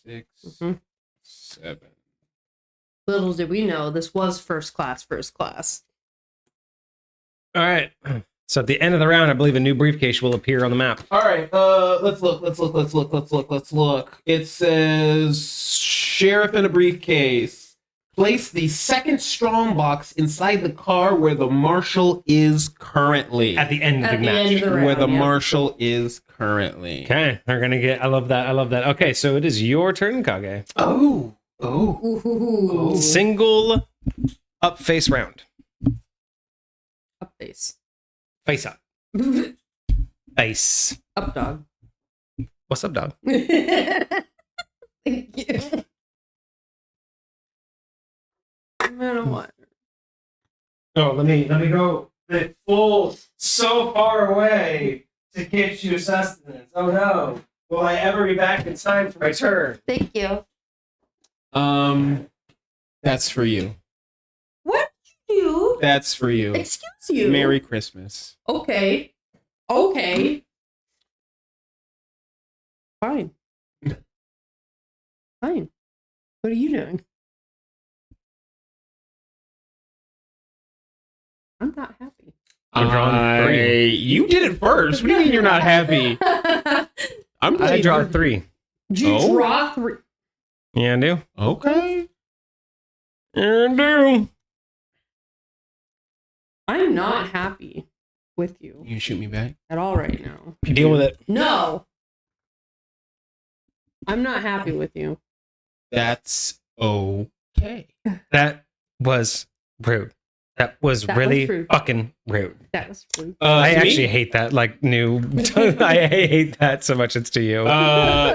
6, Mhm. 7. Little did we know this was first class. All right. So at the end of the round, I believe a new briefcase will appear on the map. All right, let's look. It says sheriff in a briefcase. Place the second strong box inside the car where the marshal is currently. At the end of At the the match. end of the round, where the yeah. marshal is currently. Okay, we're gonna get. I love that. Okay, so it is your turn, Kage. Oh. Ooh. Single up face round. Up face. Face up. Face. Up dog. What's up, dog? Thank you. I don't want. Oh, let me go full so far away to get you sustenance. Oh no. Will I ever be back in time for my turn? Thank you. That's for you. What did you do? That's for you. Excuse you. Merry Christmas. Okay. Fine. Fine. What are you doing? I'm not happy. I'm drawing 3. You did it first. What do you mean you're not happy? I draw 3. Did you draw 3? Yeah, I do. Okay. Yeah, I do. I'm not happy with you You shoot me back? at all right now. Deal with it. No. I'm not happy with you. That's okay. That was rude. That was really rude. fucking rude. That was rude. I To me? actually hate that, like, new... I hate that so much it's to you.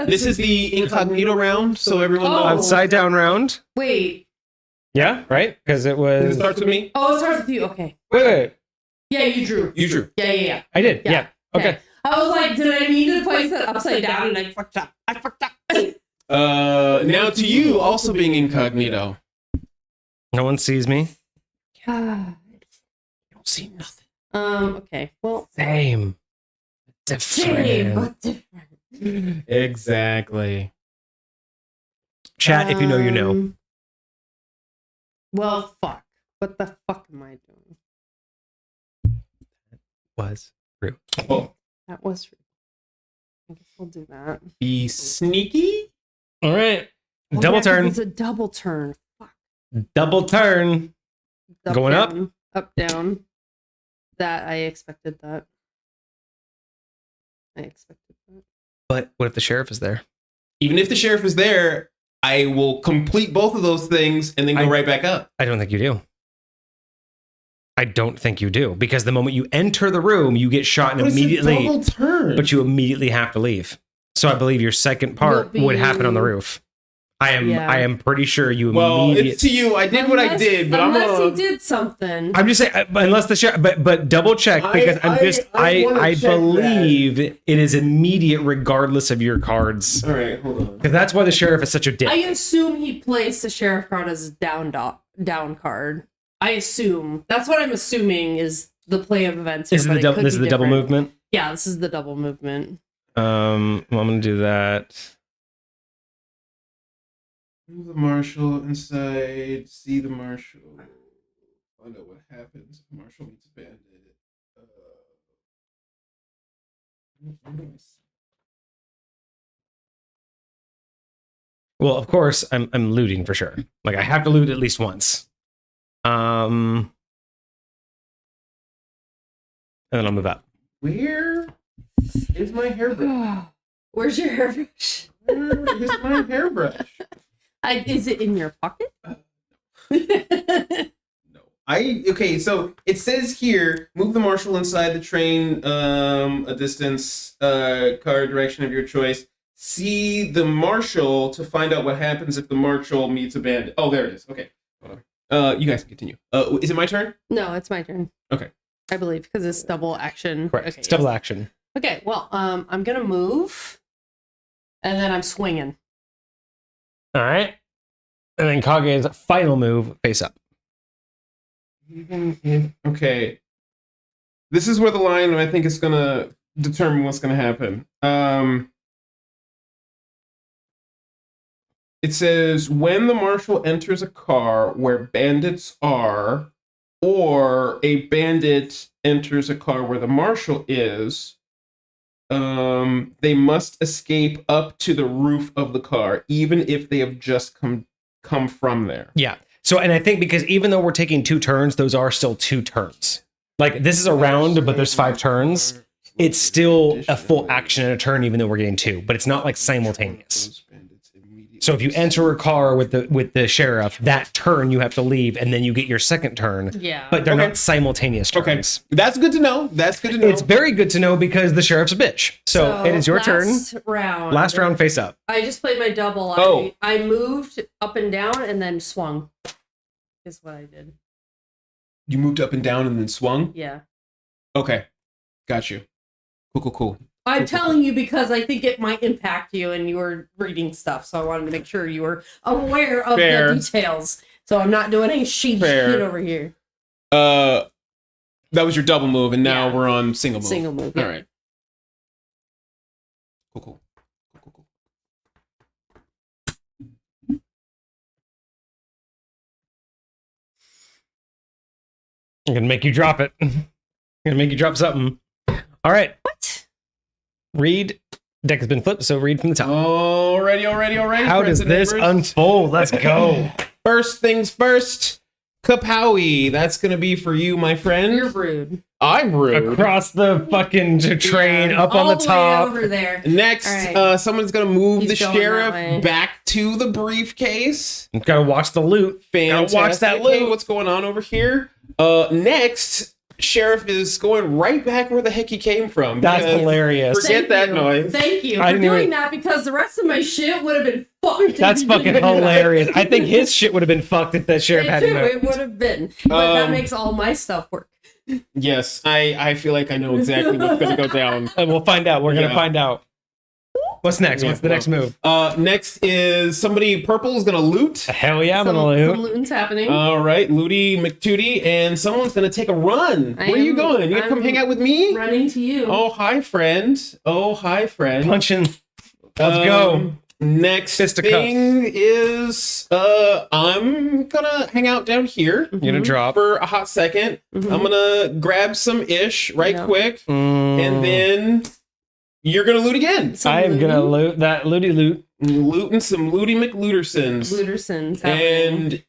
This is the incognito round, so everyone Oh. knows. Upside down round? Wait. Yeah, right? Because it It was... starts with me. Oh, it starts with you. Okay. Wait. Yeah, you drew. You drew. Yeah. I did. Yeah. Yeah. Okay. I was like, did I need to place it upside down? And I fucked up. Now to you, also being incognito. No one sees me. God. You don't see nothing. Okay. Well, Same. same, Different. but different. Exactly. Chat, if you know, you know. Well, fuck. What the fuck am I doing? Was rude. Well, That was rude. I guess we'll do that. be sneaky. All right. Oh, Double yeah, 'cause turn. It's a double turn. Fuck. Double turn. Going up? Down, up, down. That I expected that. But what if the sheriff is there? Even if the sheriff is there, I will complete both of those things and then go right back up. I don't think you do. I don't think you do. Because the moment you enter the room, you get shot and But it's a immediately... double turn. But you immediately have to leave. So I believe your second part would happen on the roof. I am pretty sure you immediately... it's to you. I did what I did, but unless I'm he did something. I'm just saying, unless the sheriff, but double check because I wanna I check believe it is immediate regardless of your cards. All right, hold on. Because that's why the sheriff is such a dick. I assume he plays the sheriff card as a down card. I assume that's what I'm assuming is the play of events. This is the double movement. Yeah, this is the double movement. Well, I'm gonna do that. Move the marshal inside. See the marshal. Find out what happens if Marshall meets Bandit. What do I see? Well, of course, I'm looting for sure. Like I have to loot at least once. And then I'll move up. Where is my hairbrush? Where's your hairbrush? Where is my hairbrush? Is it in your pocket? No. Okay, so it says here, move the marshal inside the train a distance, car direction of your choice. See the marshal to find out what happens if the marshal meets a bandit. Oh, there it is. Okay. Hold on. You guys can continue. Is it my turn? No, it's my turn. Okay. I believe because it's double action. Correct. Okay, It's double action. Okay, well, I'm gonna move, and then I'm swinging. All right. And then Kage's final move, face up. Okay. This is where the line I think is gonna determine what's gonna happen. It says when the marshal enters a car where bandits are, or a bandit enters a car where the marshal is, they must escape up to the roof of the car, even if they have just come from there. Yeah. So, and I think because even though we're taking 2 turns, those are still 2 turns. Like this is a round, but there's 5 turns. It's still a full action and a turn, even though we're getting 2, but it's not like simultaneous. So if you enter a car with the sheriff, that turn you have to leave, and then you get your second turn. Yeah. But they're not simultaneous turns. Okay, that's good to know. That's good to know. It's very good to know because the sheriff's a bitch. So it is your turn. Round. Last round, face up. I just played my double. Oh. I moved up and down and then swung. Is what I did. You moved up and down and then swung? Yeah. Okay. Got you. Cool. I'm telling you because I think it might impact you, and you were reading stuff, so I wanted to make sure you were aware of the details. So I'm not doing any shit over here. That was your double move, and now we're on single move. Single move. All right. Cool. I'm gonna make you drop it. I'm gonna make you drop something. All right. What? Read. Deck has been flipped, so read from the top. Alrighty. How does this unfold? Let's go. First things first. Kapowie. That's gonna be for you, my friend. You're rude. I'm rude. Across the fucking train, up on the top. Way over there. Next, right. Someone's gonna move the sheriff back to the briefcase. Gotta watch the loot. Fantastic. Gotta watch that loot. Hey, what's going on over here? Next, sheriff is going right back where the heck he came from. That's hilarious. Forget that noise. Thank you for doing that, because the rest of my shit would have been fucked. That's fucking hilarious. I think his shit would have been fucked if that sheriff hadn't moved. It would have been. But that makes all my stuff work. Yes, I feel like I know exactly what's going to go down. And we'll find out. We're going to find out. What's next? What's the next move? Next is somebody purple is going to loot. Hell yeah, I'm going to loot. Some looting's happening. All right, Looty McTooty, and someone's going to take a run. Where are you going? You going to come hang out with me? Running to you. Oh, hi, friend. Punching. Let's go. Next thing is I'm gonna hang out down here. You're gonna drop for a hot second. I'm gonna grab some ish quick, and then you're gonna loot again. I am gonna loot that loot. Looting some Looty McLootersons. And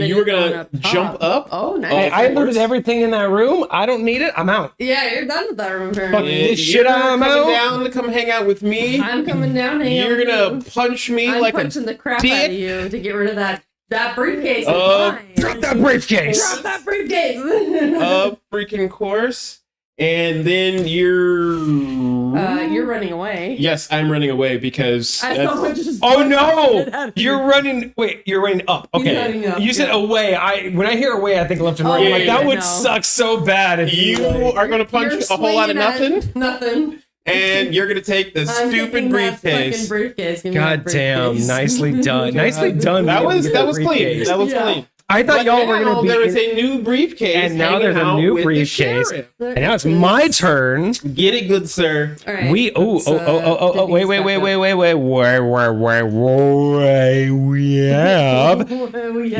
you were gonna jump up. Oh, nice. Hey, I looted everything in that room. I don't need it. I'm out. Yeah, you're done with that room. Fuck this shit. I'm coming down to come hang out with me. I'm coming down. You're gonna punch me I'm like punching the crap out of you to get rid of that briefcase. Drop that briefcase. Drop that briefcase. Freaking course. And then you're running away. Yes, I'm running away because oh no! You're running. Wait, you're running up. Okay, up, you said away. When I hear away, I think left and right. I'm like, that would suck so bad. If you are going to punch a whole lot of nothing. Nothing. And you're going to take the stupid briefcase. God damn! Nicely done. Nicely done. That was clean. That was clean. I thought y'all were going to be. There was a new briefcase, and now there's a new briefcase, and now it's my turn. Get it, good sir. All right. Wait.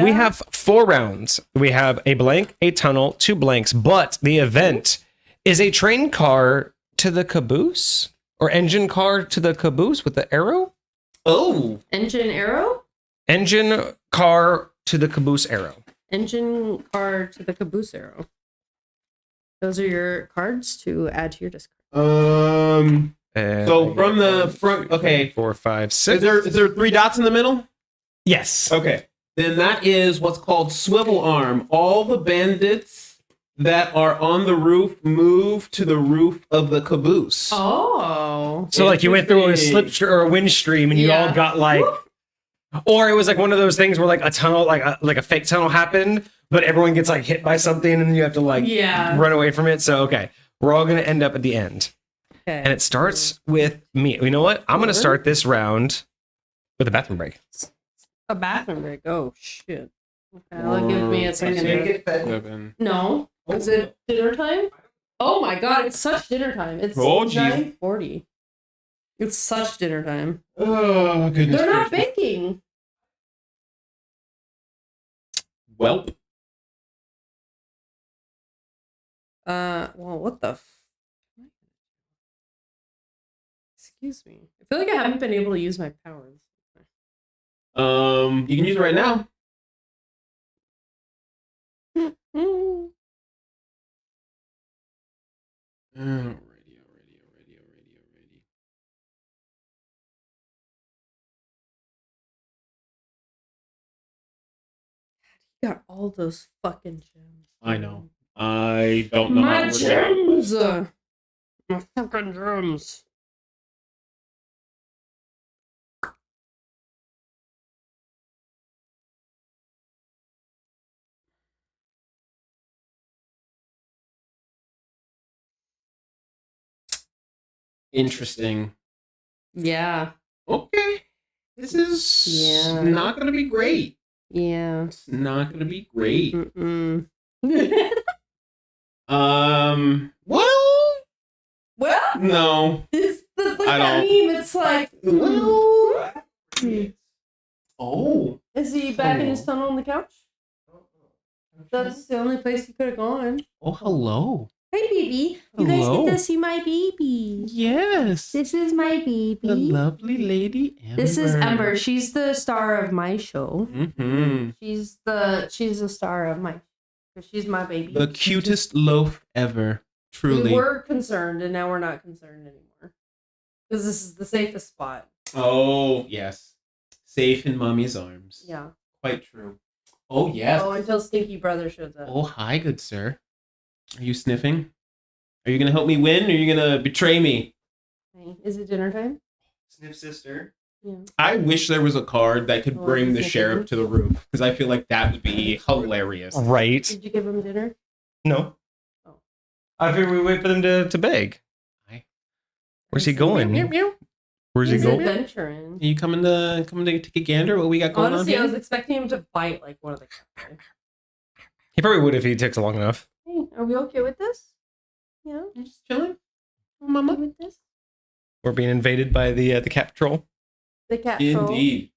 We have 4 rounds. We have a blank, a tunnel, 2 blanks, but the event is a train car to the caboose or engine car to the caboose with the arrow. Oh, engine arrow. Engine car to the caboose arrow. Engine car to the caboose arrow. Those are your cards to add to your discard. So from the front, okay. 4, 5, 6. Is there 3 dots in the middle? Yes. Okay. Then that is what's called swivel arm. All the bandits that are on the roof move to the roof of the caboose. Oh. So like you went through a slipstream or a wind stream and you all got like. Or it was like one of those things where like a tunnel, like a fake tunnel happened, but everyone gets like hit by something and then you have to like run away from it. So, okay, we're all going to end up at the end. Okay. And it starts with me. You know what? I'm going to start this round with a bathroom break. A bathroom break? Oh, shit. Okay, I'll give me a second. No. Is it dinner time? Oh my god, it's such dinner time. It's 9:40. It's such dinner time. Oh, goodness. They're not baking. Welp. Well, what the excuse me. I feel like I haven't been able to use my powers. You can use it right now. Alrighty. Got all those fucking gems. I know. I don't know. My gems! My fucking gems. Interesting. Yeah. Okay. This is not going to be great. Yeah. It's not going to be great. Mm-mm. Well, No. it's like I that don't. meme. It's like, Oh. is he back in his tunnel on the couch? That's the only place he could have gone. Oh, hello. Hey, baby. You guys get to see my baby. Yes. This is my baby. The lovely lady Ember. This is Ember. She's the star of my show. Mm-hmm. She's the star of my. She's my baby. The cutest loaf ever. Truly. We were concerned, and now we're not concerned anymore. Because this is the safest spot. Oh, yes. Safe in mommy's arms. Yeah. Quite true. Oh, yes. Oh, until Stinky Brother shows up. Oh, hi, good sir. Are you sniffing? Are you going to help me win, or are you going to betray me? Hey, is it dinner time? Sniff sister. Yeah. I wish there was a card that could bring the sheriff to the roof, because I feel like that would be hilarious. Right. Did you give him dinner? No. Oh. I figured we wait for them to beg. Where's he going? Meow, meow. Where's he He's going? adventuring. Are you coming to take a gander? What we got going Honestly, on I here? was expecting him to bite like one of the cats. He probably would if he takes long enough. Hey, are we okay with this? Yeah, Just chilling. Mama, okay with this? We're being invaded by the cat troll. The cat troll. Indeed.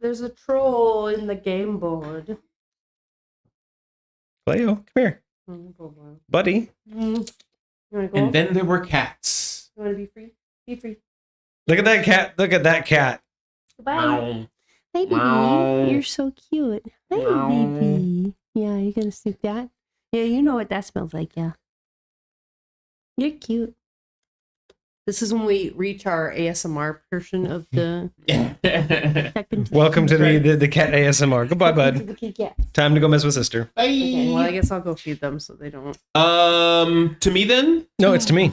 There's a troll in the game board. Cleo, come here, buddy. You wanna go? And then there were cats. You wanna be free? Be free. Look at that cat. Look at that cat. Goodbye. Meow. Hey, baby. Meow. You're so cute. Hey, Meow. baby. Yeah, you gonna snoop that? Yeah, you know what that smells like, yeah. You're cute. This is when we reach our ASMR portion of the... Welcome to the cat ASMR. Goodbye, bud. Time to go mess with sister. Bye. Okay, well, I guess I'll go feed them so they don't... To me then? No, it's to me.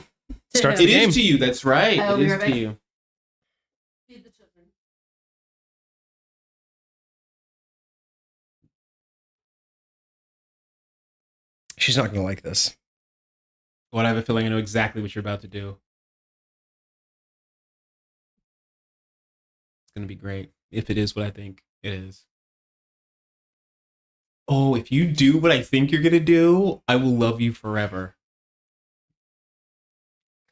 Starts It the game. is to you. That's right. I'll It be is right to back. you. Feed the children. She's not gonna like this. Well, I have a feeling I know exactly what you're about to do. It's gonna be great if it is what I think it is. Oh, if you do what I think you're gonna do, I will love you forever.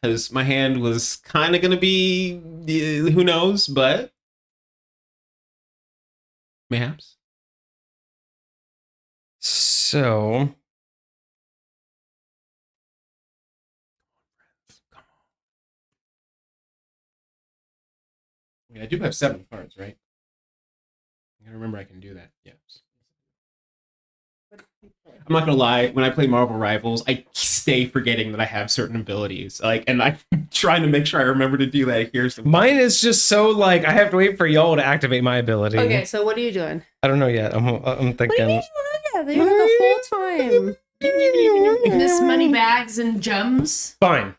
Because my hand was kind of gonna be, who knows, but mayhaps. So I mean, I do have 7 cards, right? I gotta remember I can do that. Yes. I'm not gonna lie. When I play Marvel Rivals, I stay forgetting that I have certain abilities. And I'm trying to make sure I remember to do that here. mine is just so like I have to wait for y'all to activate my ability. Okay, so what are you doing? I don't know yet. I'm What do you thinking. mean you don't know yet? They have the whole time. This money bags and gems. Fine.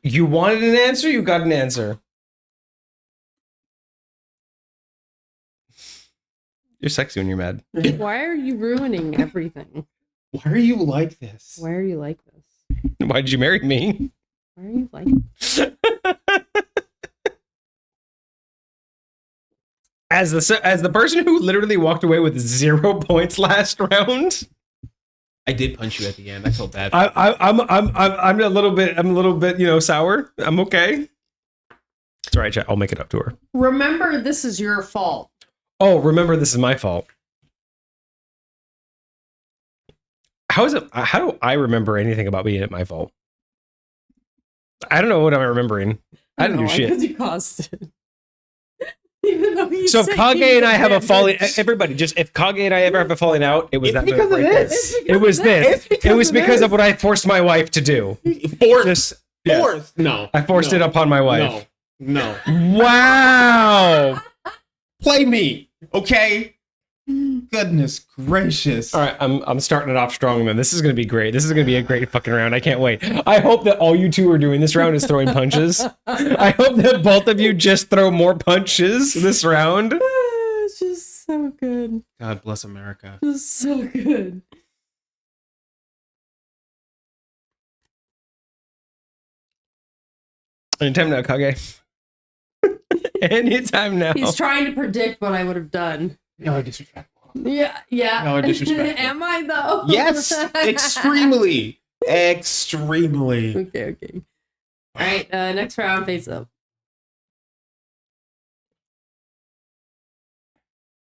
You wanted an answer. You got an answer. You're sexy when you're mad. Why are you ruining everything? Why are you like this? Why are you like this? Why did you marry me? Why are you like this? As the person who literally walked away with 0 points last round, I did punch you at the end. I felt bad. I'm a little bit sour. I'm okay. It's all right, chat. I'll make it up to her. Remember, this is your fault. Oh, remember, this is my fault. How is it? How do I remember anything about being at my fault? I don't know what I'm remembering. I didn't do shit. Because you caused it. Even though you So if said Kage you and I have a did. falling, everybody, just if Kage and I ever have a falling out, it was It's that because move of right there. this. It was this. It was because of what I forced my wife to do. Fourth. Yeah. Fourth. No. I forced it upon my wife. No. Wow. Play me. Okay. Goodness gracious. All right, I'm starting it off strong, man. This is gonna be great. This is gonna be a great fucking round. I can't wait. I hope that all you two are doing this round is throwing punches. I hope that both of you just throw more punches this round. It's just so good. God bless America. Just so good. Anytime now, Kage. Anytime now. He's trying to predict what I would have done. No, disrespectful. Yeah. No, disrespectful. Am I though? Yes, extremely. Extremely. Okay. All right, next round, face up.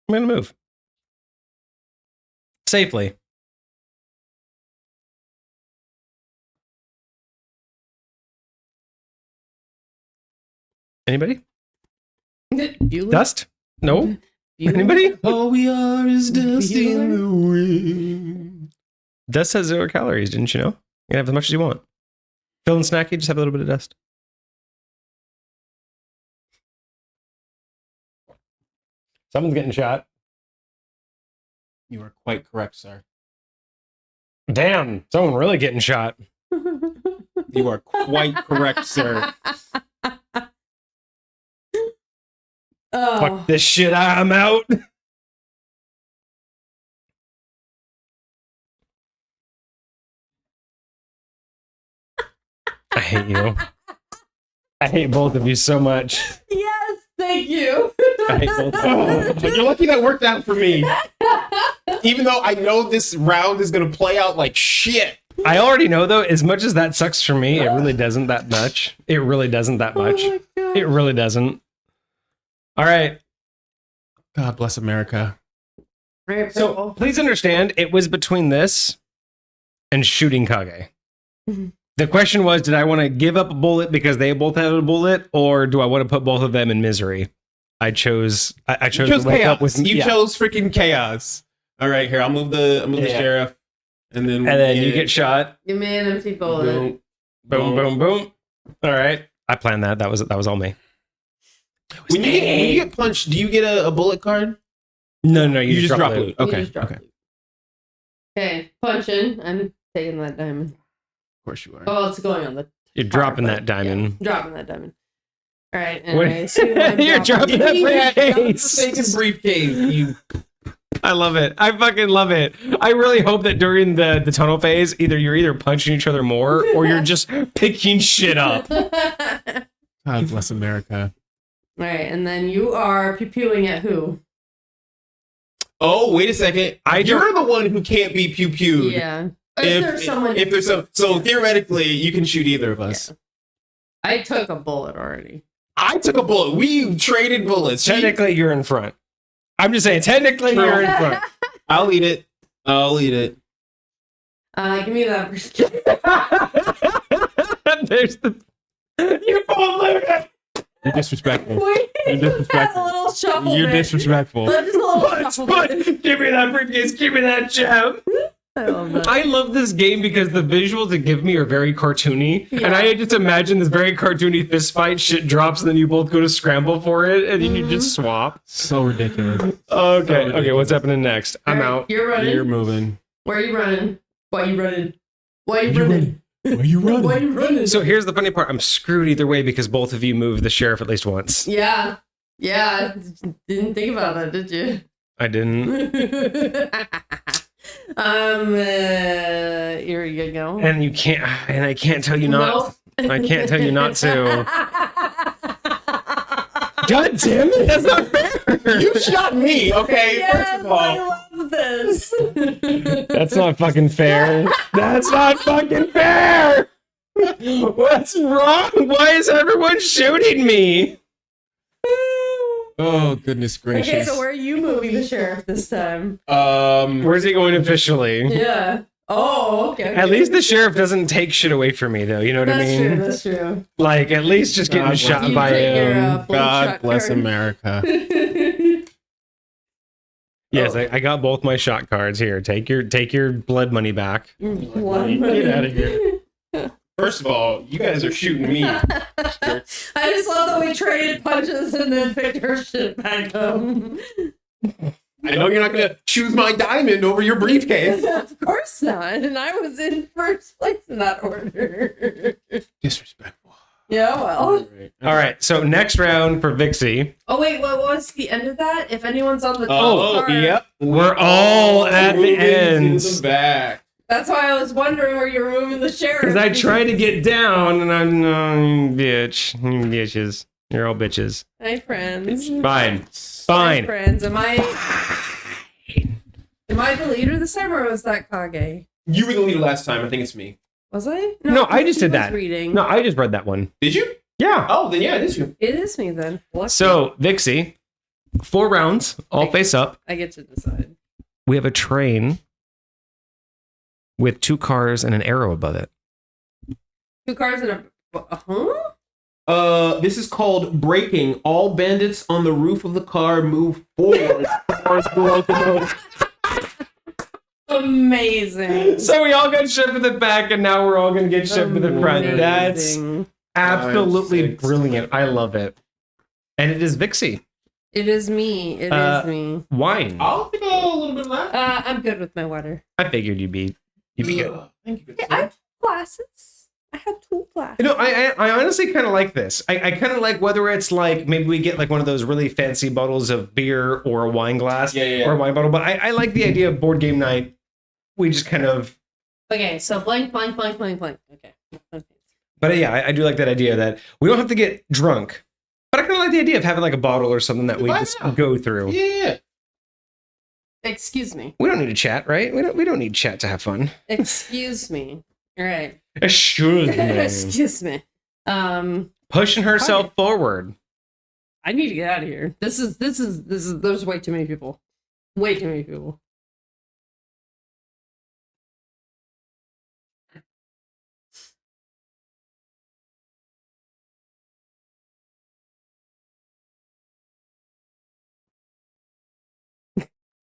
I'm going to move. Safely. Anybody? Bueller? Dust? No? Anybody? All we are is dust in the wind. Dust has 0 calories, didn't you know? You can have as much as you want. Feeling snacky, just have a little bit of dust. Someone's getting shot. You are quite correct, sir. Damn, someone really getting shot. You are quite correct, sir. Oh. Fuck this shit, I'm out. I hate you. I hate both of you so much. Yes, thank you. I hate both of you. You're lucky that worked out for me. Even though I know this round is going to play out like shit. I already know, though, as much as that sucks for me, it really doesn't that much. It really doesn't that much. Oh my God. It really doesn't. All right. God bless America. Right, So purple. please understand, it was between this and shooting Kage. Mhm. The question was, did I want to give up a bullet because they both had a bullet, or do I want to put both of them in misery? I chose You to chose wake chaos. up with You chose freaking chaos. All right, here I'll move the Yeah. sheriff, and then you get shot. Give me an empty bullet. boom, Boom, boom, boom. All right, I planned that. That was all me. When you get punched, do you get a bullet card? No, you, You just drop loot. loot. Okay, You just drop okay. it. Okay, punch in. I'm taking that diamond. Of course you are. Oh, it's going on the. You're dropping but that diamond. Yeah, dropping that diamond. All right. What- Anyway, so I'm You're dropping that briefcase. Freaking briefcase. You. I love it. I fucking love it. I really hope that during the tunnel phase, you're punching each other more, or you're just picking shit up. All God bless America. right, and then you are pew-pewing at who? Oh, wait a second. You're the one who can't be pew-pewed. Yeah. If there's someone. So theoretically, you can shoot either of us. Yeah. I took a bullet already. I took a bullet. We traded bullets. Technically, you're in front. I'm just saying, technically, you're in front. I'll eat it. I'll eat it. Give me that. There's the. You both looted. You're disrespectful. Wait, You're disrespectful. a little shuffle. You're bit. disrespectful. Just a little shuffle. bit. Give me that briefcase. Give me that gem. I love that. I love this game because the visuals it give me are very cartoony, Yeah. and I just imagine this very cartoony fist fight. Shit drops, and then you both go to scramble for it, and then you just swap. So ridiculous. Okay, what's happening next? I'm All right, out. You're running. You're moving. Where are you running? Why are you running? Why are you running? Why are you Why are you running? So here's the funny part: I'm screwed either way because both of you moved the sheriff at least once. Yeah. Didn't think about that, did you? I didn't, Here you go. and you can't, and I can't tell you not. Nope. I can't tell you not to. God damn it! That's not fair. You shot me, okay? Yes, First of all. I love this. That's not fucking fair. That's not fucking fair. What's wrong? Why is everyone shooting me? Oh, goodness gracious. Okay, so where are you moving the sheriff this time? Where's he going officially? Yeah. Oh, okay. At least the sheriff doesn't take shit away from me, though. You know what I That's mean? true. That's true. Like, at least just getting God shot bless by you. You take your, him. bullet God shot bless card. America. Yes, I got both my shot cards here. Take your blood money back. Get out of here. First of all, you guys are shooting me. I just love that we traded punches and then picked our shit back up. I know you're not going to choose my diamond over your briefcase. Of course not. And I was in first place in that order. Disrespectful. Yeah, well. All right, so next round for Vixie. Oh, wait, what was the end of that? If anyone's on the Oh, card- yep. We're all at the Moving to ends. the back. That's why I was wondering where you were moving the sheriff. Because I tried to get down, and I'm bitch. You bitches. You're all bitches. Hi, friends. Fine. Hi, friends. Am I the leader this time, or was that Kage? You were the leader last time. I think it's me. Was I? No, I just did that. Reading. No, I just read that one. Did you? Yeah. Oh, then yeah, it is you. It is me then. So, Vixie, 4 rounds, all face up. I get to decide. We have a train with 2 cars and an arrow above it. 2 cars and a... This is called braking. All bandits on the roof of the car move forward towards the locomotive. Amazing. So we all got shipped to the back, and now we're all going to get shipped to the front. That's absolutely brilliant. I love it. And it is Vixie. It is me. It is me. Wine. I'll take a little bit of that. I'm good with my water. I figured you'd be good. Thank you. Yeah, I have glasses. I have 2 glasses. You know, I honestly kind of like this. I kind of like whether it's like maybe we get like one of those really fancy bottles of beer or a wine glass or a wine bottle. But I like the idea of board game night. We just kind of... Okay, so blank. Okay. But yeah, I do like that idea that we don't have to get drunk. But I kind of like the idea of having like a bottle or something that we just go through. Yeah. Excuse me. We don't need to chat, right? We don't need chat to have fun. Excuse me. All right. Excuse me. Excuse me. Pushing herself forward. I need to get out of here. This is there's way too many people. Way too many people.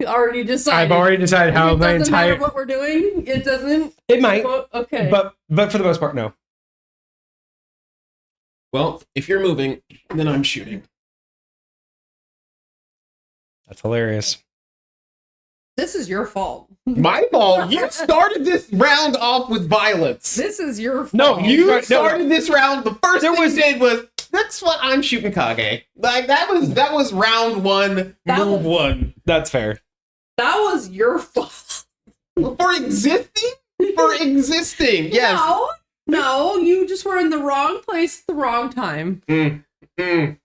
Already decided. I've already decided how my entire... It doesn't matter what we're doing. It doesn't. It might. Okay. But for the most part, no. Well, if you're moving, then I'm shooting. That's hilarious. This is your fault. My fault. You started this round off with violence. This is your fault. No, you started this round. The first thing you did was, that's what I'm shooting Kage. Like that was round 1, move 1. That's fair. That was your fault. For existing? For existing. Yes. No, you just were in the wrong place at the wrong time. The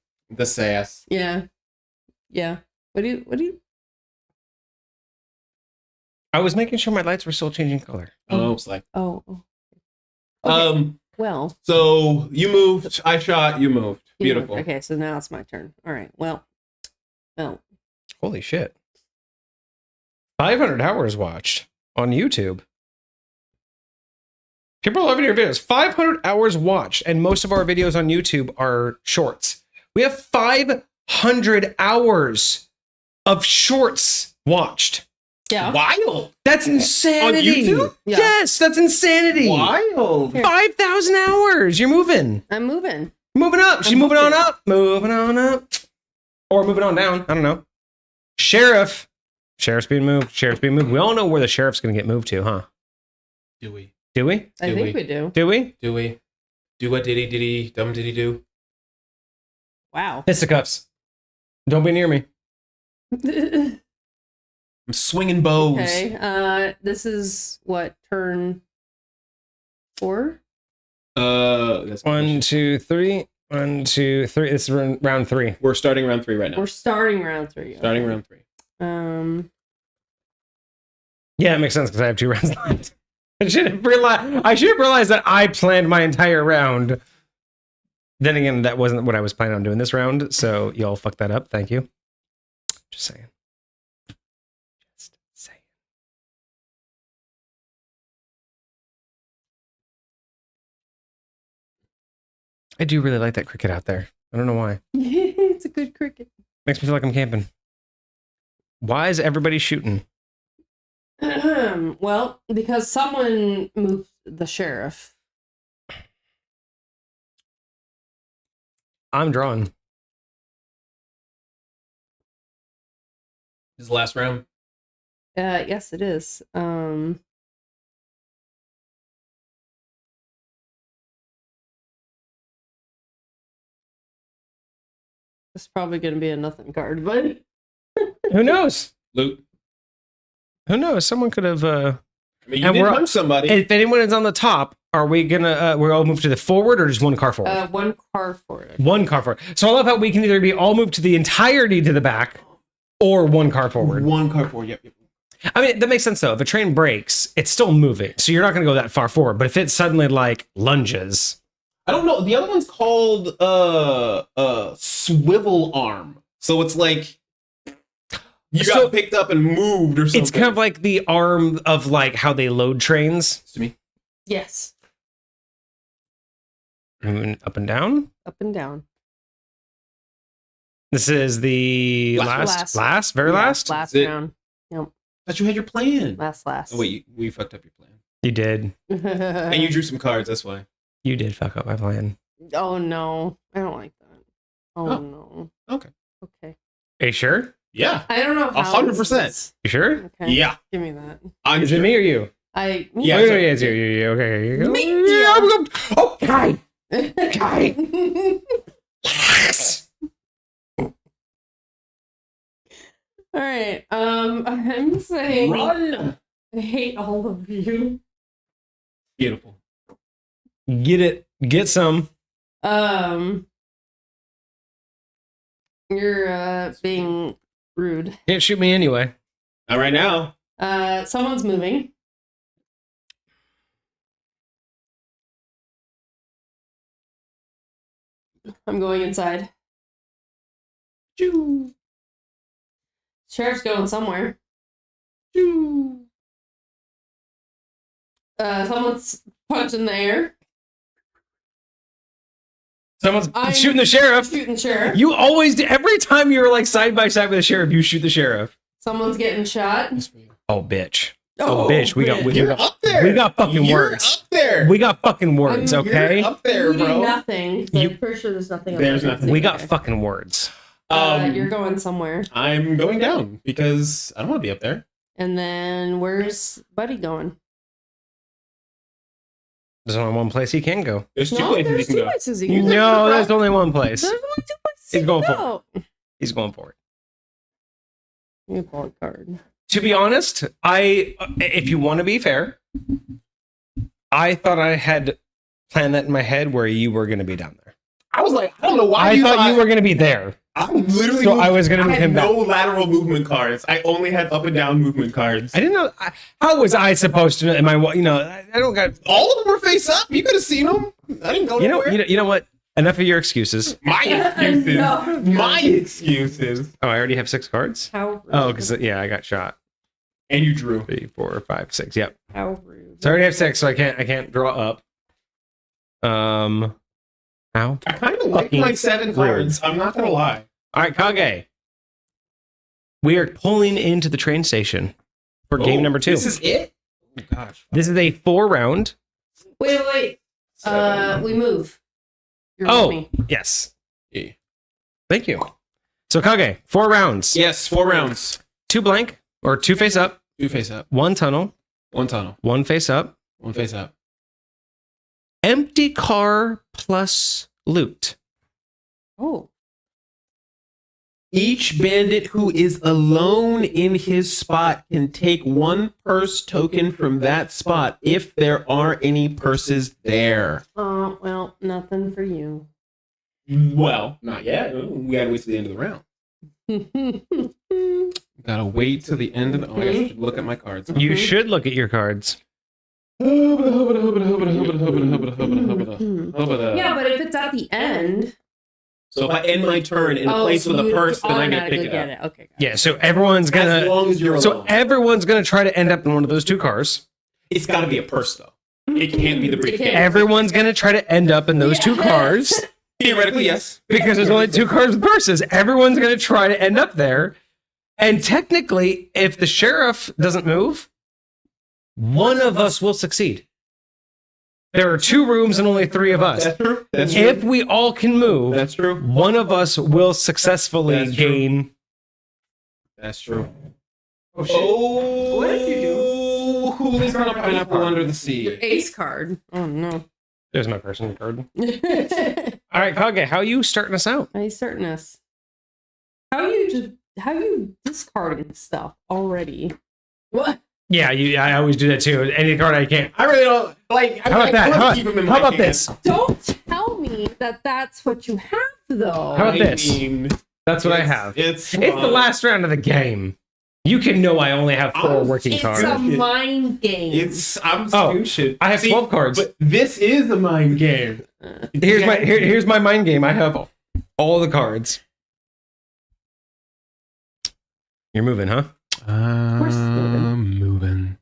sass. Yeah. What do you? I was making sure my lights were still changing color. Oh, it's like. Oh. Okay. Well. So you moved. I shot. You moved. Beautiful. Okay, so now it's my turn. All right. Well. Holy shit. 500 hours watched on YouTube. People are loving your videos. 500 hours watched, and most of our videos on YouTube are shorts. We have 500 hours of shorts watched. Yeah. Wild. That's insanity. On YouTube? Yeah. Yes, that's insanity. Wild. 5,000 hours. You're moving. I'm moving. Moving up. She's moving on up. Moving on up. Or moving on down. I don't know. Sheriff's being moved. We all know where the sheriff's going to get moved to, huh? Do we? I think we do. Do we? Do what diddy dumb diddy do? Wow. Fisticuffs. Don't be near me. I'm swinging bows. Okay. This is what, turn 4? That's 1, 2, 3. 1, 2, 3. This is round 3. We're starting round 3 right now. We're starting round 3. Starting round 3. Yeah, it makes sense because I have 2 rounds left. I should have realized that I planned my entire round. Then again, that wasn't what I was planning on doing this round, so y'all fucked that up. Thank you. Just saying. I do really like that cricket out there. I don't know why. It's a good cricket. Makes me feel like I'm camping. Why is everybody shooting? Well, because someone moved the sheriff. I'm drawing. This is the last round. Yes, it is. It's probably going to be a nothing card, but Who knows? Loot. Who knows? Someone could have I mean, you did punch somebody. If anyone is on the top, are we gonna we're all move to the forward or just one car forward? One car forward. One car forward. So I love how we can either be all moved to the entirety to the back or one car forward. One car forward, yep. I mean, that makes sense though. If a train breaks, it's still moving. So you're not gonna go that far forward. But if it suddenly like lunges. I don't know. The other one's called swivel arm. So it's like you got picked up and moved or something. It's kind of like the arm of like how they load trains. To me. Yes. Moving up and down. Up and down. This is the last, very last. Last round. Yep. But you had your plan. Last. Oh, wait, we fucked up your plan. You did. And you drew some cards, that's why. You did fuck up my plan. Oh no, I don't like that. Oh no. Okay. Okay. Are you sure? Yeah. I don't know. 100%. You sure? Okay. Yeah. Give me that. Is it me or you? Me. Yeah, Oh, so- yeah, it's you. Okay, here you go. Me. Yeah, I'm going. Okay. Okay. All right. I'm saying Run. I hate all of you. Beautiful. Get it. Get some. You're being rude. Can't shoot me anyway. Not right now. Someone's moving. I'm going inside. Choo. Sheriff's going somewhere. Choo. Someone's punching the air. Someone's I'm shooting the sheriff. Shooting sheriff. You always do. Every time you're like side by side with the sheriff, you shoot the sheriff. Someone's getting shot. Oh, bitch. Oh, bitch. We got up there. we got fucking You're words. Up there. We got fucking words, okay? You're up there, You do bro. nothing. So You- I'm pretty sure there's nothing. There's up there. nothing. We got fucking words. You're going somewhere. I'm going down because I don't want to be up there. And then where's Buddy going? There's only one place he can go. There's two No, places you there's can two go. places he can go. No, there's only one place. There's only two places He's he going can for go. He's going for it. Give me a bullet card. To be honest, if you want to be fair, I thought I had planned that in my head where you were going to be down there. I was like, I don't know why. I thought you were going to be there. I'm literally. So I was going to move I had him back. no lateral movement cards. I only had up and down movement cards. I didn't know. How was I supposed to? Am I? I don't got. All of them were face up. You could have seen them. I didn't go anywhere. You know what? Enough of your excuses. My excuses. No. My excuses. Oh, I already have 6 cards. How rude. Oh, because I got shot. And you drew. 3, 4, 5, 6. Yep. How rude. So I already have 6, so I can't draw up. Ow. I kind of like my 7 cards. I'm not gonna lie. All right, Kage. We are pulling into the train station for game number 2. This is it. Oh gosh. This is a 4-round. Wait. We move. You're with Oh, me. yes. Yeah. Thank you. So Kage, 4 rounds. Yes, 4 rounds. 2 blank or 2 face up. 2 face up. 1 tunnel. 1 tunnel. 1 face up. 1 face up. Empty car plus loot. Oh. Each bandit who is alone in his spot can take 1 purse token from that spot if there are any purses there. Well, nothing for you. Well, not yet. We gotta wait till the end of the round. Gotta wait till the end of the. Oh, I should look at my cards. You should look at your cards. Yeah, but if it's at the end. So if I end my turn in a place with a purse, then I get to pick it up. Okay. Yeah, so everyone's gonna. As long as you're So alone. everyone's gonna try to end up in one of those 2 cars. It's got to be a purse, though. It can't be the briefcase. Everyone's gonna try to end up in those 2 cars Theoretically, yes. because there's only 2 cars with purses. Everyone's gonna try to end up there, and technically, if the sheriff doesn't move, one of us will succeed. There are 2 rooms and only 3 of us. That's true. That's true. If we all can move, That's true. one of us will successfully That's true. gain. That's true. Oh shit! Oh, What did you do? Who lives on a pineapple under the Your sea? ace card. Oh no. There's my person card. How All right, Kage, how are you starting us out? you starting us? How you discarding stuff already? What? Yeah, I always do that too. Any card I can't. I really don't like. How about that? How about this? Don't tell me that that's what you have, though. How about this? That's what I have. It's the last round of the game. You can know I only have 4 working cards. It's a mind game. I'm stupid. I have 12 cards. But this is a mind game. Here's my mind game. I have all the cards. You're moving, huh? Moving.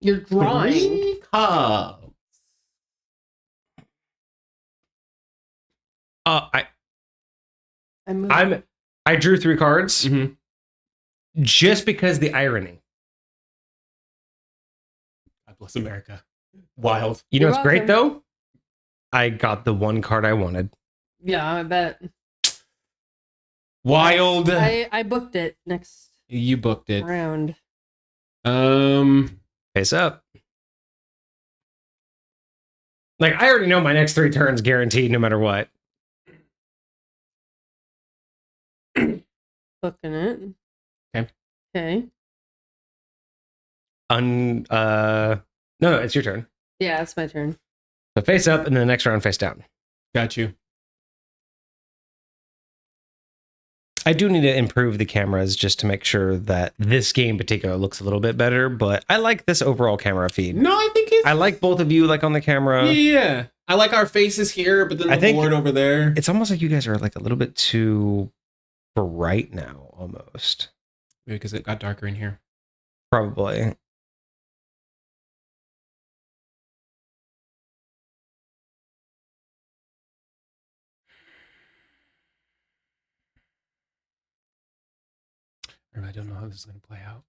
You're drawing. 3 cards. I drew 3 cards Mhm. just because the irony. God bless America. Wild. You know You're what's great welcome. though? I got the 1 card I wanted. Yeah, I bet. Wild. I booked it next You booked it. round. Face up. Like, I already know my next 3 turns guaranteed no matter what. Booking it. Okay. Okay. No, it's your turn. Yeah, it's my turn. So face up, and then the next round face down. Got you. I do need to improve the cameras just to make sure that this game in particular looks a little bit better, but I like this overall camera feed. No, I think it's... I like both of you like on the camera. Yeah. I like our faces here, but then I the think board over there. It's almost like you guys are like a little bit too bright now, almost. Maybe because it got darker in here. Probably. I don't know how this is going to play out.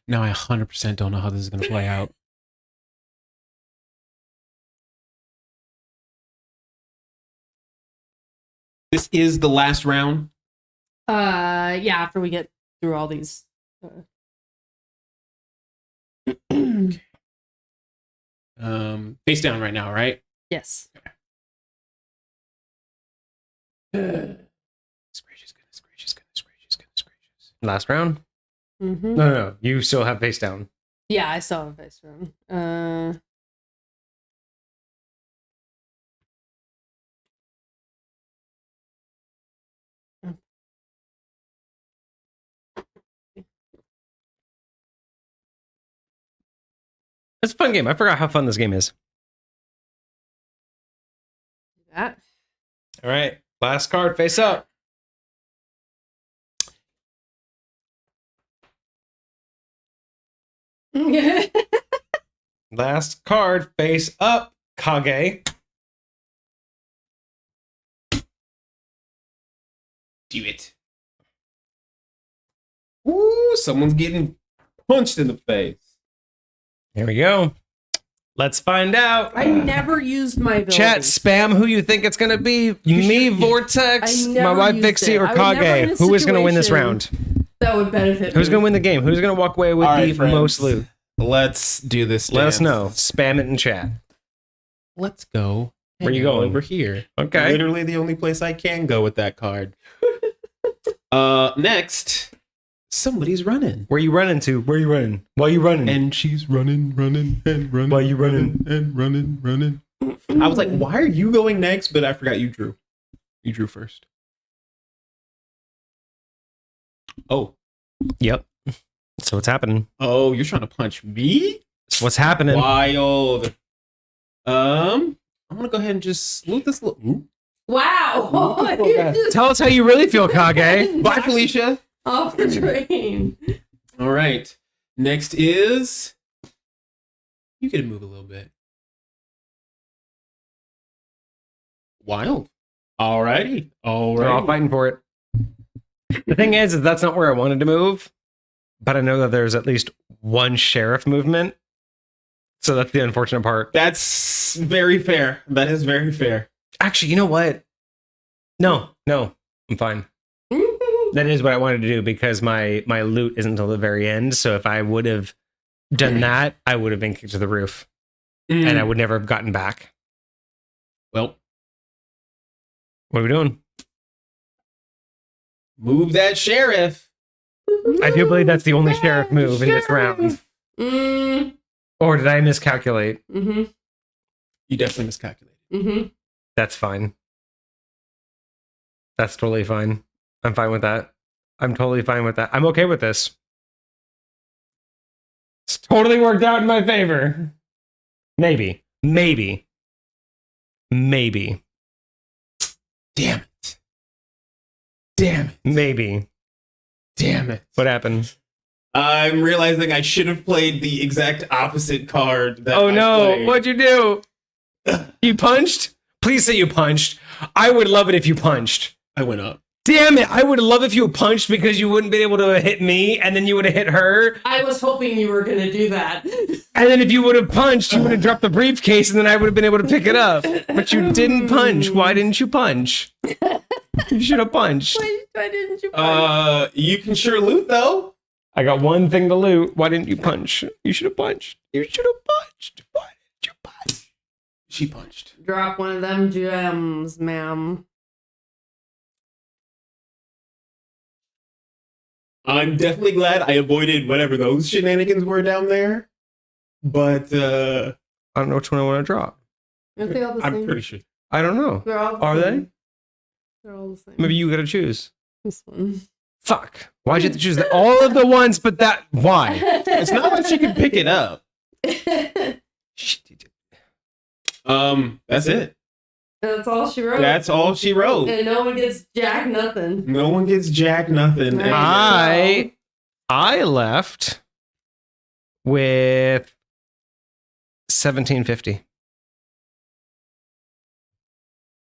Now I 100% don't know how this is going to play out. This is the last round. Yeah, after we get through all these. Face down right now, right? Yes. Goodness gracious, goodness gracious, goodness gracious, goodness gracious. Last round? Mm-hmm. No. You still have face down. Yeah, I saw a face room. It's a fun game. I forgot how fun this game is. That. All right. Last card, face up. Last card, face up, Kage. Do it. Ooh, someone's getting punched in the face. Here we go. Let's find out. I never used my ability. Chat, spam who you think it's going to be. Me, Vortex, I never my wife used Vixie, it. or I would never in Kage. a Who is going to win this situation- round? That would benefit Who's me. going to win the game? Who's going to walk away with All right, the friends. most loot? Let's do this. Let us dance. know. Spam it in chat. Let's go. Where you going? Over here. Okay. Literally the only place I can go with that card. Next, somebody's running. Where you running to? Where you running? Why you running? And she's running. Why you running? And running. I was like, why are you going next? But I forgot you drew. You drew first. Oh. Yep. So what's happening? Oh, you're trying to punch me? So what's happening? Wild. I'm gonna go ahead and just loot this little. Ooh. Wow. Look You at just Tell us how you really feel, Kage. Bye, Felicia. off the train. All right. Next is. You get to move a little bit. Wild. Alrighty. We're all fighting for it. The thing is that's not where I wanted to move, but I know that there's at least one sheriff movement. So that's the unfortunate part. That's very fair. That is very fair. Actually, you know what? No, I'm fine. That is what I wanted to do because my loot isn't until the very end. So if I would have done that, I would have been kicked to the roof. And I would never have gotten back. Well, what are we doing? Move that sheriff. I do believe that's the only sheriff move in this round. Or did I miscalculate? Mm-hmm. You definitely miscalculated. Mm-hmm. That's fine. That's totally fine. I'm fine with that. I'm totally fine with that. I'm okay with this. It's totally worked out in my favor. Maybe. Maybe. Maybe. Damn it. Damn it. Maybe. Damn it. What happened? I'm realizing I should have played the exact opposite card that Oh I no, played. what'd you do? You punched? Please say you punched. I would love it if you punched. I went up. Damn it, I would love if you punched because you wouldn't be able to hit me and then you would have hit her. I was hoping you were going to do that. And then if you would have punched, you would have dropped the briefcase and then I would have been able to pick it up. But you didn't punch. Why didn't you punch? You should have punched. Why didn't you punch? You can sure loot though. I got one thing to loot. Why didn't you punch? You should have punched. You should have punched. Why didn't you punch? She punched. Drop one of them gems, ma'am. I'm definitely glad I avoided whatever those shenanigans were down there. But I don't know which one I want to drop. Aren't they all the same? I'm pretty sure. I don't know. They're all the Are same. they? They're all the same. Maybe you gotta choose. This one. Fuck. Why'd you have to choose all of the ones but that? Why? It's not like she could pick it up. That's it. That's all she wrote. That's all she wrote. And no one gets jack nothing. No one gets jack nothing. Right. I left with 1750.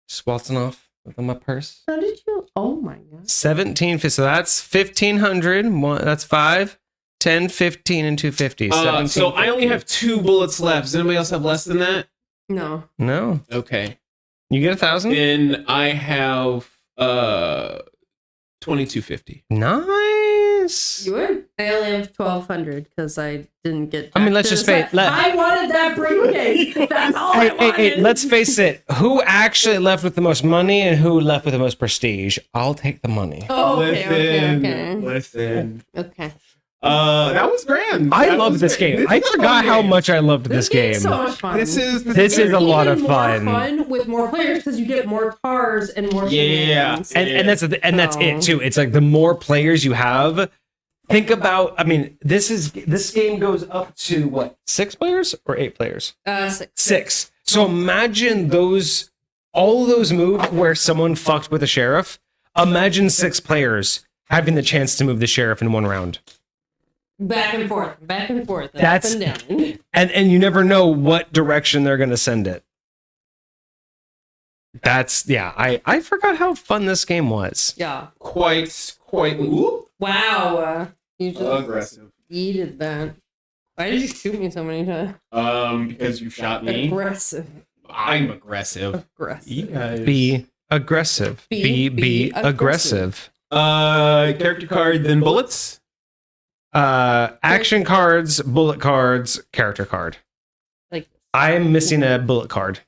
Just waltzing off with my purse. How did you? Oh my god. 1750. So that's 1500. That's 5, 10, 15, and 250. So I only have 2 bullets left. Does anybody else have less than that? No. No. Okay. You get 1,000? Then I have 2250. Nice. You would? I only have 1,200 because I didn't get. I mean, let's just face. I wanted that briefcase. That's all I wanted. Hey, let's face it. Who actually left with the most money and who left with the most prestige? I'll take the money. Oh, okay. Listen. Okay. That was grand. I love this game. I forgot how much I loved this game. It's so much fun. This is a lot of Even fun. more fun with more players because you get more cars and more. Yeah. shenanigans. And that's it too. It's like the more players you have. Think about. I mean, this game goes up to what, 6 players or 8 players? 6. 6. So imagine all those moves where someone fucked with a sheriff. Imagine 6 players having the chance to move the sheriff in one round. Back and forth, That's up and down. And you never know what direction they're going to send it. I forgot how fun this game was. Yeah. quite. Ooh, Wow. You just aggressive. yeeted that. Why did you shoot me so many times? Because you shot me. Aggressive. I'm aggressive. Aggressive. You guys. Be aggressive. Be aggressive. Character card, then bullets. Action cards, bullet cards, character card. Like I am missing a bullet card.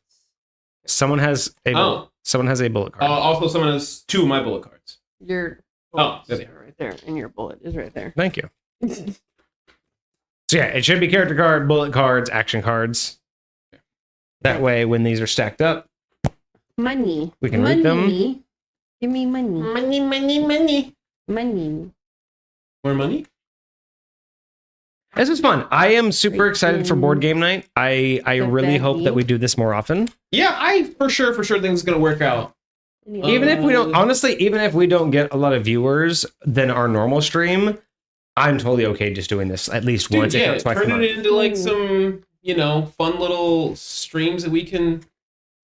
Someone has a Oh. someone has a bullet card. Also, someone has 2 of my bullet cards. your Oh, there they are right there, and your bullet is right there. Thank you. So yeah, it should be character card, bullet cards, action cards. That way, when these are stacked up, Money. we can read them. Give me money. Money. Money. More money? This was fun. I am super excited for board game night. I really hope that we do this more often. Yeah, I for sure think it's gonna work out. Even if we don't, honestly, even if we don't get a lot of viewers than our normal stream, I'm totally okay just doing this at least once, if not twice a turn month. it into like some, fun little streams that we can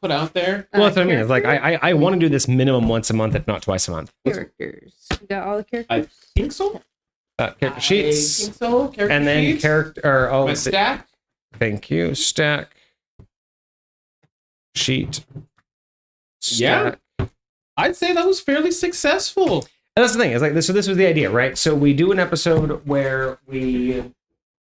put out there. Well, that's what I mean. It's like I want to do this minimum once a month, if not twice a month. Characters. You got all the characters? I think so. Character sheets. I think so. Character And then sheets. character. Oh, My stack. thank you. Stack. Sheet. Yeah. I'd say that was fairly successful. And that's the thing. It's like this. So this was the idea, right? So we do an episode where we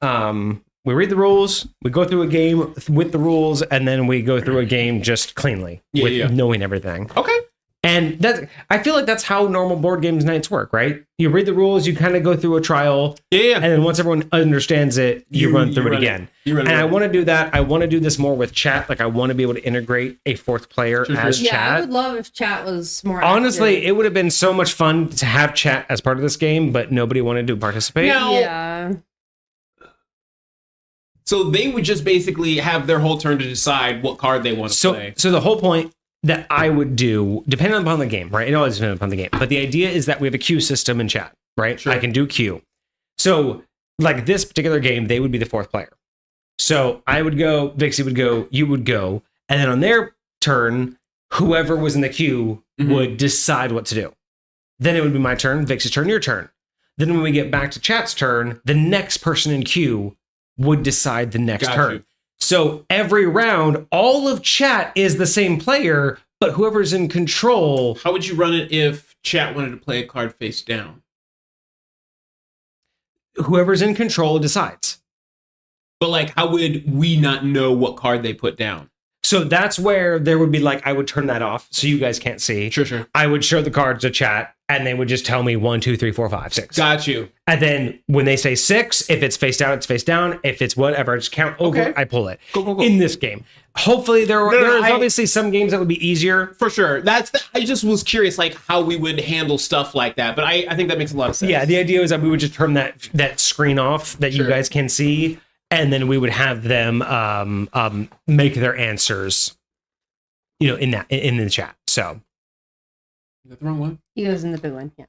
read the rules, we go through a game with the rules, and then we go through a game just cleanly with knowing everything. Okay. And I feel like that's how normal board games nights work, right? You read the rules, you kind of go through a trial, and then once everyone understands it, you run through it again. And I want to do that. I want to do this more with chat. Like I want to be able to integrate a fourth player as chat. Yeah, I would love if chat was more. Honestly, active. it would have been so much fun to have chat as part of this game, but nobody wanted to participate. Yeah. So they would just basically have their whole turn to decide what card they want to play. So the whole point that I would do, depending upon the game, right? It always depends upon the game. But the idea is that we have a queue system in chat, right? Sure. I can do queue. So like this particular game, they would be the fourth player. So I would go, Vixie would go, you would go, and then on their turn, whoever was in the queue would decide what to do. Then it would be my turn, Vixie's turn, your turn. Then when we get back to chat's turn, the next person in queue would decide the next turn. So every round, all of chat is the same player, but whoever's in control. How would you run it if chat wanted to play a card face down? Whoever's in control decides. But like, how would we not know what card they put down? So that's where there would be like, I would turn that off so you guys can't see. Sure. I would show the cards to chat and they would just tell me 1, 2, 3, 4, 5, 6. Got you. And then when they say 6, if it's face down, it's face down. If it's whatever, I just count over, I pull it. Go. In this game. Hopefully there's obviously some games that would be easier. For sure. I just was curious like how we would handle stuff like that. But I think that makes a lot of sense. Yeah, the idea is that we would just turn that screen off that you guys can see, and then we would have them make their answers, in the chat. So is that the wrong one? He goes in the big one, yeah.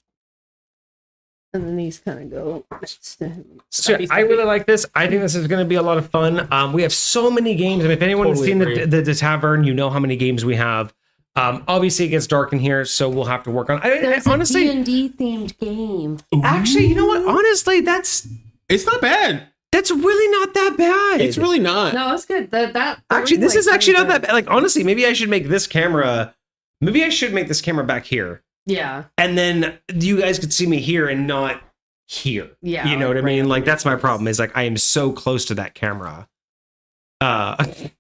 And then these kind of go next to him. So I really like this. I think this is going to be a lot of fun. We have so many games. I mean, if anyone has seen the tavern, you know how many games we have. Obviously, it gets dark in here, so we'll have to work on. Honestly, a D&D themed game. Actually, you know what? Honestly, it's not bad. That's really not that bad. It's really not. No, it's good. That actually, this is actually not that bad. Like honestly, maybe I should make this camera. Maybe I should make this camera back here. Yeah. And then you guys could see me here and not here. Yeah. You know what I mean? Like that's my problem is like I am so close to that camera. The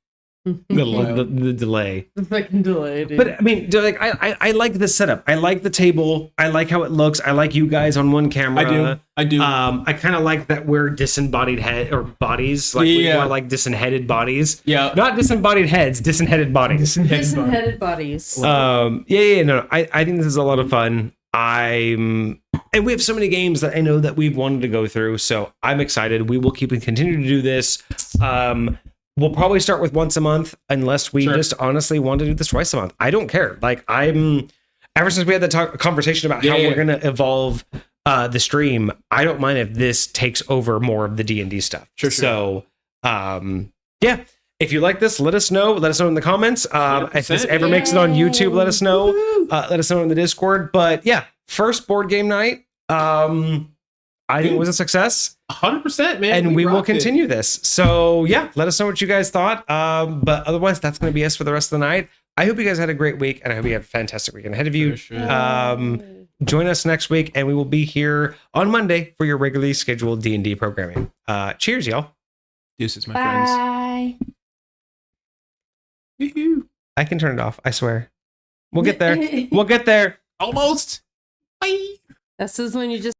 delay. The fucking delay, dude. But I mean, like I like this setup. I like the table. I like how it looks. I like you guys on one camera. I do. I kind of like that we're disembodied head or bodies. Like we're like disenheaded bodies. Yeah. Not disembodied heads, disenheaded bodies. Disenheaded bodies. No. I think this is a lot of fun. And we have so many games that I know that we've wanted to go through, so I'm excited. We will continue to do this. We'll probably start with once a month unless we just honestly want to do this twice a month. I don't care. Like ever since we had the conversation about how we're going to evolve the stream, I don't mind if this takes over more of the D&D stuff. Sure. So, if you like this, let us know. Let us know in the comments. If this ever makes it on YouTube, let us know. Let us know in the Discord. But yeah, first board game night. I think it was a success. 100%, man. And we will continue this. So yeah, let us know what you guys thought. But otherwise, that's going to be us for the rest of the night. I hope you guys had a great week, and I hope you have a fantastic weekend ahead of you. Join us next week, and we will be here on Monday for your regularly scheduled D&D programming. Cheers, y'all. Deuces, my friends. Bye. I can turn it off. I swear. We'll get there. We'll get there. Almost. Bye. This is when you just